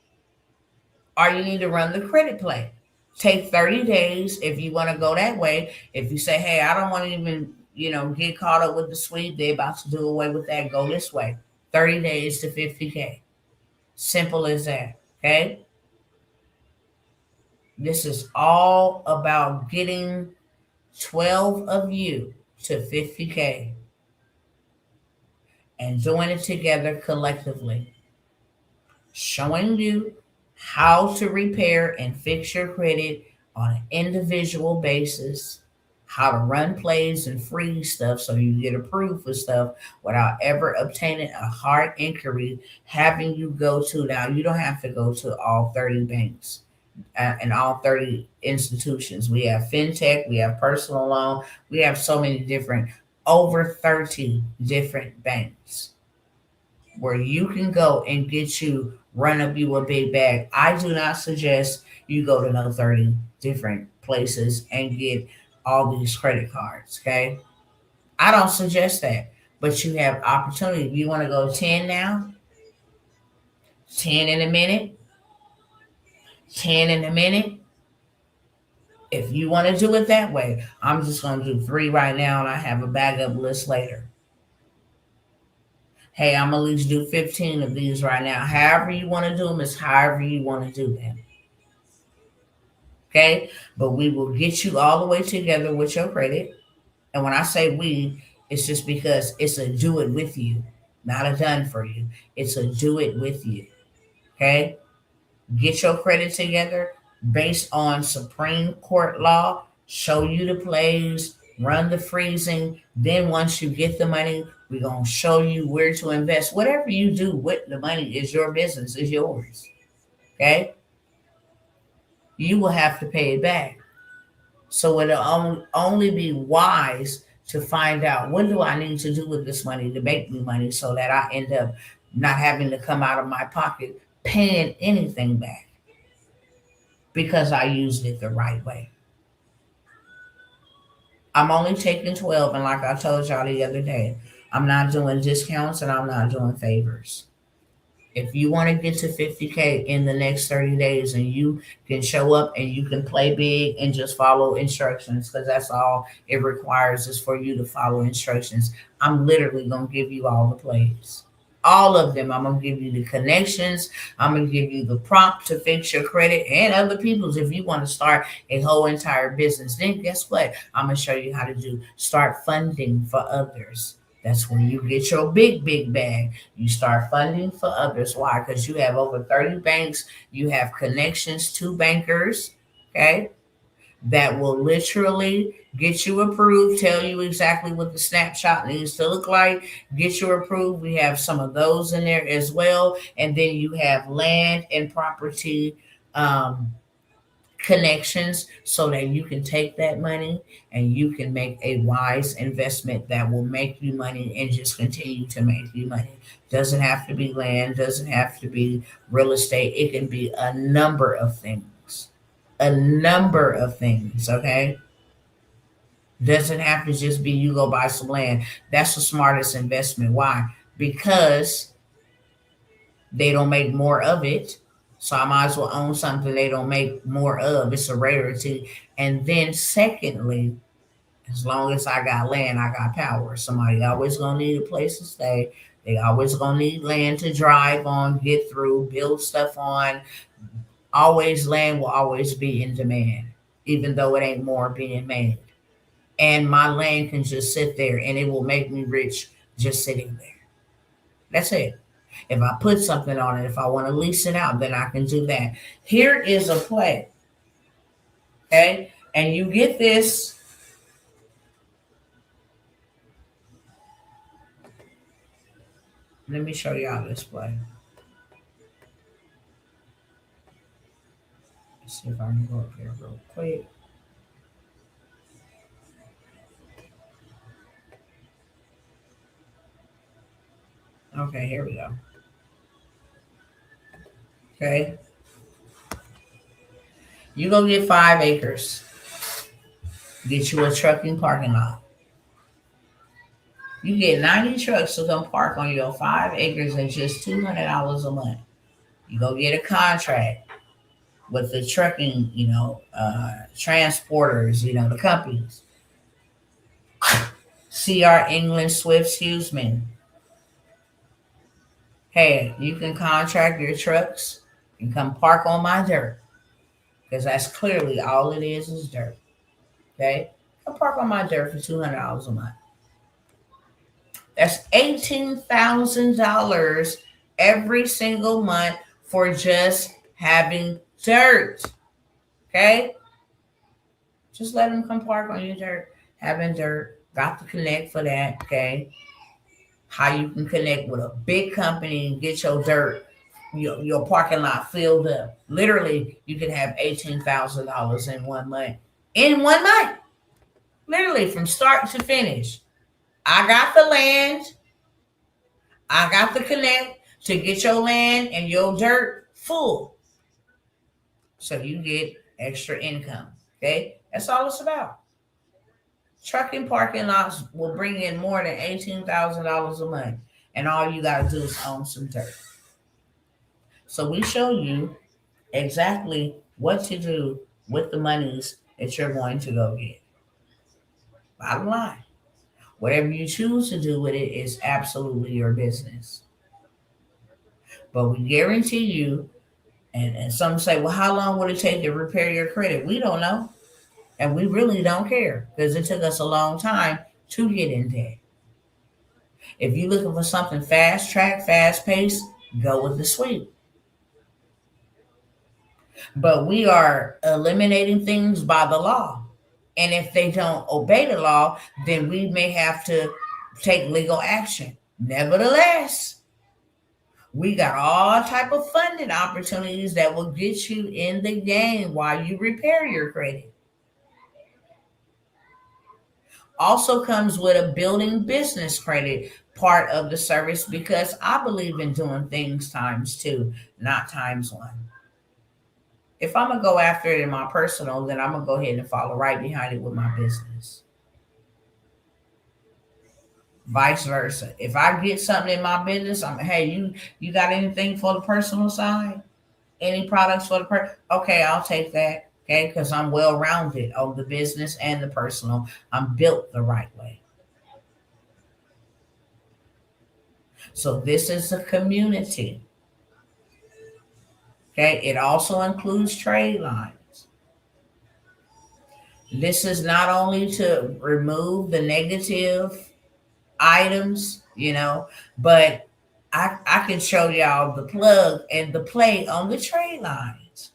or you need to run the credit play. Take 30 days if you want to go that way. If you say, hey, I don't want to even, get caught up with the sweep, they're about to do away with that, go this way. 30 days to 50K. Simple as that. Okay? This is all about getting 12 of you to 50K and doing it together collectively. Showing you how to repair and fix your credit on an individual basis, how to run plays and freeze stuff so you get approved for stuff without ever obtaining a hard inquiry, having you go to, now you don't have to go to all 30 banks and all 30 institutions. We have fintech, we have personal loan, we have so many different, over 30 different banks where you can go and get you, run up you a big bag. I do not suggest you go to no 30 different places and get all these credit cards, okay? I don't suggest that, but you have opportunity. If you want to go 10 now, 10 in a minute, 10 in a minute. If you want to do it that way, I'm just going to do 3 right now and I have a backup list later. Hey, I'm going to at least do 15 of these right now. However you want to do them is however you want to do them. Okay? But we will get you all the way together with your credit. And when I say we, it's just because it's a do it with you, not a done for you. It's a do it with you. Okay? Get your credit together based on Supreme Court law, show you the plays, run the freezing. Then once you get the money, we're going to show you where to invest. Whatever you do with the money is your business, is yours. Okay? You will have to pay it back. So it'll only be wise to find out, what do I need to do with this money to make me money so that I end up not having to come out of my pocket paying anything back because I used it the right way. I'm only taking 12, and like I told y'all the other day, I'm not doing discounts and I'm not doing favors. If you want to get to 50K in the next 30 days and you can show up and you can play big and just follow instructions, because that's all it requires is for you to follow instructions. I'm literally going to give you all the plays. All of them. I'm going to give you the connections. I'm going to give you the prompt to fix your credit and other people's. If you want to start a whole entire business, then guess what? I'm going to show you how to start funding for others. That's when you get your big bag. You start funding for others. Why? Because you have over 30 banks. You have connections to bankers, okay, that will literally get you approved, tell you exactly what the snapshot needs to look like, get you approved. We have some of those in there as well. And then you have land and property connections so that you can take that money and you can make a wise investment that will make you money and just continue to make you money. Doesn't have to be land, doesn't have to be real estate. It can be a number of things. A number of things, okay? Doesn't have to just be you go buy some land. That's the smartest investment. Why? Because They don't make more of it. So I might as well own something they don't make more of. It's a rarity. And then secondly, as long as I got land, I got power. Somebody always gonna need a place to stay. They always gonna need land to drive on, get through, build stuff on. Always land will always be in demand, even though it ain't more being made. And my land can just sit there and it will make me rich just sitting there. That's it. If I put something on it, if I want to lease it out, then I can do that. Here is a play. Okay? And you get this. Let me show y'all this play. Let's see if I can go up here real quick. Okay, here we go. Okay. You go get 5 acres. Get you a trucking parking lot. You get 90 trucks to come park on your 5 acres at just $200 a month. You go get a contract with the trucking, transporters, the companies. CR England, Swift, Huseman. Hey, you can contract your trucks and come park on my dirt. Because that's clearly all it is dirt. Okay? Come park on my dirt for $200 a month. That's $18,000 every single month for just having dirt. Okay? Just let them come park on your dirt. Having dirt. Got to connect for that. Okay? How you can connect with a big company and get your dirt, your parking lot filled up. Literally, you can have $18,000 in 1 month. In 1 month. Literally, from start to finish. I got the land. I got the connect to get your land and your dirt full. So you get extra income. Okay? That's all it's about. Trucking parking lots will bring in more than $18,000 a month. And all you got to do is own some dirt. So we show you exactly what to do with the monies that you're going to go get. Bottom line. Whatever you choose to do with it is absolutely your business. But we guarantee you, and some say, well, how long would it take to repair your credit? We don't know. And we really don't care because it took us a long time to get in debt. If you're looking for something fast track, fast paced, go with the sweep. But we are eliminating things by the law. And if they don't obey the law, then we may have to take legal action. Nevertheless, we got all type of funding opportunities that will get you in the game while you repair your credit. Also comes with a building business credit part of the service because I believe in doing things times 2, not times 1. If I'm going to go after it in my personal, then I'm going to go ahead and follow right behind it with my business. Vice versa. If I get something in my business, hey, you got anything for the personal side? Any products for the okay, I'll take that. Okay, because I'm well-rounded on the business and the personal. I'm built the right way. So this is a community. Okay, it also includes trade lines. This is not only to remove the negative items, but I can show y'all the plug and the play on the trade lines.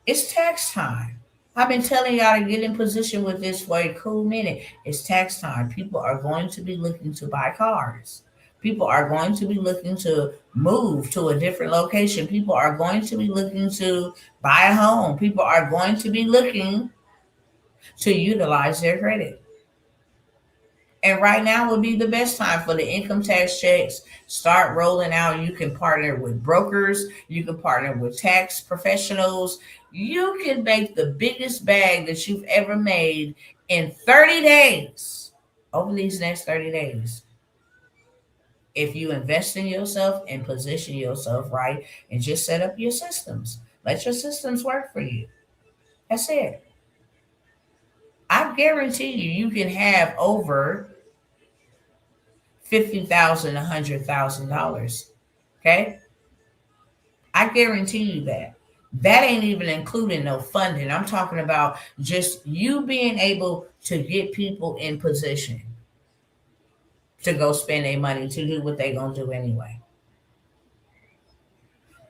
It's tax time. I've been telling y'all to get in position with this for a cool minute. It's tax time. People are going to be looking to buy cars. People are going to be looking to move to a different location. People are going to be looking to buy a home. People are going to be looking to utilize their credit. And right now would be the best time for the income tax checks. Start rolling out. You can partner with brokers. You can partner with tax professionals. You can make the biggest bag that you've ever made in 30 days. Over these next 30 days. If you invest in yourself and position yourself right and just set up your systems, let your systems work for you. That's it. I guarantee you can have over 50,000, $100,000. Okay, I guarantee you that. That ain't even including no funding. I'm talking about just you being able to get people in position to go spend their money to do what they gonna do anyway.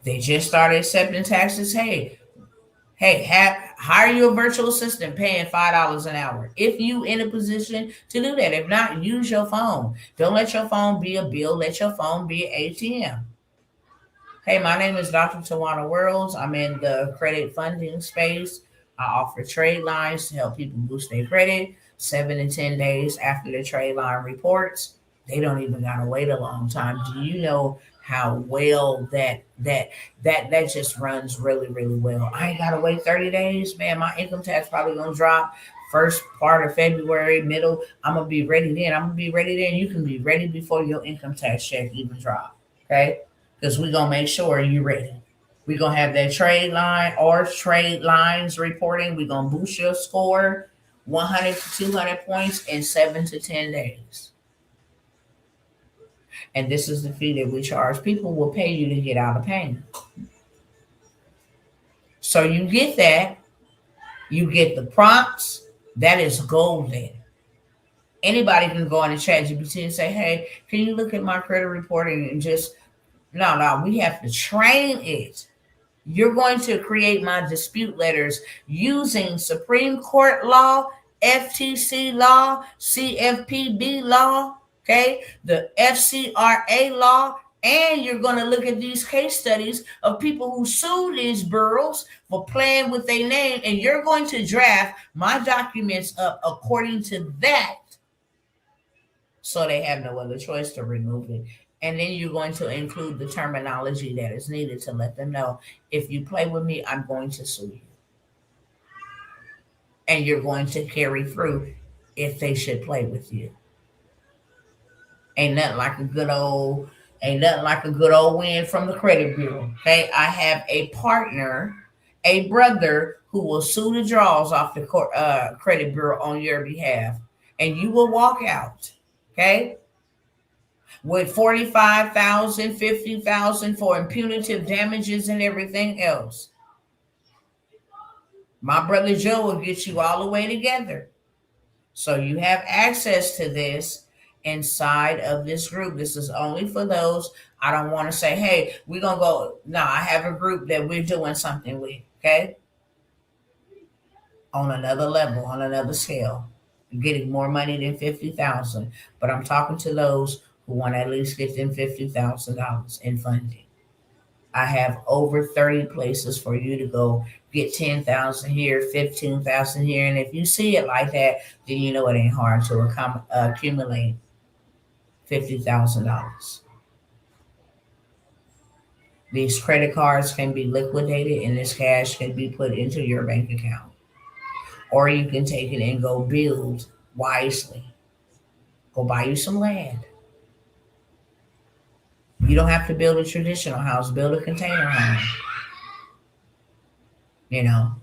They just started accepting taxes. Hire you a virtual assistant paying $5 an hour. If you in a position to do that. If not, use your phone. Don't let your phone be a bill. Let your phone be an ATM. Hey, my name is Dr. Tawana Worlds. I'm in the credit funding space. I offer trade lines to help people boost their credit 7 to 10 days after the trade line reports. They don't even gotta wait a long time. Do you know how well that just runs really, really well? I ain't gotta wait 30 days, man. My income tax probably gonna drop first part of February, middle. I'm gonna be ready then. I'm gonna be ready then. You can be ready before your income tax check even drop. Okay? Because we're gonna make sure you're ready. We're gonna have that trade line or trade lines reporting. We're gonna boost your score 100 to 200 points in 7 to 10 days. And this is the fee that we charge. People will pay you to get out of pain. So you get that. You get the prompts. That is golden. Anybody can go on the chat GPT and say, hey, can you look at my credit reporting and just no, we have to train it. You're going to create my dispute letters using Supreme Court law, FTC law, CFPB law, okay, the FCRA law, and you're going to look at these case studies of people who sued these boroughs for playing with their name, and you're going to draft my documents up according to that, so they have no other choice to remove it. And then you're going to include the terminology that is needed to let them know, if you play with me, I'm going to sue you. And you're going to carry through if they should play with you. Ain't nothing like a good old win from the credit bureau. Okay, I have a partner, a brother who will sue the draws off the credit bureau on your behalf, and you will walk out. Okay, with 45,000, 50,000 for impunitive damages and everything else. My brother Joe will get you all the way together. So you have access to this inside of this group. This is only for those. I don't want to say, hey, we're going to go. No, I have a group that we're doing something with, okay? On another level, on another scale. Getting more money than 50,000. But I'm talking to those who want to at least get them $50,000 in funding. I have over 30 places for you to go get 10,000 here, 15,000 here. And if you see it like that, then you know it ain't hard to accumulate $50,000. These credit cards can be liquidated and this cash can be put into your bank account. Or you can take it and go build wisely. Go buy you some land. You don't have to build a traditional house, build a container home. You know,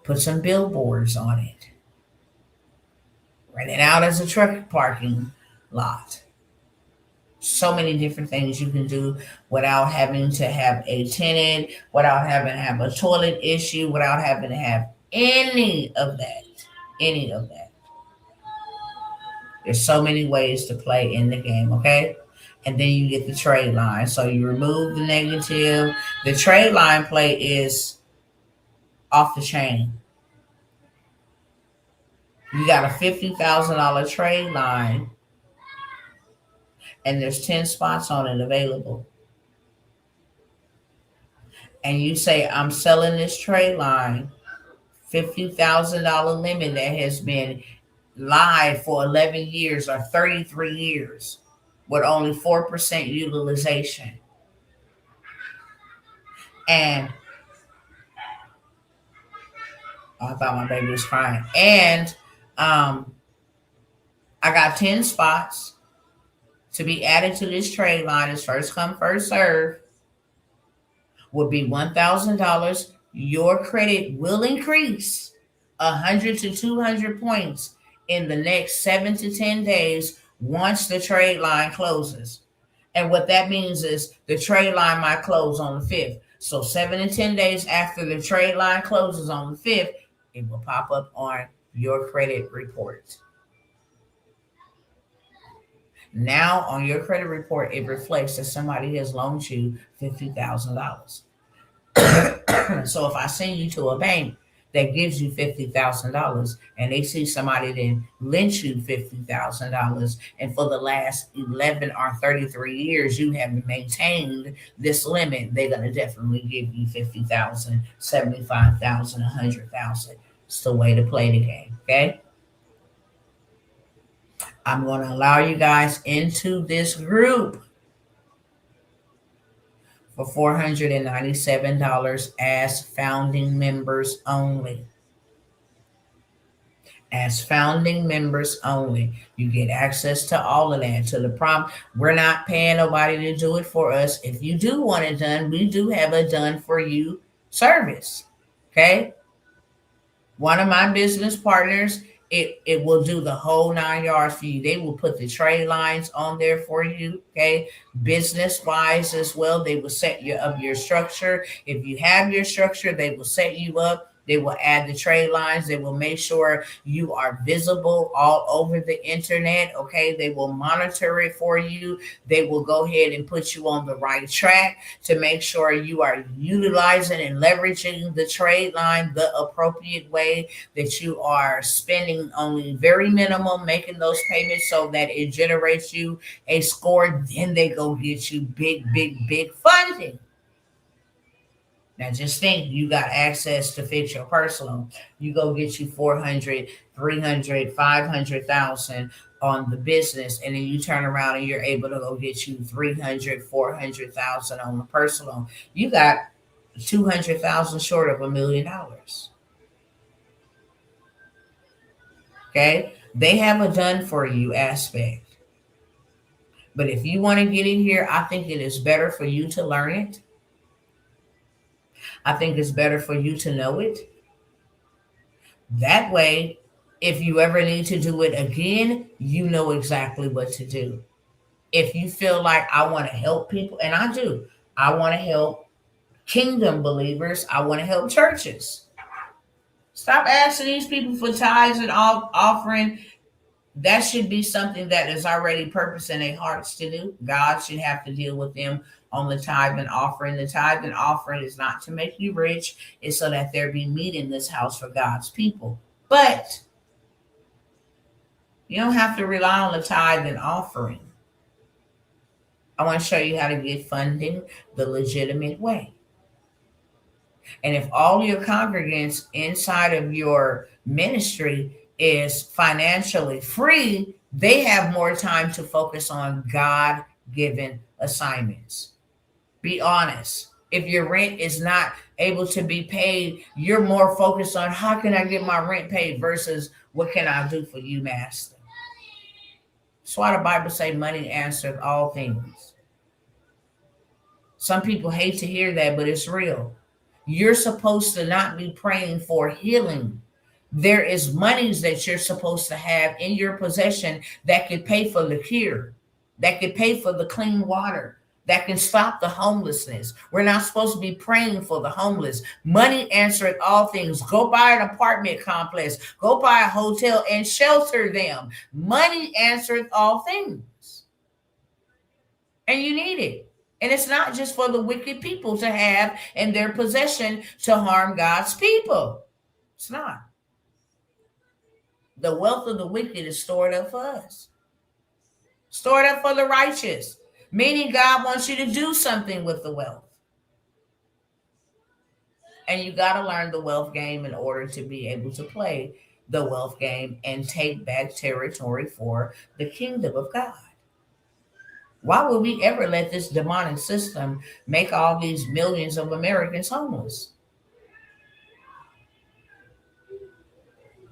put some billboards on it. Rent it out as a truck parking lot. So many different things you can do without having to have a tenant, without having to have a toilet issue, without having to have any of that. Any of that. There's so many ways to play in the game, okay? And then you get the trade line. So you remove the negative. The trade line play is off the chain. You got a $50,000 trade line, and there's 10 spots on it available. And you say, I'm selling this trade line, $50,000 limit that has been live for 11 years or 33 years with only 4% utilization. And I thought my baby was crying. And I got 10 spots, to be added to this trade line is first come, first serve, would be $1,000. Your credit will increase 100 to 200 points in the next 7 to 10 days once the trade line closes. And what that means is the trade line might close on the 5th. So 7 to 10 days after the trade line closes on the 5th, it will pop up on your credit report. Now on your credit report, it reflects that somebody has loaned you $50,000. So if I send you to a bank that gives you $50,000 and they see somebody then lent you $50,000, and for the last 11 or 33 years you have maintained this limit, they're going to definitely give you 50,000, 75,000, 100,000. It's the way to play the game. Okay. I'm going to allow you guys into this group for $497 as founding members only. As founding members only. You get access to all of that, to the prompt. We're not paying nobody to do it for us. If you do want it done, we do have a done for you service. Okay. One of my business partners, it will do the whole 9 yards for you. They will put the trade lines on there for you. Okay. Business wise as well. They will set you up your structure. If you have your structure, they will set you up. They will add the trade lines. They will make sure you are visible all over the internet. Okay. They will monitor it for you. They will go ahead and put you on the right track to make sure you are utilizing and leveraging the trade line the appropriate way, that you are spending only very minimal, making those payments so that it generates you a score. Then they go get you big funding. Now just think, you got access to fix your personal. You go get you 400, 300, 500,000 on the business, and then you turn around and you're able to go get you 300, 400,000 on the personal. You got 200,000 short of $1 million. Okay. They have a done for you aspect. But if you want to get in here, I think it is better for you to learn it. I think it's better for you to know it. That way, if you ever need to do it again, you know exactly what to do. If you feel like, I want to help people, and I do, I want to help kingdom believers, I want to help churches. Stop asking these people for tithes and offering. That should be something that is already purpose in their hearts to do. God should have to deal with them on the tithe and offering. The tithe and offering is not to make you rich. It's so that there be meat in this house for God's people. But you don't have to rely on the tithe and offering. I want to show you how to get funding the legitimate way. And if all your congregants inside of your ministry is financially free, they have more time to focus on God-given assignments. Be honest. If your rent is not able to be paid, you're more focused on, how can I get my rent paid versus what can I do for you, Master? That's why the Bible says money answers all things. Some people hate to hear that, but it's real. You're supposed to not be praying for healing. There is monies that you're supposed to have in your possession that could pay for the cure, that could pay for the clean water, that can stop the homelessness. We're not supposed to be praying for the homeless. Money answers all things. Go buy an apartment complex, go buy a hotel and shelter them. Money answers all things. And you need it. And it's not just for the wicked people to have in their possession to harm God's people. It's not. The wealth of the wicked is stored up for us. Stored up for the righteous. Meaning God wants you to do something with the wealth. And you got to learn the wealth game in order to be able to play the wealth game and take back territory for the kingdom of God. Why would we ever let this demonic system make all these millions of Americans homeless?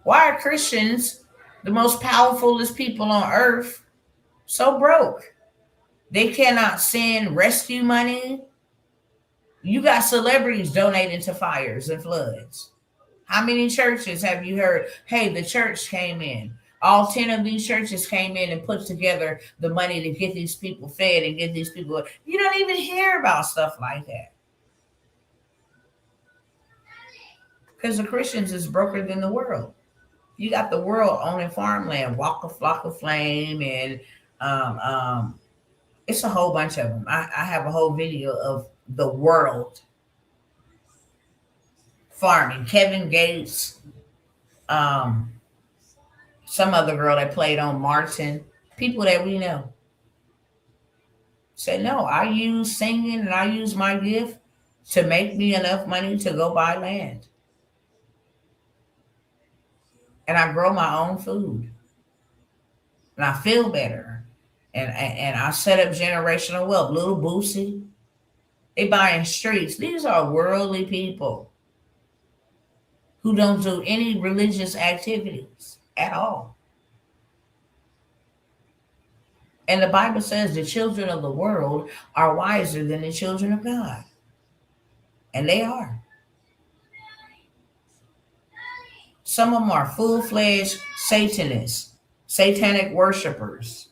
Why are Christians, the most powerfulest people on earth, so broke? They cannot send rescue money. You got celebrities donating to fires and floods. How many churches have you heard? Hey, the church came in. All 10 of these churches came in and put together the money to get these people fed and get these people. You don't even hear about stuff like that. Because the Christians is broker than the world. You got the world owning farmland, Walk a Flock of Flame, and it's a whole bunch of them. I have a whole video of the world farming. Kevin Gates, some other girl that played on Martin, people that we know. Say, no, I use singing and I use my gift to make me enough money to go buy land. And I grow my own food. And I feel better. And I set up generational wealth. Little Boosie, they buying streets. These are worldly people who don't do any religious activities at all. And the Bible says the children of the world are wiser than the children of God. And they are. Some of them are full-fledged Satanists, satanic worshipers.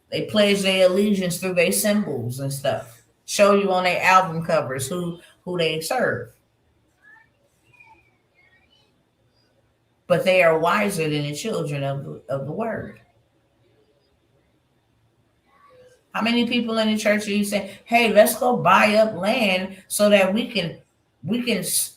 They pledge their allegiance through their symbols and stuff. Show you on their album covers who they serve. But they are wiser than the children of the word. How many people in the church are you saying, hey, let's go buy up land so that we can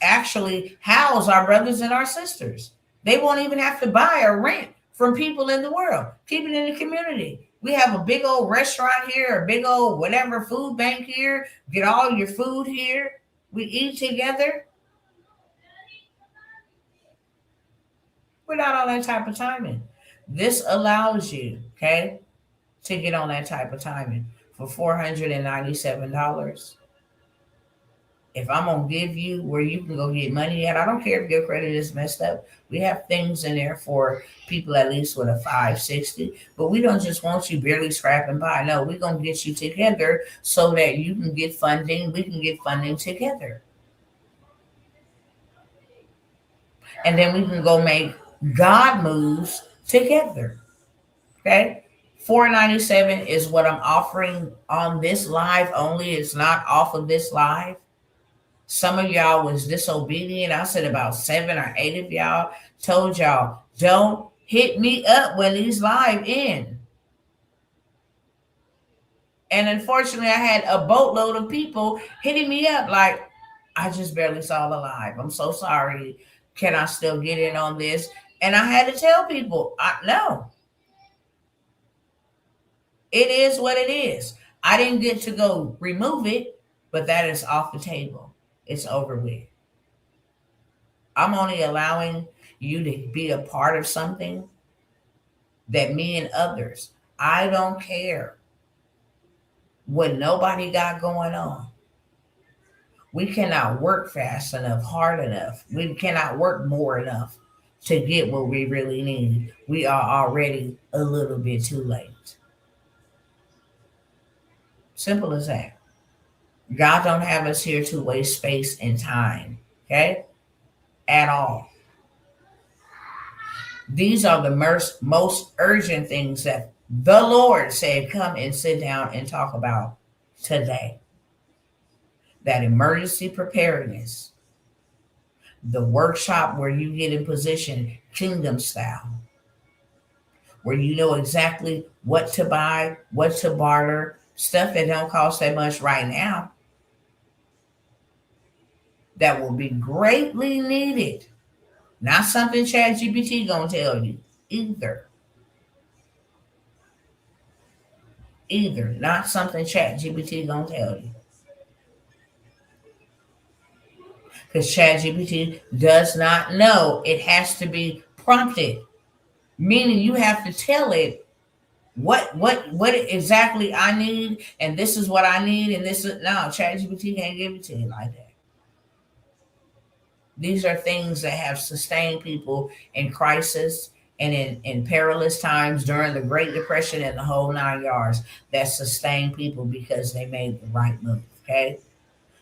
actually house our brothers and our sisters? They won't even have to buy or rent from people in the world. Keep it in the community. We have a big old restaurant here, a big old whatever food bank here. Get all your food here. We eat together. Without all that type of timing. This allows you, okay, to get on that type of timing for $497. If I'm going to give you where you can go get money at, I don't care if your credit is messed up. We have things in there for people at least with a 560, but we don't just want you barely scrapping by. No, we're going to get you together so that you can get funding. We can get funding together. And then we can go make God moves together. Okay? $497 is what I'm offering on this live only. It's not off of this live. Some of y'all was disobedient. I said about 7 or 8 of y'all told y'all, don't hit me up when these live end. And unfortunately, I had a boatload of people hitting me up like, I just barely saw the live. I'm so sorry. Can I still get in on this? And I had to tell people, no. It is what it is. I didn't get to go remove it, but that is off the table. It's over with. I'm only allowing you to be a part of something that me and others, I don't care what nobody got going on. We cannot work fast enough, hard enough. We cannot work more enough to get what we really need. We are already a little bit too late. Simple as that. God don't have us here to waste space and time, okay? At all. These are the most urgent things that the Lord said, come and sit down and talk about today. That emergency preparedness. The workshop where you get in position, kingdom style. Where you know exactly what to buy, what to barter, stuff that don't cost that much right now. That will be greatly needed. Not something ChatGPT gonna tell you either. Not something ChatGPT gonna tell you. Because ChatGPT does not know. It has to be prompted. Meaning you have to tell it what exactly I need, and this is what I need, and this is no, ChatGPT can't give it to you like that. These are things that have sustained people in crisis and in perilous times during the Great Depression and the whole 9 yards, that sustained people because they made the right move. Okay.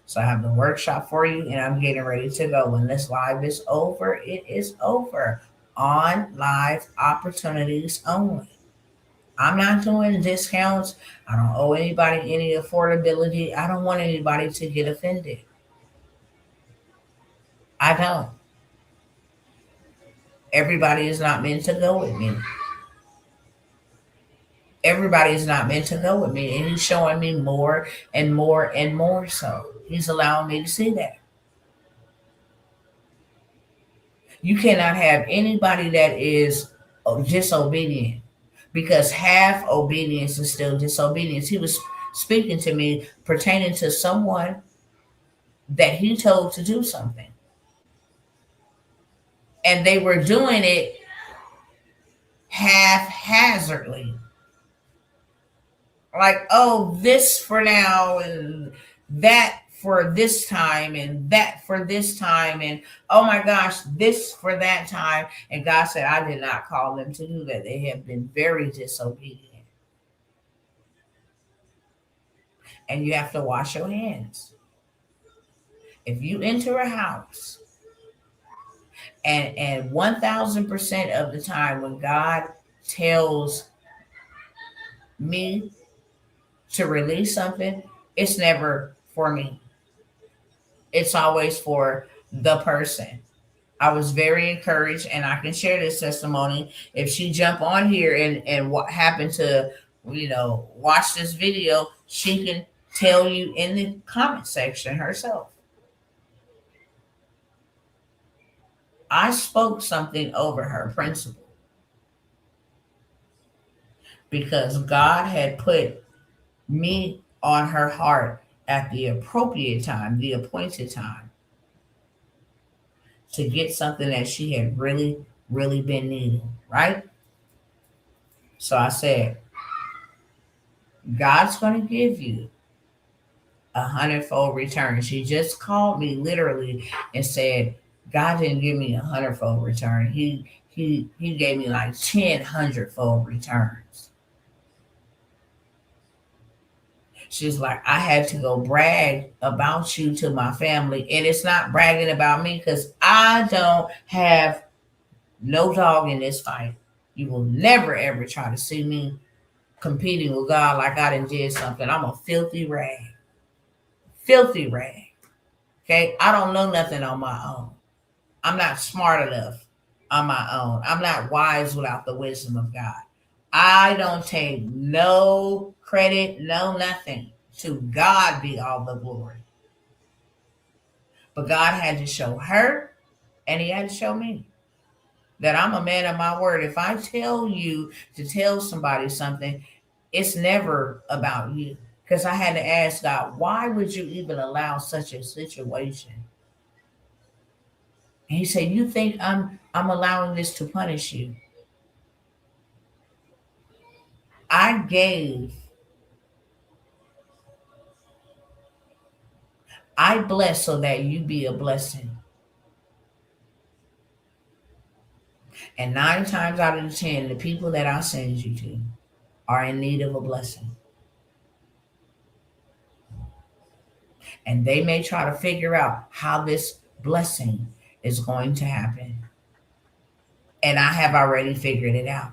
So I have the workshop for you, and I'm getting ready to go. When this live is over, it is over. On live opportunities only. I'm not doing discounts. I don't owe anybody any affordability. I don't want anybody to get offended. I don't. Everybody is not meant to go with me. Everybody is not meant to go with me. And he's showing me more and more and more so. He's allowing me to see that. You cannot have anybody that is disobedient, because half obedience is still disobedience. He was speaking to me pertaining to someone that he told to do something, and they were doing it haphazardly. Like, oh, this for now, and that for this time, and that for this time, and oh my gosh, this for that time. And God said, I did not call them to do that. They have been very disobedient. And you have to wash your hands. If you enter a house, and 1000% of the time when God tells me to release something, it's never for me. It's always for the person. I was very encouraged, and I can share this testimony. If she jump on here and what happened to, watch this video, she can tell you in the comment section herself. I spoke something over her principle because God had put me on her heart at the appropriate time, the appointed time, to get something that she had really, really been needing, right? So I said, God's going to give you 100-fold return. She just called me literally and said, God didn't give me 100-fold return. He gave me like 1,000-fold returns. She's like, I had to go brag about you to my family. And it's not bragging about me, because I don't have no dog in this fight. You will never, ever try to see me competing with God like I done did something. I'm a filthy rag. Filthy rag. Okay? I don't know nothing on my own. I'm not smart enough on my own. I'm not wise without the wisdom of God. I don't take no credit, no nothing. To God be all the glory. But God had to show her, and he had to show me that I'm a man of my word. If I tell you to tell somebody something, it's never about you. Because I had to ask God, why would you even allow such a situation? And he said, you think I'm allowing this to punish you? I bless so that you be a blessing. And 9 times out of 10, the people that I send you to are in need of a blessing. And they may try to figure out how this blessing is going to happen. And I have already figured it out.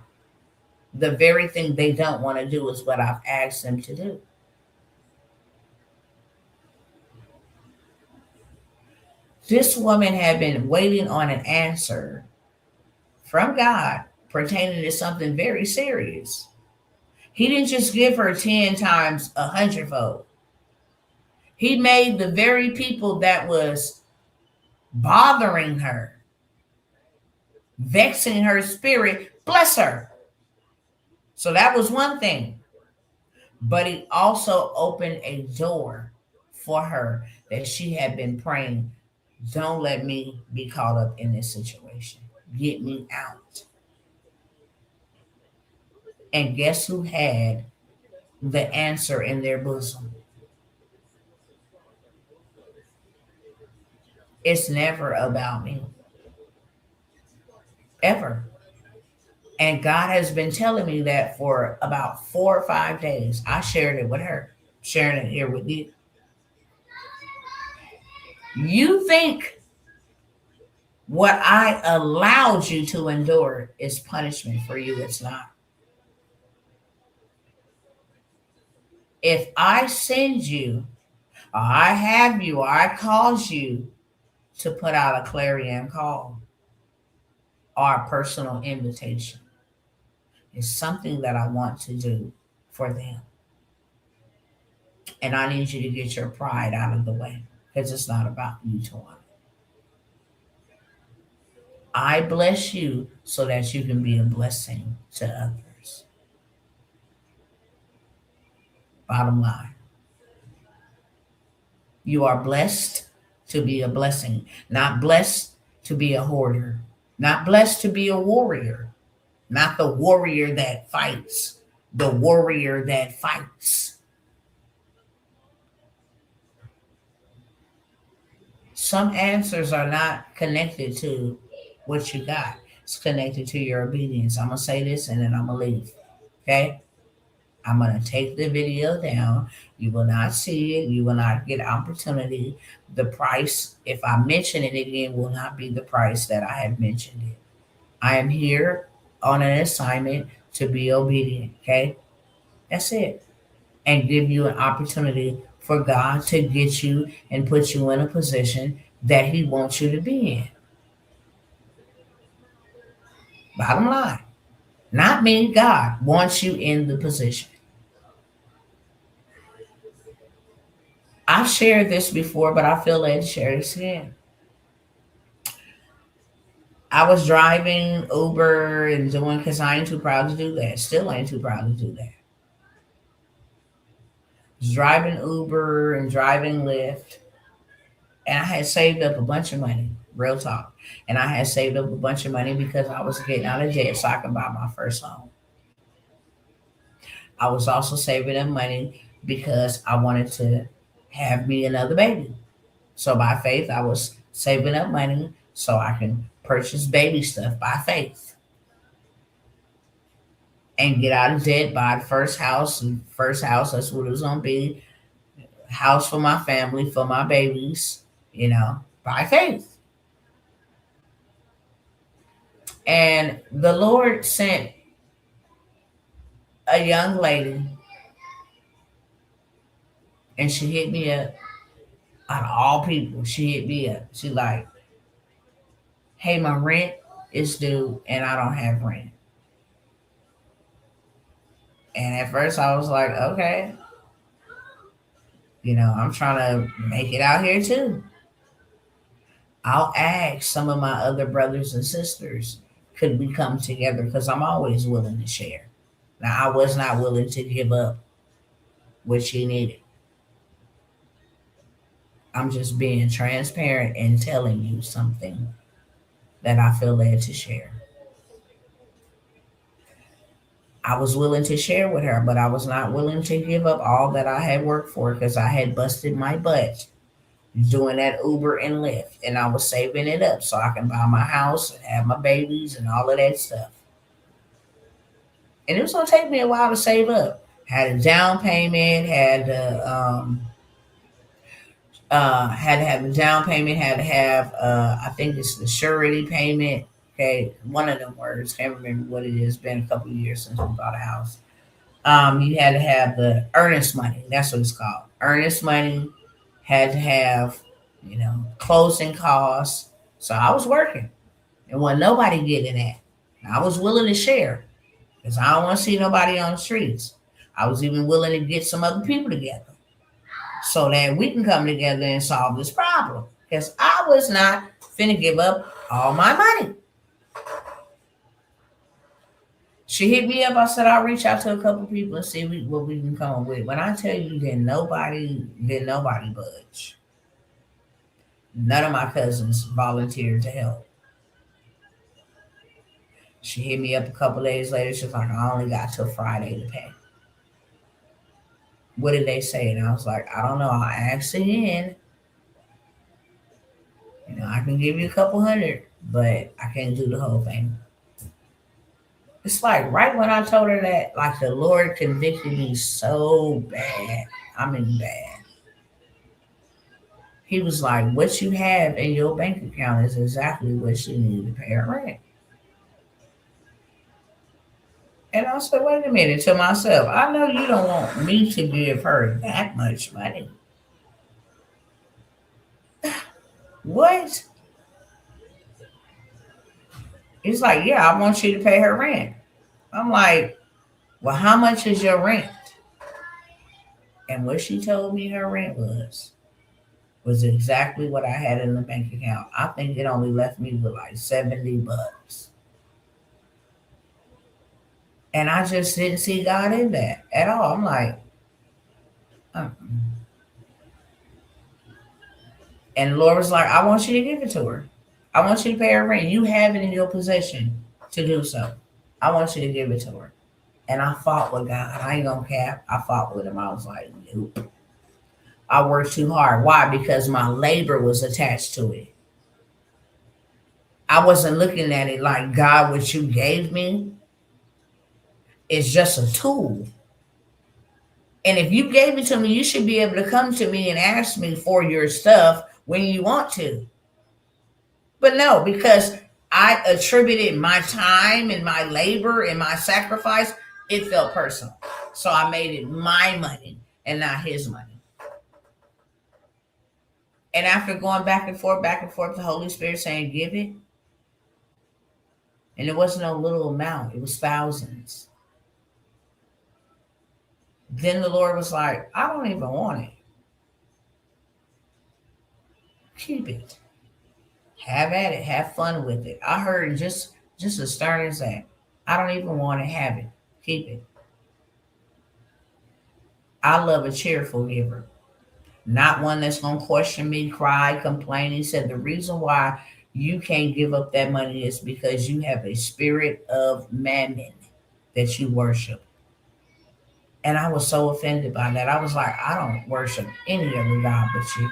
The very thing they don't want to do is what I've asked them to do. This woman had been waiting on an answer from God pertaining to something very serious. He didn't just give her 10 times 100-fold. He made the very people that was bothering her, vexing her spirit, bless her. So that was one thing. But he also opened a door for her that she had been praying. Don't let me be caught up in this situation. Get me out. And guess who had the answer in their bosom? It's never about me. Ever. And God has been telling me that for about 4 or 5 days. I shared it with her, sharing it here with you. You think what I allowed you to endure is punishment for you? It's not. If I send you, or I have you, or I cause you to put out a clarion call or a personal invitation, it's something that I want to do for them. And I need you to get your pride out of the way because it's not about you, Tawana. I bless you so that you can be a blessing to others. Bottom line, you are blessed to be a blessing, not blessed to be a hoarder, not blessed to be a warrior, not the warrior that fights, the warrior that fights. Some answers are not connected to what you got. It's connected to your obedience. I'm gonna say this and then I'm gonna leave. Okay? I'm gonna take the video down. You will not see it. You will not get opportunity. The price, if I mention it again, will not be the price that I have mentioned it. I am here on an assignment to be obedient. Okay? That's it. And give you an opportunity for God to get you and put you in a position that He wants you to be in. Bottom line. Not me, God wants you in the position. I've shared this before, but I feel led to share this again. I was driving Uber and doing, because I ain't too proud to do that. Still ain't too proud to do that. Was driving Uber and driving Lyft, and I had saved up a bunch of money, real talk. And I had saved up a bunch of money because I was getting out of debt so I could buy my first home. I was also saving up money because I wanted to have me another baby. So by faith, I was saving up money so I can purchase baby stuff by faith and get out of debt, buy the first house. And first house, that's what it was gonna be. House for my family, for my babies, by faith. And the Lord sent a young lady and she hit me up. Out of all people, she hit me up. She like, hey, my rent is due and I don't have rent. And at first I was like, okay, I'm trying to make it out here too. I'll ask some of my other brothers and sisters, could we come together? Because I'm always willing to share. Now, I was not willing to give up what she needed. I'm just being transparent and telling you something that I feel led to share. I was willing to share with her, but I was not willing to give up all that I had worked for because I had busted my butt doing that Uber and Lyft, and I was saving it up so I can buy my house and have my babies and all of that stuff. And it was gonna take me a while to save up. Had a down payment, had to have the down payment, had to have I think it's the surety payment. Okay, one of them words, can't remember what it is. Been a couple of years since we bought a house. You had to have the earnest money. That's what it's called. Earnest money. Had to have, closing costs. So I was working, and wasn't nobody getting that. And I was willing to share because I don't want to see nobody on the streets. I was even willing to get some other people together so that we can come together and solve this problem. Because I was not finna give up all my money. She hit me up. I said, I'll reach out to a couple people and see what we can come up with. When I tell you that nobody budge. None of my cousins volunteered to help. She hit me up a couple days later. She was like, I only got till Friday to pay. What did they say? And I was like, I don't know. I'll ask again. I can give you a couple hundred, but I can't do the whole thing. It's like right when I told her that, like the Lord convicted me so bad. I mean, bad. He was like, what you have in your bank account is exactly what she needed to pay her rent. And I said, wait a minute, to myself, I know you don't want me to give her that much money. What? He's like, yeah, I want you to pay her rent. I'm like, well, how much is your rent? And what she told me her rent was exactly what I had in the bank account. I think it only left me with like $70. And I just didn't see God in that at all. I'm like, uh-uh. And the Lord was like, I want you to give it to her. I want you to pay her rent. You have it in your possession to do so. I want you to give it to her. And I fought with God. I ain't gonna cap. I fought with him. I was like, nope. I worked too hard. Why? Because my labor was attached to it. I wasn't looking at it like, God, what you gave me is just a tool. And if you gave it to me, you should be able to come to me and ask me for your stuff when you want to. But no, because I attributed my time and my labor and my sacrifice, it felt personal. So I made it my money and not his money. And after going back and forth, the Holy Spirit saying, give it. And it wasn't a little amount, it was thousands. Then the Lord was like, I don't even want it. Keep it. Have at it. Have fun with it. I heard just as stern as that. I don't even want to have it. Keep it. I love a cheerful giver. Not one that's going to question me, cry, complain. He said the reason why you can't give up that money is because you have a spirit of mammon that you worship. And I was so offended by that. I was like, I don't worship any other God but you.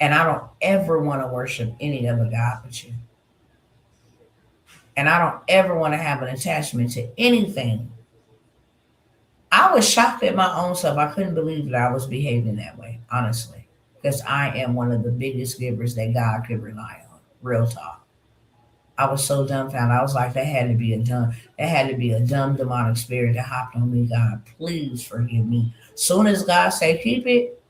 And I don't ever want to worship any other God but you. And I don't ever want to have an attachment to anything. I was shocked at my own self. I couldn't believe that I was behaving that way, honestly. Because I am one of the biggest givers that God could rely on. Real talk. I was so dumbfounded. I was like, that had to be a dumb demonic spirit that hopped on me. God, please forgive me. Soon as God said, keep it,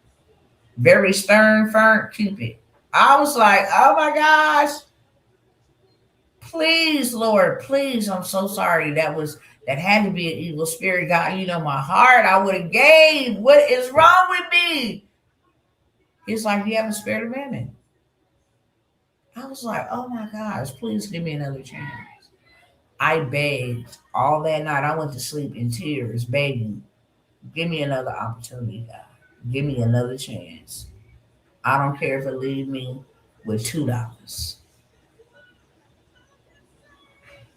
very stern, firm, keep it. I was like, oh my gosh. Please, Lord, please. I'm so sorry. That had to be an evil spirit. God, you know my heart. I would have gave. What is wrong with me? He's like, you have a spirit of mammon. I was like, oh my gosh, please give me another chance. I begged all that night. I went to sleep in tears, begging, give me another opportunity, God. Give me another chance. I don't care if it leaves me with $2.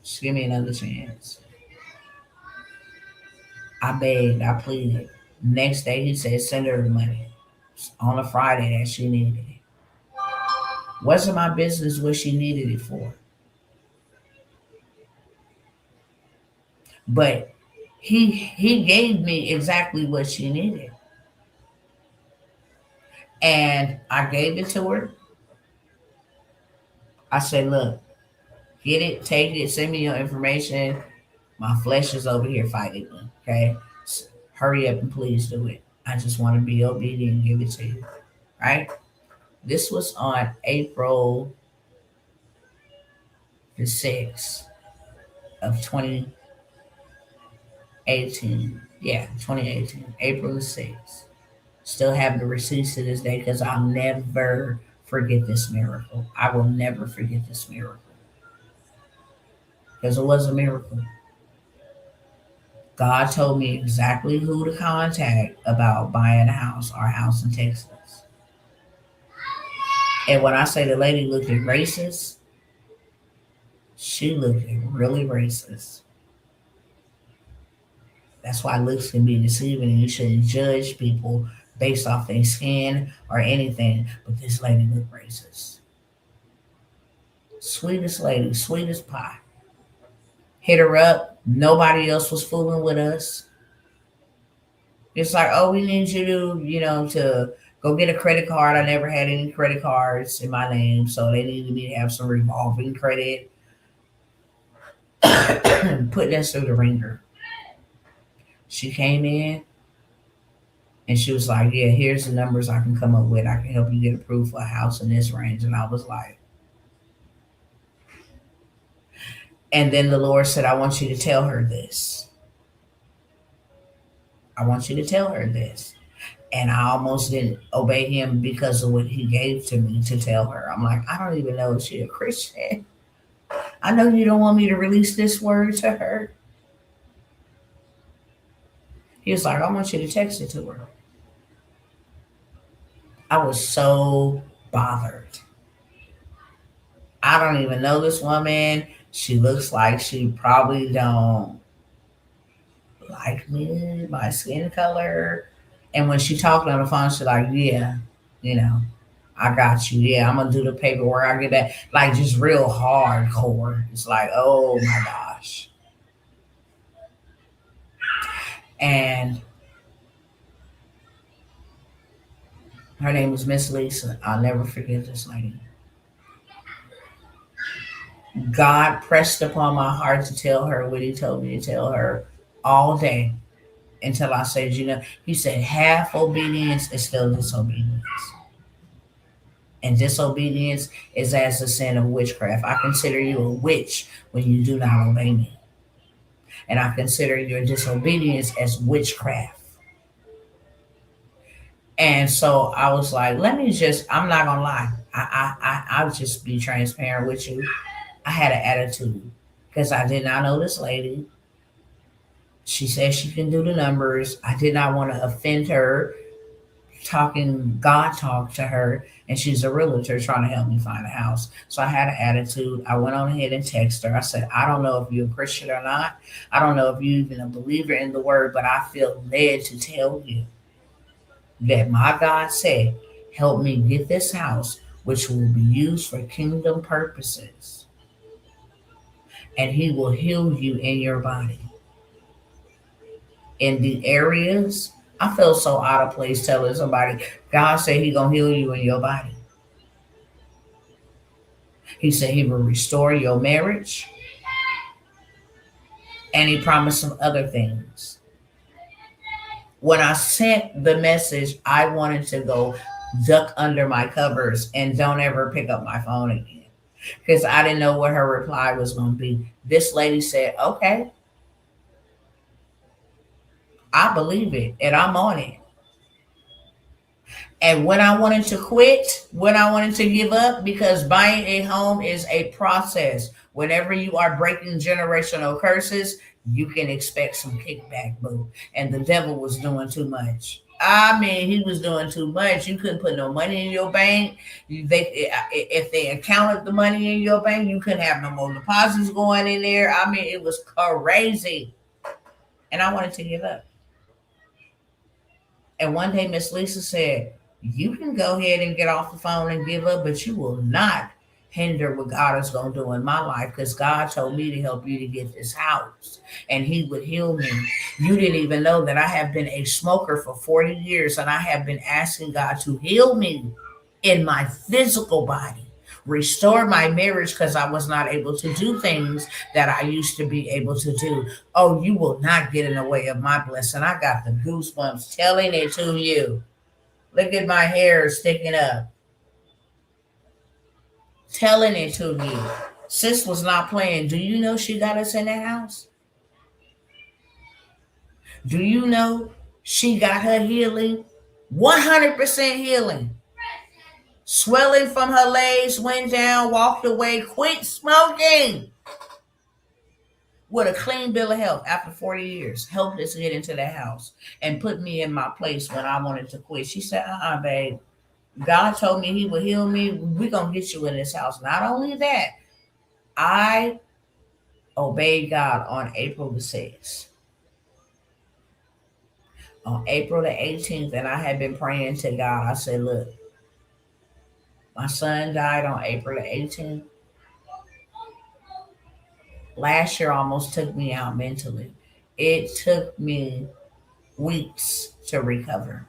Just give me another chance. I begged, I pleaded. Next day, he said, send her the money. On a Friday that she needed it. Wasn't my business what she needed it for. But he gave me exactly what she needed. And I gave it to her. I said, look, get it, take it, send me your information. My flesh is over here fighting me. Okay? So hurry up and please do it. I just want to be obedient and give it to you. Right? This was on April the 6th of 2018. Yeah, 2018. April the 6th. Still have the receipts to this day because I'll never forget this miracle. I will never forget this miracle. Because it was a miracle. God told me exactly who to contact about buying a house, our house in Texas. And when I say the lady looked at racist, she looked really racist. That's why looks can be deceiving and you shouldn't judge people based off their skin or anything. But this lady looked racist. Sweetest lady, sweetest pie. Hit her up. Nobody else was fooling with us. It's like, oh, we need you to, to go get a credit card. I never had any credit cards in my name, so they needed me to have some revolving credit. Putting us through the ringer. She came in and she was like, yeah, here's the numbers I can come up with. I can help you get approved for a house in this range. And I was like, and then the Lord said, I want you to tell her this. I want you to tell her this. And I almost didn't obey him because of what he gave to me to tell her. I'm like, I don't even know if she's a Christian. I know you don't want me to release this word to her. He was like, I want you to text it to her. I was so bothered. I don't even know this woman. She looks like she probably don't like me, my skin color. And when she talking on the phone, she's like, yeah, I got you. Yeah, I'm gonna do the paperwork. I get that. Like just real hardcore. It's like, oh my gosh. And her name was Miss Lisa. I'll never forget this lady. God pressed upon my heart to tell her what he told me to tell her all day until I said, he said, half obedience is still disobedience. And disobedience is as the sin of witchcraft. I consider you a witch when you do not obey me. And I consider your disobedience as witchcraft. And so I was like, I'm not going to lie. I'll just be transparent with you. I had an attitude because I did not know this lady. She said she can do the numbers. I did not want to offend her, talking God talk to her, and she's a realtor trying to help me find a house. So I had an attitude. I went on ahead and texted her. I said, I don't know if you're a Christian or not. I don't know if you're even a believer in the word, but I feel led to tell you that my God said, help me get this house, which will be used for kingdom purposes. And he will heal you in your body. In the areas, I feel so out of place telling somebody, God said he gonna heal you in your body. He said he will restore your marriage. And he promised some other things. When I sent the message, I wanted to go duck under my covers and don't ever pick up my phone again. Because I didn't know what her reply was going to be. This lady said, okay, I believe it and I'm on it. And when I wanted to quit, when I wanted to give up, because buying a home is a process. Whenever you are breaking generational curses, you can expect some kickback, boo. And the devil was doing too much. I mean, he was doing too much. You couldn't put no money in your bank. If they accounted the money in your bank, you couldn't have no more deposits going in there. I mean, it was crazy. And I wanted to give up. And one day, Miss Lisa said, you can go ahead and get off the phone and give up, but you will not hinder what God is going to do in my life, because God told me to help you to get this house and he would heal me. You didn't even know that I have been a smoker for 40 years and I have been asking God to heal me in my physical body, restore my marriage, because I was not able to do things that I used to be able to do. Oh, you will not get in the way of my blessing. I got the goosebumps telling it to you. Look at my hair sticking up. Telling it to you. Sis was not playing. Do you know she got us in the house? Do you know she got her healing? 100% healing. Swelling from her legs went down, walked away, quit smoking. With a clean bill of health after 40 years. Helped us get into the house and put me in my place when I wanted to quit. She said, babe. God told me he would heal me. We're going to get you in this house. Not only that, I obeyed God on April the 6th. On April the 18th, and I had been praying to God. I said, look, my son died on April the 18th. Last year almost took me out mentally. It took me weeks to recover.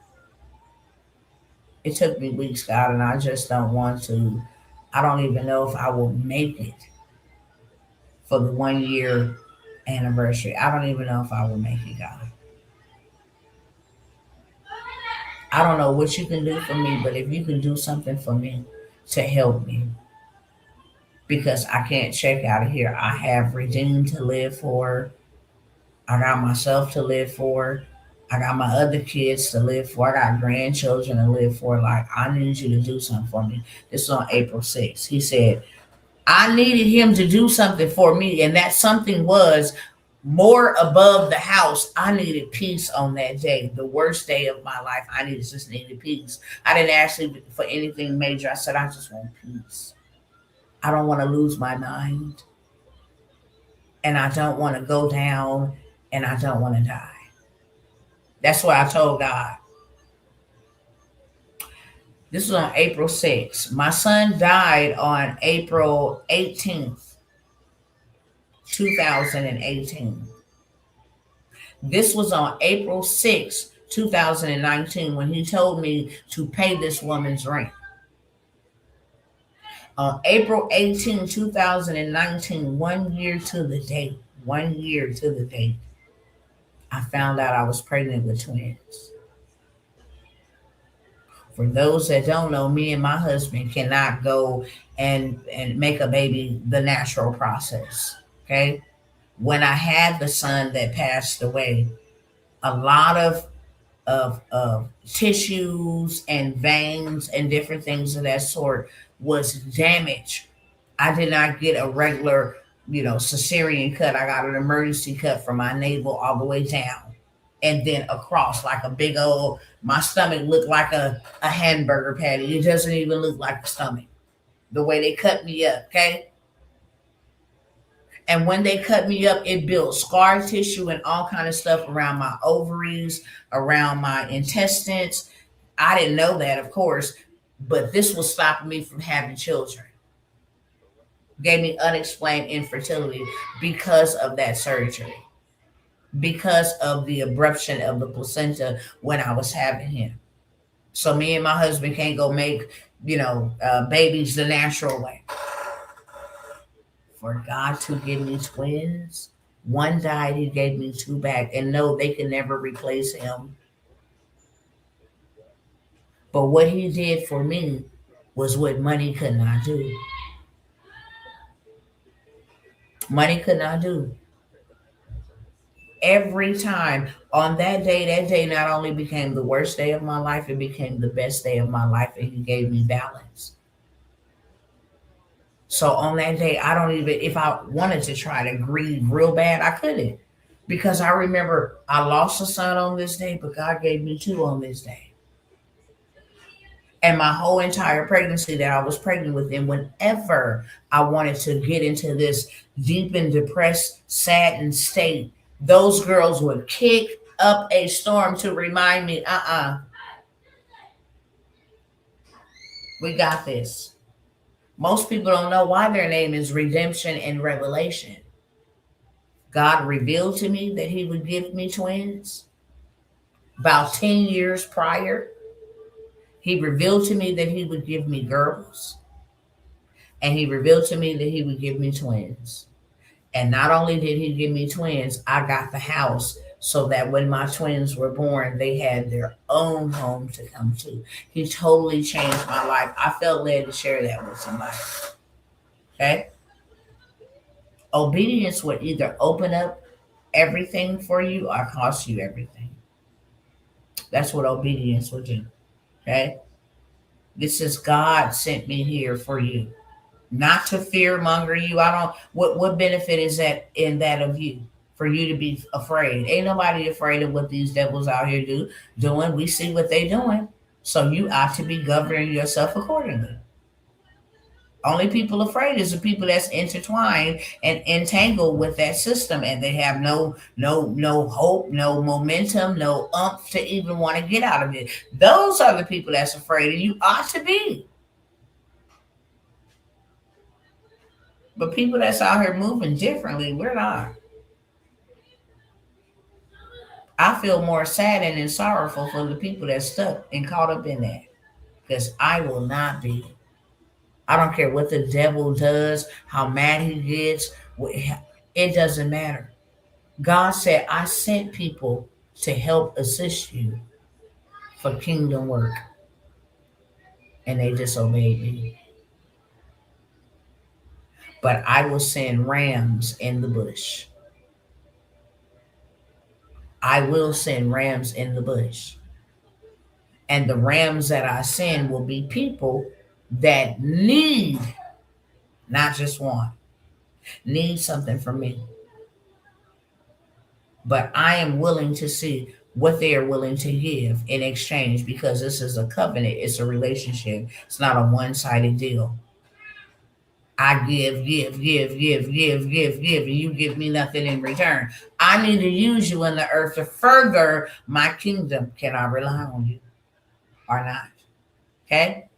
It took me weeks, God, and I just don't want to. I don't even know if I will make it for the 1 year anniversary. I don't even know if I will make it, God. I don't know what you can do for me, but if you can do something for me to help me, because I can't check out of here. I have redeemed to live for. I got myself to live for. I got my other kids to live for. I got grandchildren to live for. Like, I need you to do something for me. This is on April 6th. He said, I needed him to do something for me. And that something was more above the house. I needed peace on that day, the worst day of my life. Just needed peace. I didn't ask him for anything major. I said, I just want peace. I don't want to lose my mind. And I don't want to go down, and I don't want to die. That's what I told God. This was on April 6th. My son died on April 18th, 2018. This was on April 6th, 2019, when he told me to pay this woman's rent. On April 18, 2019, 1 year to the date, I found out I was pregnant with twins. For those that don't know, me and my husband cannot go and make a baby the natural process. Okay. When I had the son that passed away, a lot of tissues and veins and different things of that sort was damaged. I did not get a regular, cesarean cut. I got an emergency cut from my navel all the way down and then across like a big old, my stomach looked like a hamburger patty. It doesn't even look like a stomach. The way they cut me up, okay? And when they cut me up, it built scar tissue and all kind of stuff around my ovaries, around my intestines. I didn't know that, of course, but this was stopping me from having children. Gave me unexplained infertility because of that surgery, because of the abruption of the placenta when I was having him. So me and my husband can't go make, babies the natural way. For God to give me twins, one died, he gave me two back. And no, they can never replace him. But what he did for me was what money could not do. Money could not do. Every time on that day not only became the worst day of my life, it became the best day of my life, and he gave me balance. So on that day, I don't even, if I wanted to try to grieve real bad, I couldn't. Because I remember I lost a son on this day, but God gave me two on this day. And my whole entire pregnancy that I was pregnant with him, whenever I wanted to get into this deep and depressed, saddened state, those girls would kick up a storm to remind me, we got this. Most people don't know why their name is Redemption and Revelation. God revealed to me that he would give me twins about 10 years prior. He revealed to me that he would give me girls. And he revealed to me that he would give me twins. And not only did he give me twins, I got the house so that when my twins were born, they had their own home to come to. He totally changed my life. I felt led to share that with somebody. Okay? Obedience would either open up everything for you or cost you everything. That's what obedience will do. Okay? This is God sent me here for you. Not to fear monger you. What benefit is that in that of you? For you to be afraid. Ain't nobody afraid of what these devils out here doing. We see what they doing. So you ought to be governing yourself accordingly. Only people afraid is the people that's intertwined and entangled with that system, and they have no hope, no momentum, no umph to even want to get out of it. Those are the people that's afraid, and you ought to be. But people that's out here moving differently, we're not. I feel more saddened and sorrowful for the people that's stuck and caught up in that. Because I will not be. I don't care what the devil does, how mad he gets. It doesn't matter. God said, I sent people to help assist you for kingdom work. And they disobeyed me. But I will send rams in the bush. I will send rams in the bush. And the rams that I send will be people that need, not just want, need something from me. But I am willing to see what they are willing to give in exchange, because this is a covenant, it's a relationship, it's not a one-sided deal. I give, and you give me nothing in return. I need to use you in the earth to further my kingdom. Can I rely on you or not? Okay?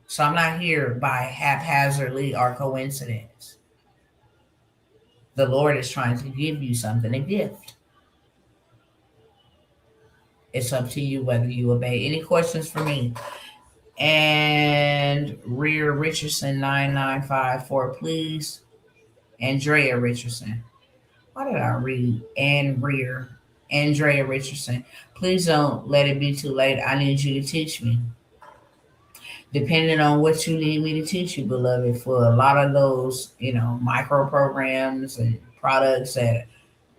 So I'm not here by haphazardly or coincidence. The Lord is trying to give you something, a gift. It's up to you whether you obey. Any questions for me? And Rear Richardson 9954, please. Andrea Richardson. Why did I read and Rear? Andrea Richardson. Please don't let it be too late. I need you to teach me. Depending on what you need me to teach you, beloved, for a lot of those, micro programs and products that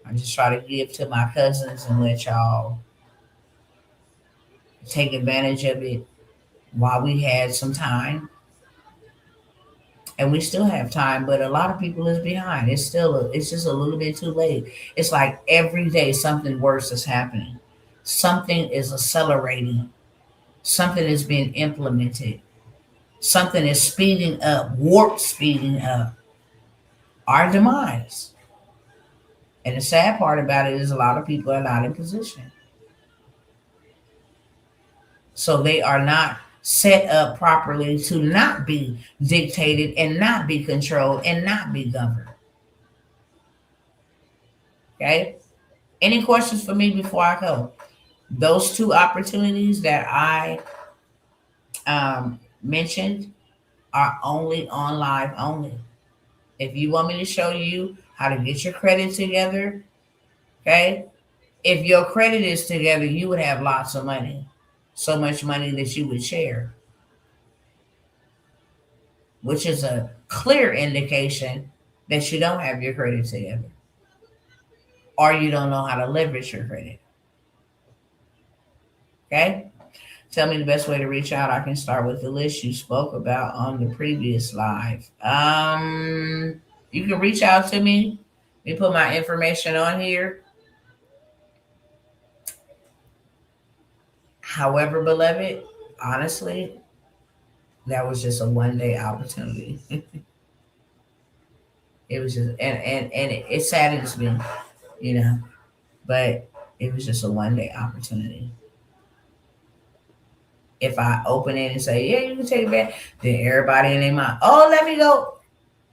I just try to give to my cousins and let y'all take advantage of it while we had some time. And we still have time, but a lot of people is behind. It's just a little bit too late. It's like every day something worse is happening. Something is accelerating. Something is being implemented. Something is speeding up, warp speeding up our demise. And the sad part about it is a lot of people are not in position. So they are not set up properly to not be dictated and not be controlled and not be governed. Okay? Any questions for me before I go? Those two opportunities that I mentioned are only on live only. If you want me to show you how to get your credit together, okay? If your credit is together, you would have lots of money. So much money that you would share, which is a clear indication that you don't have your credit together or you don't know how to leverage your credit. Okay? Tell me the best way to reach out. I can start with the list you spoke about on the previous live. You can reach out to me. Let me put my information on here. However, beloved, honestly, that was just a one-day opportunity. It was just and it saddens me, but it was just a one-day opportunity. If I open it and say, yeah, you can take it back, then everybody in their mind, oh, let me go.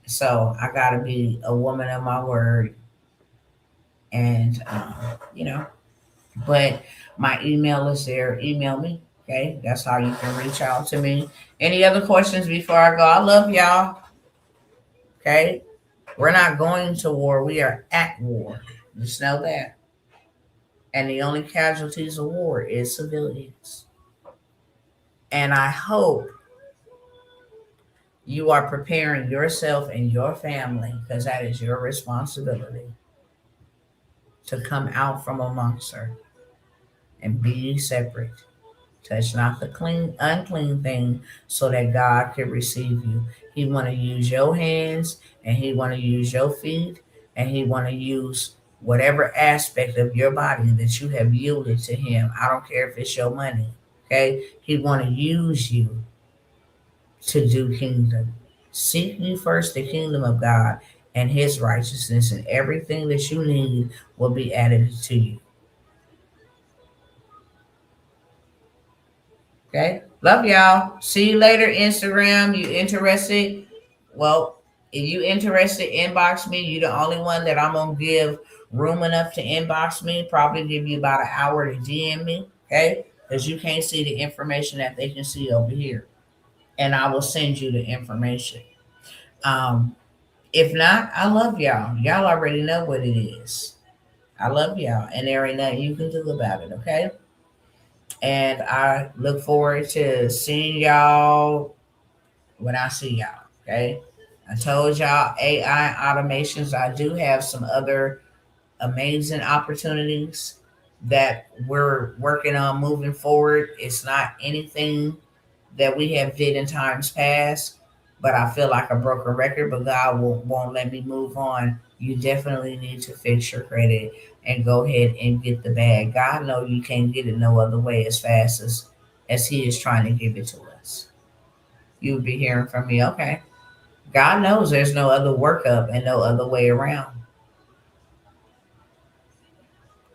So I gotta be a woman of my word, and but my email is there. Email me. Okay, that's how you can reach out to me. Any other questions before I go? I love y'all. Okay, we're not going to war. We are at war. Just know that. And the only casualties of war is civilians. And I hope you are preparing yourself and your family, because that is your responsibility, to come out from amongst her and be separate. Touch not the unclean thing, so that God can receive you. He want to use your hands, and he want to use your feet, and he want to use whatever aspect of your body that you have yielded to him. I don't care if it's your money. Okay, he want to use you to do kingdom. Seek ye first the kingdom of God and his righteousness, and everything that you need will be added to you. Okay. Love y'all. See you later, Instagram. You interested? Well, If you interested, inbox me. You the only one that I'm gonna give room enough to inbox me. Probably give you about an hour to DM me, okay? Because you can't see the information that they can see over here, and I will send you the information. Um, if not, I love y'all. Y'all already know what it is. I love y'all, and there ain't nothing you can do about it, okay? And I look forward to seeing y'all when I see y'all, okay? I told y'all AI automations. I do have some other amazing opportunities that we're working on moving forward. It's not anything that we have did in times past, but I feel like a broken record, but God won't let me move on. You definitely need to fix your credit and go ahead and get the bag. God know you can't get it no other way as fast as He is trying to give it to us. You'll be hearing from me, okay? God knows there's no other workup and no other way around.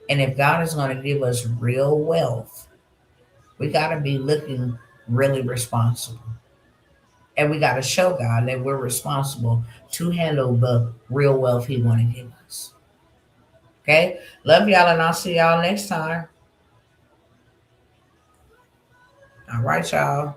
And if God is going to give us real wealth, we got to be looking really responsible. And we got to show God that we're responsible to handle the real wealth He want to give us. Okay? Love y'all, and I'll see y'all next time. All right, y'all.